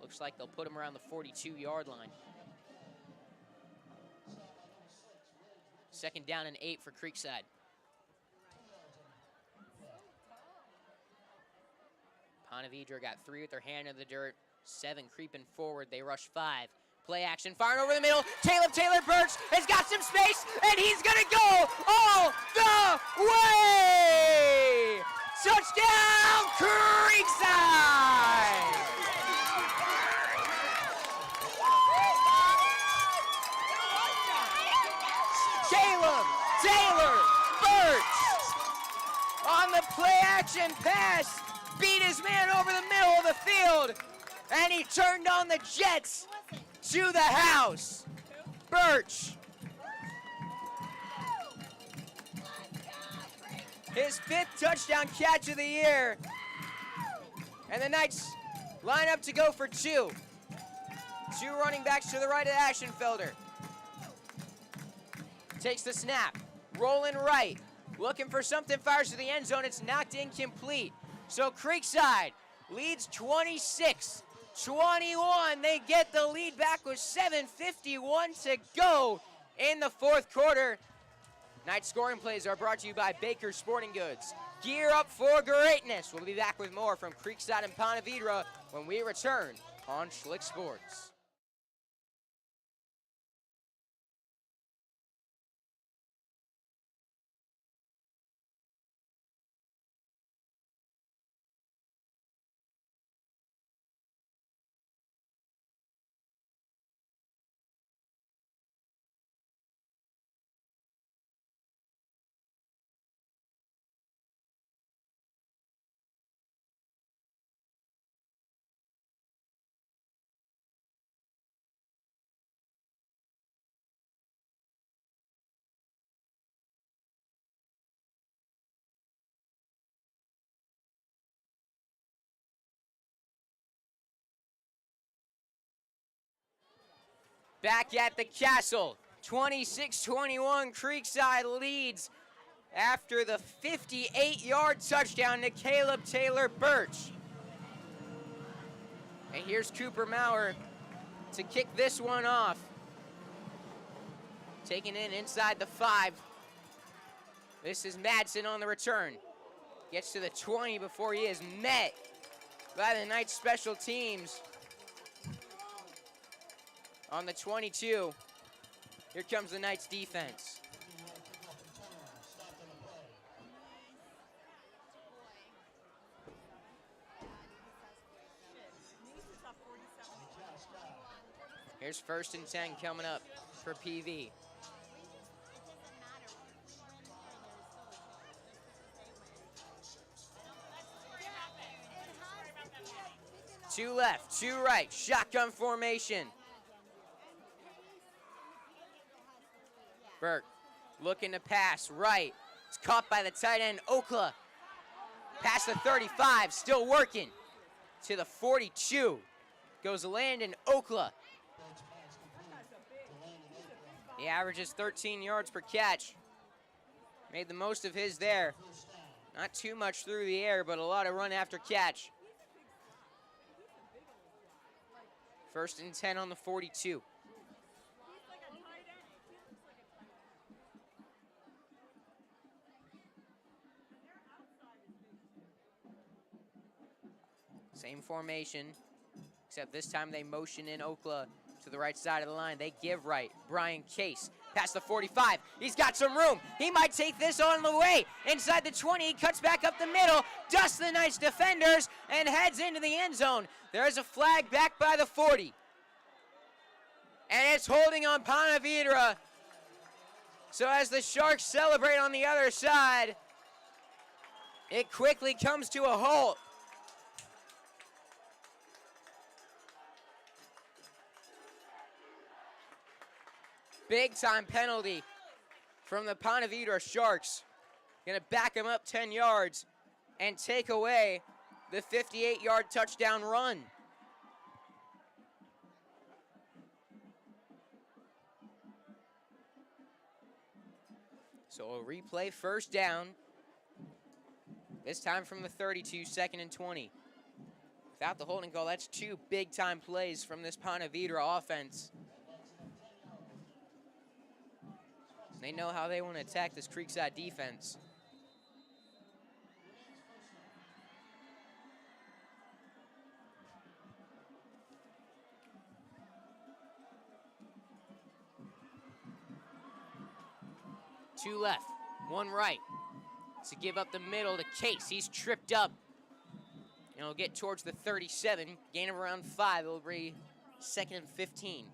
Looks like they'll put him around the 42-yard line. 2nd down and 8 for Creekside. Ponte Vedra got 3 with their hand in the dirt. 7 creeping forward. They rush 5. Play action, firing over the middle. Taylor Birch has got some space, and he's going to go all the way! Touchdown, Creekside! Taylor Birch on the play action pass. Beat his man over the middle of the field, and he turned on the Jets to the house. Birch. His 5th touchdown catch of the year. And the Knights line up to go for 2. 2 running backs to the right of Ashenfelder. Takes the snap, rolling right, looking for something, fires to the end zone. It's knocked incomplete. So Creekside leads 26-21. They get the lead back with 7:51 to go in the 4th quarter. Night scoring plays are brought to you by Baker Sporting Goods. Gear up for greatness. We'll be back with more from Creekside and Ponte Vedra when we return on Schlick Sports. Back at the Castle, 26-21, Creekside leads after the 58-yard touchdown to Caleb Taylor Birch. And here's Cooper Maurer to kick this one off. Taking in inside the 5. This is Madsen on the return. Gets to the 20 before he is met by the Knights special teams. On the 22, here comes the Knights defense. Here's 1st and 10 coming up for PV. Two left, 2 right, shotgun formation. Burke looking to pass right. It's caught by the tight end, Okla. Past the 35, still working. To the 42 goes Landon Okla. He averages 13 yards per catch. Made the most of his there. Not too much through the air, but a lot of run after catch. 1st and 10 on the 42. Same formation, except this time they motion in Okla to the right side of the line. They give right. Brian Case past the 45. He's got some room. He might take this on the way. Inside the 20, he cuts back up the middle, dusts the Knights defenders, and heads into the end zone. There's a flag back by the 40. And it's holding on Ponte Vedra. So as the Sharks celebrate on the other side, it quickly comes to a halt. Big time penalty from the Ponte Vedra Sharks. Gonna back them up 10 yards and take away the 58-yard touchdown run. So a replay, first down. This time from the 32, second and 20. Without the holding call, that's two big-time plays from this Ponte Vedra offense. They know how they want to attack this Creekside defense. Two left, one right. To give up the middle to Case. He's tripped up. And he'll get towards the 37. Gain of around 5. It'll be second and 15.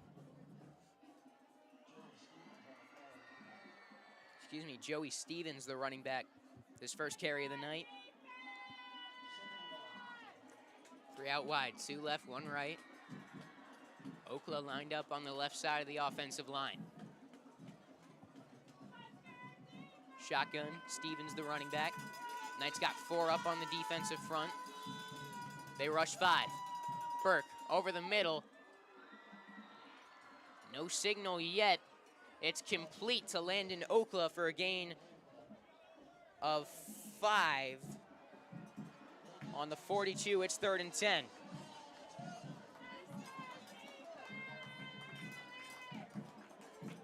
Excuse me, Joey Stevens, the running back. His first carry of the night. 3 out wide, 2 left, 1 right. Okla lined up on the left side of the offensive line. Shotgun, Stevens the running back. Knights got 4 up on the defensive front. They rush 5. Burke over the middle. No signal yet. It's complete to Landon Okla for a gain of 5. On the 42, it's 3rd and 10.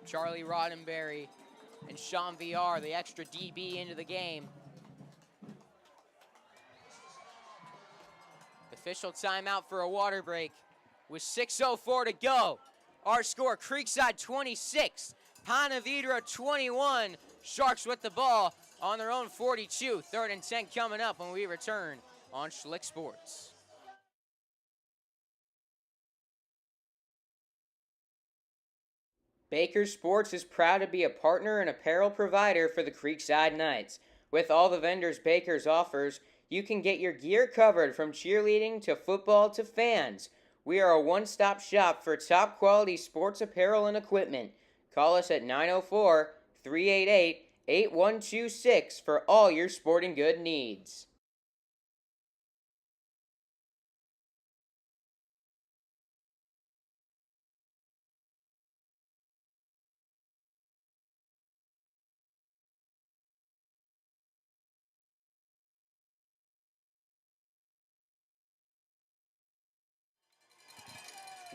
Charlie Roddenberry and Sean VR, the extra DB, into the game. Official timeout for a water break with 6:04 to go. Our score, Creekside 26, Ponte Vedra 21. Sharks with the ball on their own 42. 3rd and 10 coming up when we return on Schlick Sports. Baker Sports is proud to be a partner and apparel provider for the Creekside Knights. With all the vendors Baker's offers, you can get your gear covered from cheerleading to football to fans. We are a one-stop shop for top-quality sports apparel and equipment. Call us at 904-388-8126 for all your sporting good needs.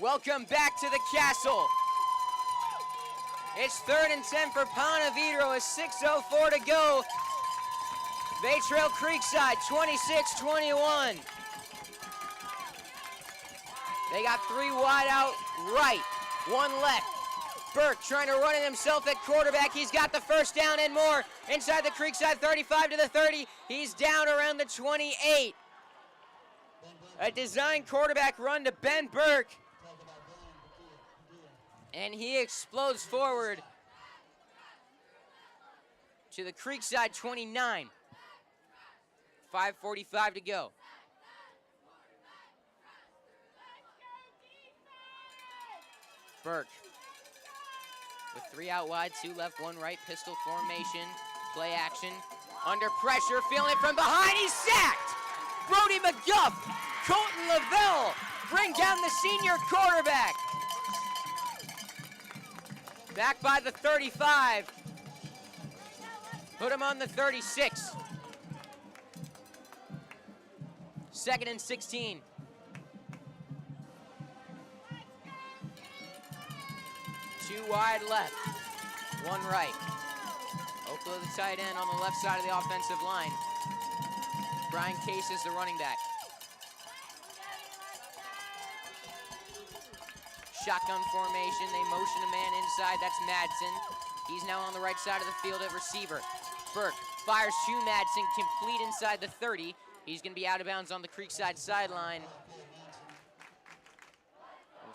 Welcome back to the castle. It's 3rd and 10 for Ponte Vedra with 6:04 to go. They trail Creekside 26-21. They got 3 wide out right, 1 left. Burke trying to run it himself at quarterback. He's got the first down and more. Inside the Creekside 35 to the 30. He's down around the 28. A design quarterback run to Ben Burke. And he explodes forward to the Creekside 29. 5:45 to go. Burke with 3 out wide, 2 left, 1 right, pistol formation, play action. Under pressure, feeling it from behind, he's sacked! Brody McGuff, Colton Lavelle bring down the senior quarterback. Back by the 35. Put him on the 36. 2nd and 16. Two wide left, 1 right. Okla the tight end on the left side of the offensive line. Brian Case is the running back. Shotgun formation, they motion a man inside, that's Madsen. He's now on the right side of the field at receiver. Burke fires to Madsen, complete inside the 30. He's gonna be out of bounds on the Creekside sideline.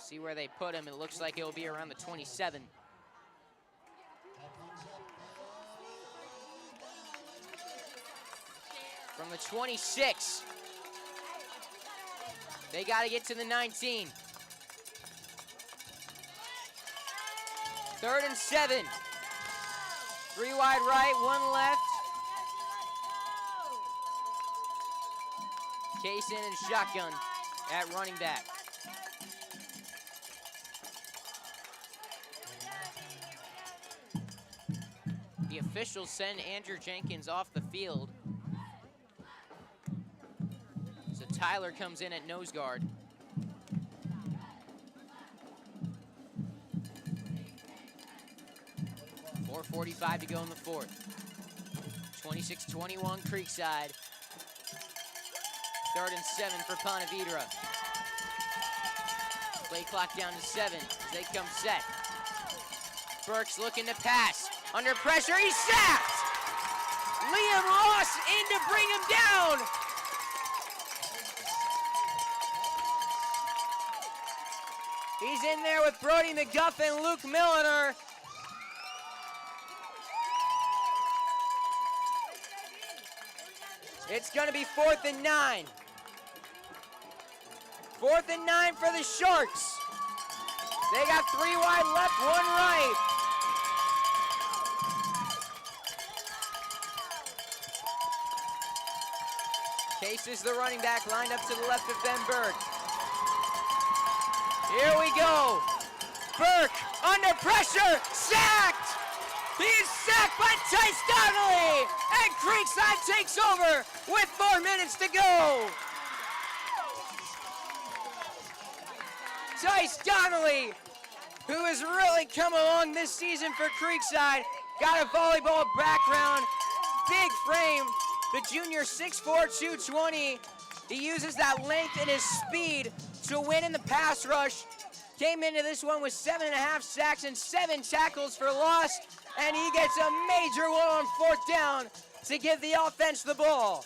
See where they put him. It looks like it'll be around the 27. From the 26. They got to get to the 19. 3rd and 7. 3 wide right, 1 left. Kaysen and shotgun at running back. The officials send Andrew Jenkins off the field. So Tyler comes in at nose guard. .445 to go in the 4th. 26-21 Creekside. 3rd and 7 for Ponte Vedra. Play clock down to 7 as they come set. Burke's looking to pass. Under pressure, he's sacked! Liam Ross in to bring him down! He's in there with Brody McGuff and Luke Milliner. It's gonna be 4th and 9. 4th and 9 for the Sharks. They got 3 wide left, 1 right. Case is the running back, lined up to the left of Ben Burke. Here we go. Burke under pressure, sacked. He's sacked by Tice Donnelly, and Creekside takes over with 4 minutes to go. Tice Donnelly, who has really come along this season for Creekside, got a volleyball background, big frame, the junior 6'4", 220. He uses that length and his speed to win in the pass rush. Came into this one with 7.5 sacks and 7 tackles for loss, and he gets a major one on 4th down to give the offense the ball.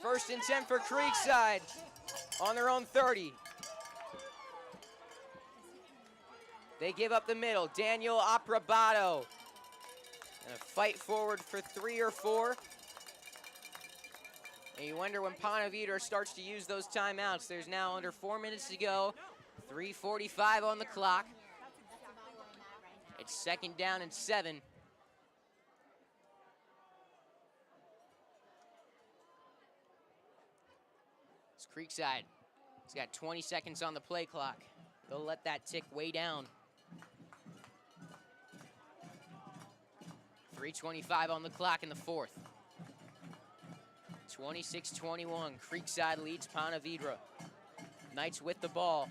1st and 10 for Creekside on their own 30. They give up the middle. Daniel Aprabato. And a fight forward for 3 or 4. And you wonder when Ponte Vedra starts to use those timeouts. There's now under 4 minutes to go. 3:45 on the clock. It's 2nd down and 7. It's Creekside. He's got 20 seconds on the play clock. They'll let that tick way down. 3:25 on the clock in the 4th. 26-21, Creekside leads Ponte Vedra. Knights with the ball,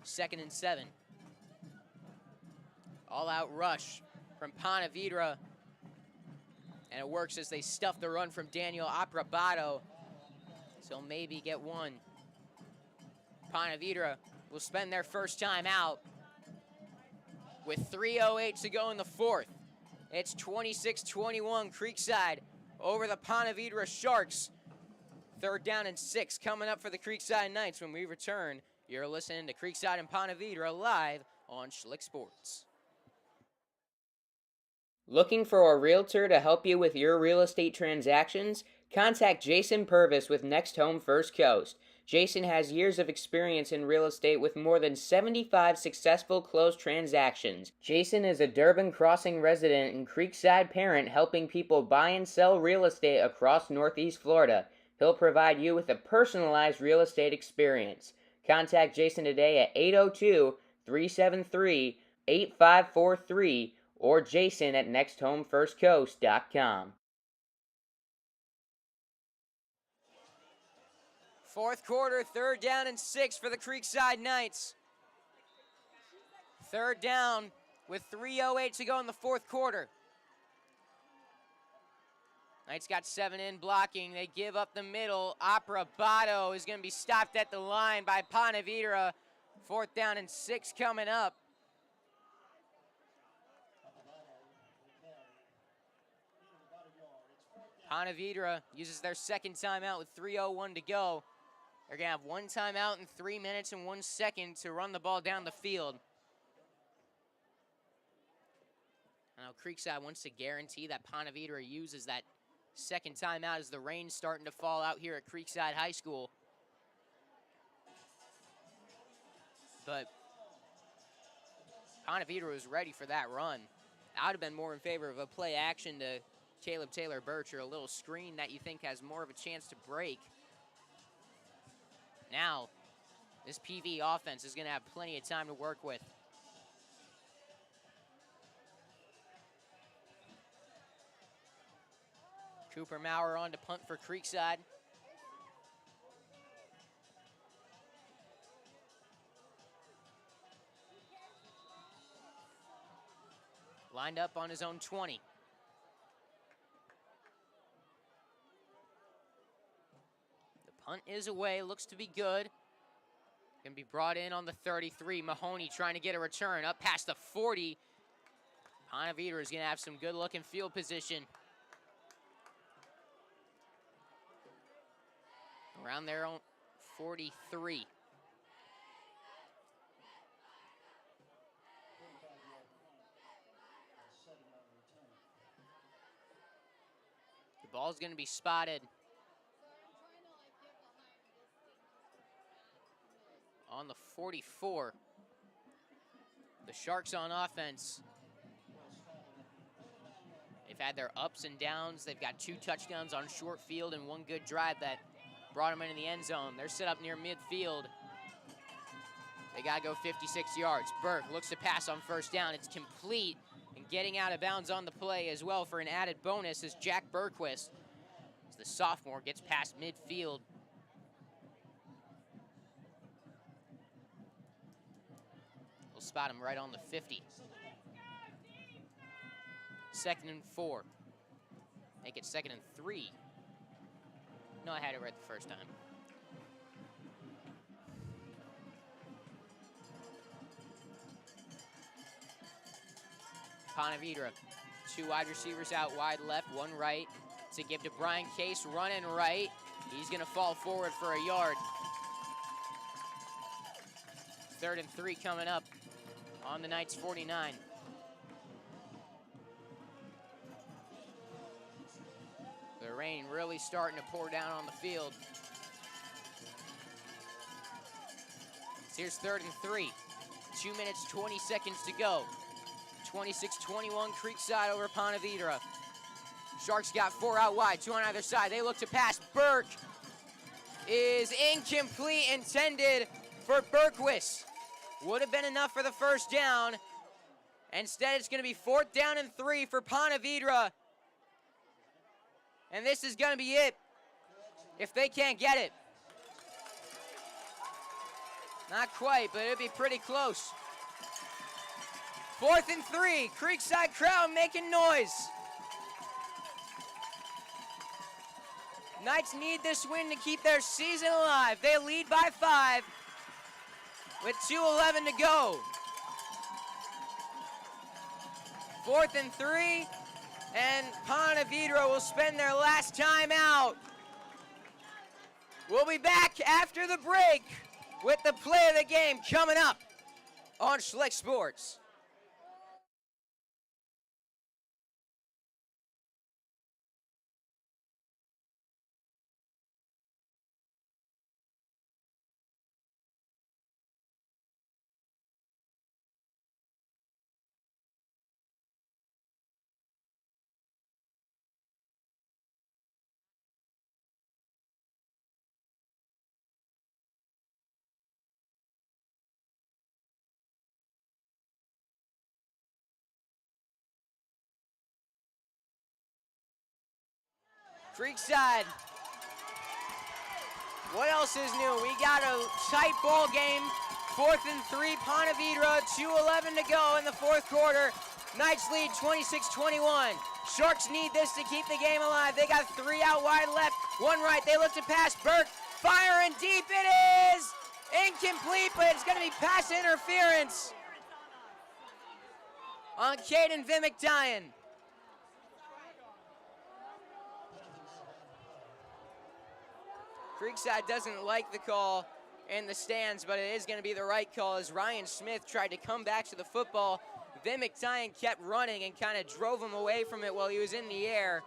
2nd and 7. All-out rush from Ponte Vedra, and it works as they stuff the run from Daniel Aprabato. So maybe get one. Ponte Vedra will spend their first time out with 3:08 to go in the 4th. It's 26-21, Creekside over the Ponte Vedra Sharks. 3rd down and 6 coming up for the Creekside Knights when we return. You're listening to Creekside and Ponte Vedra live on Schlick Sports. Looking for a realtor to help you with your real estate transactions? Contact Jason Purvis with Next Home First Coast. Jason has years of experience in real estate with more than 75 successful closed transactions. Jason is a Durban Crossing resident and Creekside parent helping people buy and sell real estate across Northeast Florida. He'll provide you with a personalized real estate experience. Contact Jason today at 802-373-8543 or Jason at nexthomefirstcoast.com. 4th quarter, 3rd down and 6 for the Creekside Knights. 3rd down with 3:08 to go in the 4th quarter. Knights got 7 in blocking. They give up the middle. Aprabato is going to be stopped at the line by Ponte Vedra. 4th down and 6 coming up. Ponte Vedra uses their 2nd timeout with 3:01 to go. They're going to have one timeout in 3 minutes and 1 second to run the ball down the field. Now Creekside wants to guarantee that Ponte Vedra uses that second timeout as the rain's starting to fall out here at Creekside High School. But Ponte Vedra was ready for that run. I would have been more in favor of a play action to Caleb Taylor Birch, or a little screen that you think has more of a chance to break. Now, this PV offense is going to have plenty of time to work with. Cooper Maurer on to punt for Creekside. Lined up on his own 20. The punt is away, looks to be good. Gonna be brought in on the 33. Mahoney trying to get a return up past the 40. Ponte Vedra is gonna have some good looking field position. Around their own 43. The ball's going to be spotted on the 44. The Sharks on offense. They've had their ups and downs. They've got 2 touchdowns on short field and 1 good drive that brought them into the end zone. They're set up near midfield. They got to go 56 yards. Burke looks to pass on first down. It's complete. And getting out of bounds on the play as well for an added bonus is Jack Berquist. As the sophomore gets past midfield. We'll spot him right on the 50. 2nd and 4. Make it 2nd and 3. No, I had it right the first time. Ponte Vedra, 2 wide receivers out wide left, 1 right to give to Brian Case, running right. He's gonna fall forward for a yard. 3rd and 3 coming up on the Knights 49. The rain really starting to pour down on the field. So here's 3rd and 3. 2 minutes, 20 seconds to go. 26-21 Creekside over Ponte Vedra. Sharks got 4 out wide, 2 on either side. They look to pass. Burke is incomplete, intended for Berquist. Would have been enough for the first down. Instead, it's going to be 4th down and 3 for Ponte Vedra. And this is going to be it if they can't get it. Not quite, but it'll be pretty close. 4th and 3, Creekside crowd making noise. Knights need this win to keep their season alive. They lead by 5 with 2:11 to go. 4th and 3, and Ponte Vedra will spend their last time out. We'll be back after the break with the play of the game coming up on Schlick Sports. Creekside. What else is new? We got a tight ball game. 4th and 3, Ponte Vedra, 2:11 to go in the 4th quarter. Knights lead 26-21. Sharks need this to keep the game alive. They got 3 out wide left, 1 right. They look to pass. Burke, firing deep. It is incomplete, but it's going to be pass interference on Caden Vimmick-Dyan. Creekside doesn't like the call in the stands, but it is going to be the right call as Ryan Smith tried to come back to the football. Then McTyen kept running and kind of drove him away from it while he was in the air.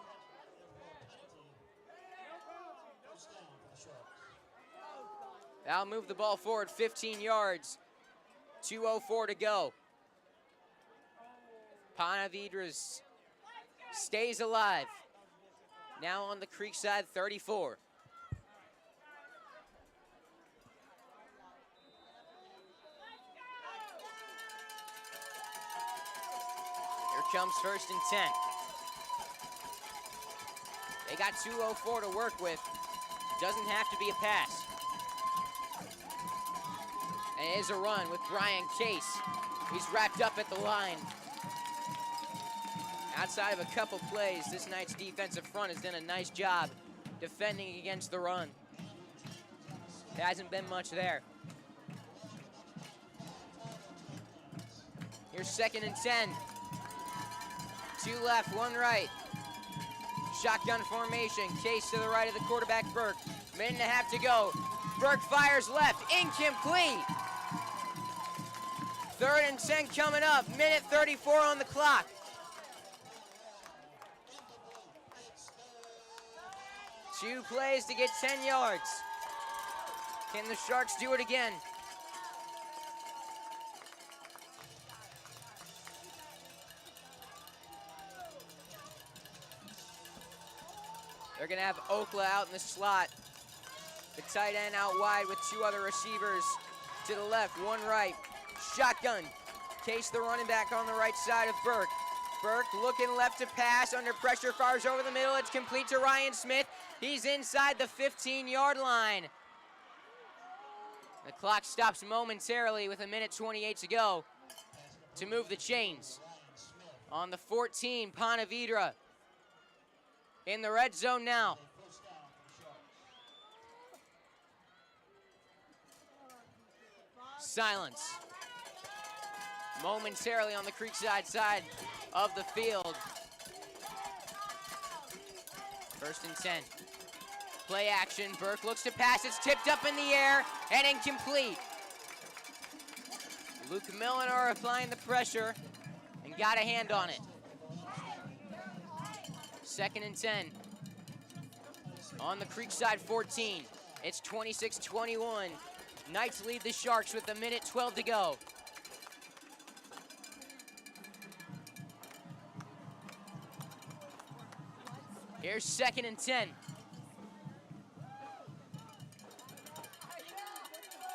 That'll move the ball forward 15 yards. 2:04 to go. Ponte Vedra stays alive. Now on the Creekside 34. Here comes 1st and 10. They got 2:04 to work with. Doesn't have to be a pass. And it is a run with Brian Case. He's wrapped up at the line. Outside of a couple plays, this Knights defensive front has done a nice job defending against the run. There hasn't been much there. Here's 2nd and 10. 2 left, 1 right. Shotgun formation. Case to the right of the quarterback, Burke. Minute and a half to go. Burke fires left. Incomplete. 3rd and 10 coming up. Minute 34 on the clock. Two plays to get 10 yards. Can the Sharks do it again? They're going to have Okla out in the slot. The tight end out wide with 2 other receivers to the left, 1 right. Shotgun. Case the running back on the right side of Burke. Burke looking left to pass, under pressure, fires over the middle. It's complete to Ryan Smith. He's inside the 15-yard line. The clock stops momentarily with 1:28 to go to move the chains. On the 14, Ponte Vedra in the red zone now. Silence. Momentarily on the Creekside side of the field. 1st and 10. Play action. Burke looks to pass. It's tipped up in the air and incomplete. Luke Milliner applying the pressure and got a hand on it. 2nd and 10. On the Creekside 14. It's 26-21. Knights lead the Sharks with 1:12 to go. Here's 2nd and 10.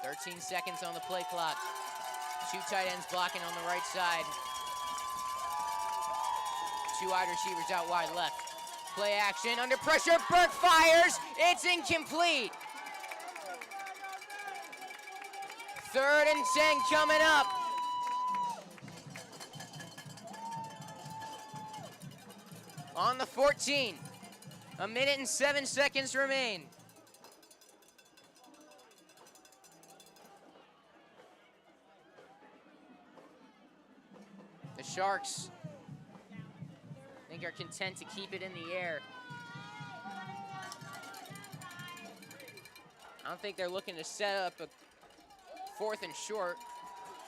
13 seconds on the play clock. 2 tight ends blocking on the right side. 2 wide receivers out wide left. Play action, under pressure, Burke fires, it's incomplete. 3rd and 10 coming up. On the 14, 1:07 remain. The Sharks, I think, are content to keep it in the air. I don't think they're looking to set up a 4th and short.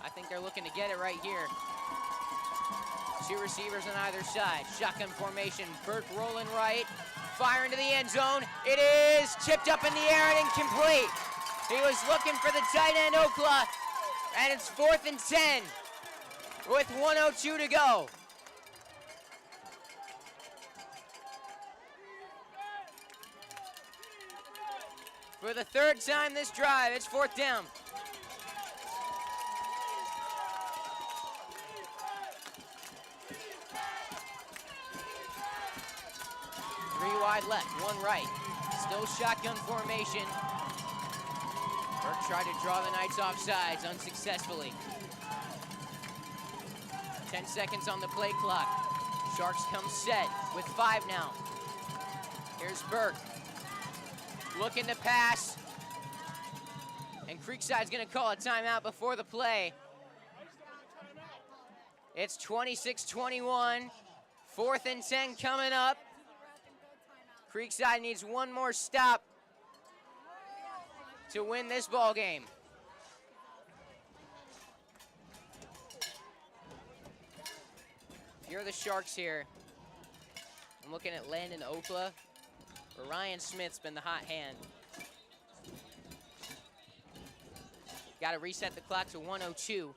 I think they're looking to get it right here. 2 receivers on either side. Shotgun formation. Burke rolling right. Fire into the end zone. It is tipped up in the air and incomplete. He was looking for the tight end, Okla. And it's 4th and 10 with 1:02 to go. For the 3rd time this drive, it's 4th down. Wide left, 1 right. Still shotgun formation. Burke tried to draw the Knights off sides unsuccessfully. 10 seconds on the play clock. Sharks come set with 5 now. Here's Burke. Looking to pass. And Creekside's going to call a timeout before the play. It's 26-21. 4th and 10 coming up. Creekside needs 1 more stop to win this ball game. If you're the Sharks here, I'm looking at Landon Okla, or Ryan Smith's been the hot hand. Got to reset the clock to 1:02.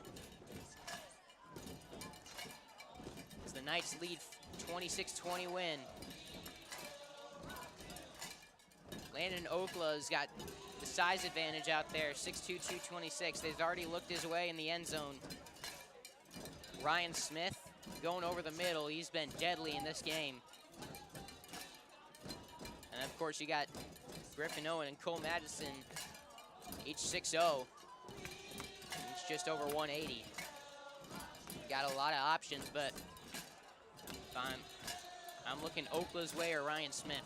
As the Knights lead 26-20 win. Landon Okla's got the size advantage out there, 6'2", 226. They've already looked his way in the end zone. Ryan Smith going over the middle. He's been deadly in this game. And of course, you got Griffin Owen and Cole Madison, each 6'0", each just over 180. Got a lot of options, but I'm looking Okla's way or Ryan Smith.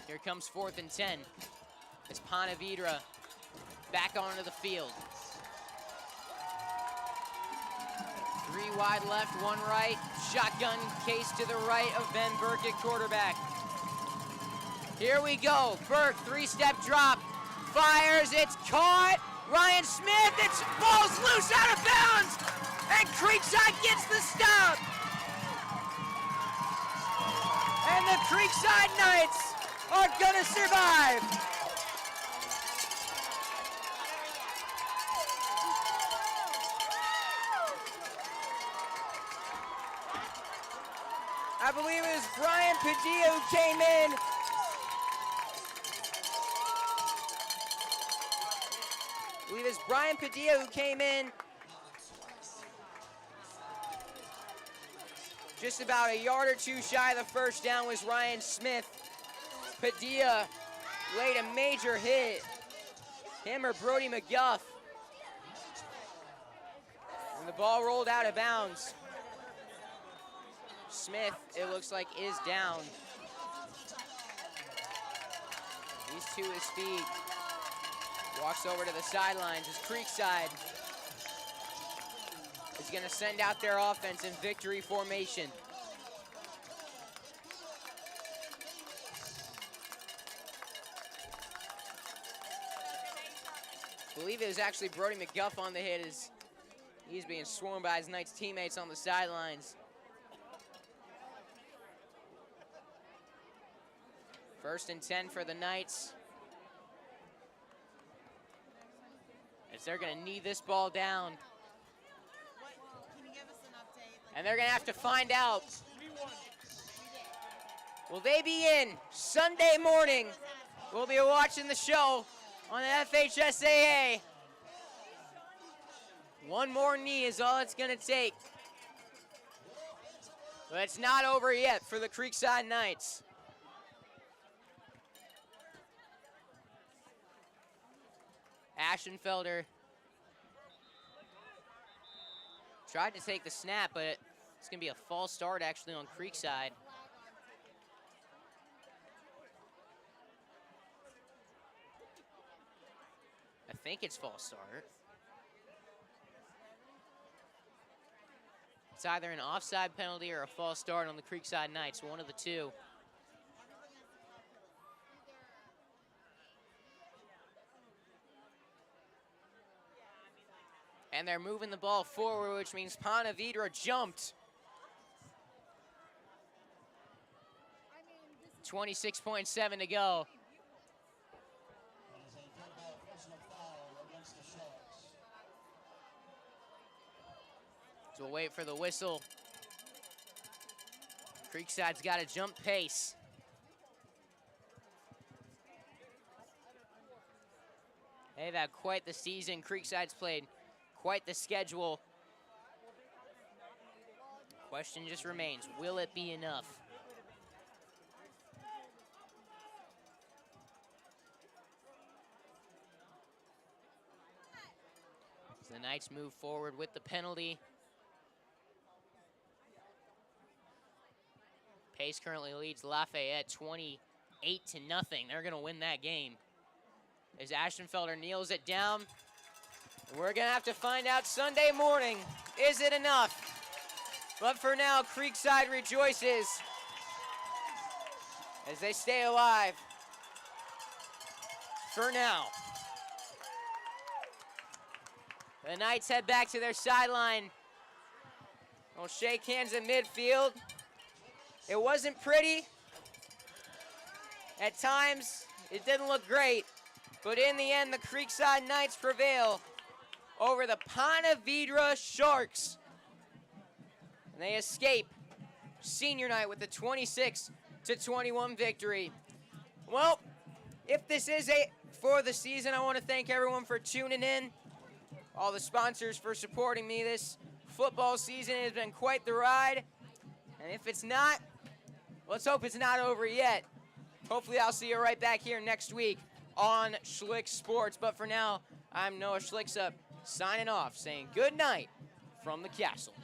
Here comes 4th and 10. As Ponte Vedra back onto the field. 3 wide left, 1 right. Shotgun case to the right of Ben Burke at quarterback. Here we go. Burke, 3-step drop. Fires, it's caught. Ryan Smith, it's ball's loose out of bounds. And Creekside gets the stop. And the Creekside Knights are gonna survive. I believe it was Brian Padilla who came in. I believe it's Brian Padilla who came in just about a yard or 2 shy of the first down was Ryan Smith. Padilla laid a major hit. Him or Brody McGuff. And the ball rolled out of bounds. Smith, it looks like, is down. He's to his feet. Walks over to the sidelines as Creekside is going to send out their offense in victory formation. I believe it was actually Brody McGuff on the hit as he's being swarmed by his Knights teammates on the sidelines. 1st and 10 for the Knights. As they're gonna knee this ball down. Can you give us an update? And they're gonna have to find out. Will they be in Sunday morning? We'll be watching the show on the FHSAA. One more knee is all it's gonna take. But it's not over yet for the Creekside Knights. Ashenfelder tried to take the snap, but it's gonna be a false start actually on Creekside. I think it's false start. It's either an offside penalty or a false start on the Creekside Knights, one of the two. And they're moving the ball forward, which means Ponte Vedra jumped. 26.7 to go. So we'll wait for the whistle. Creekside's got a jump pace. They've had quite the season. Creekside's played quite the schedule. Question just remains, will it be enough? As the Knights move forward with the penalty. Pace currently leads Lafayette 28-0. They're gonna win that game. As Ashenfelder kneels it down. We're gonna have to find out Sunday morning, is it enough? But for now, Creekside rejoices as they stay alive. for now. The Knights head back to their sideline. We'll shake hands in midfield. It wasn't pretty. At times, it didn't look great. But in the end, the Creekside Knights prevail over the Ponte Vedra Sharks. And they escape senior night with a 26-21 victory. Well, if this is it for the season, I want to thank everyone for tuning in. All the sponsors for supporting me. This football season has been quite the ride. And if it's not, let's hope it's not over yet. Hopefully I'll see you right back here next week on Schlick Sports. But for now, I'm Noah Schlicksup signing off, saying good night from the castle.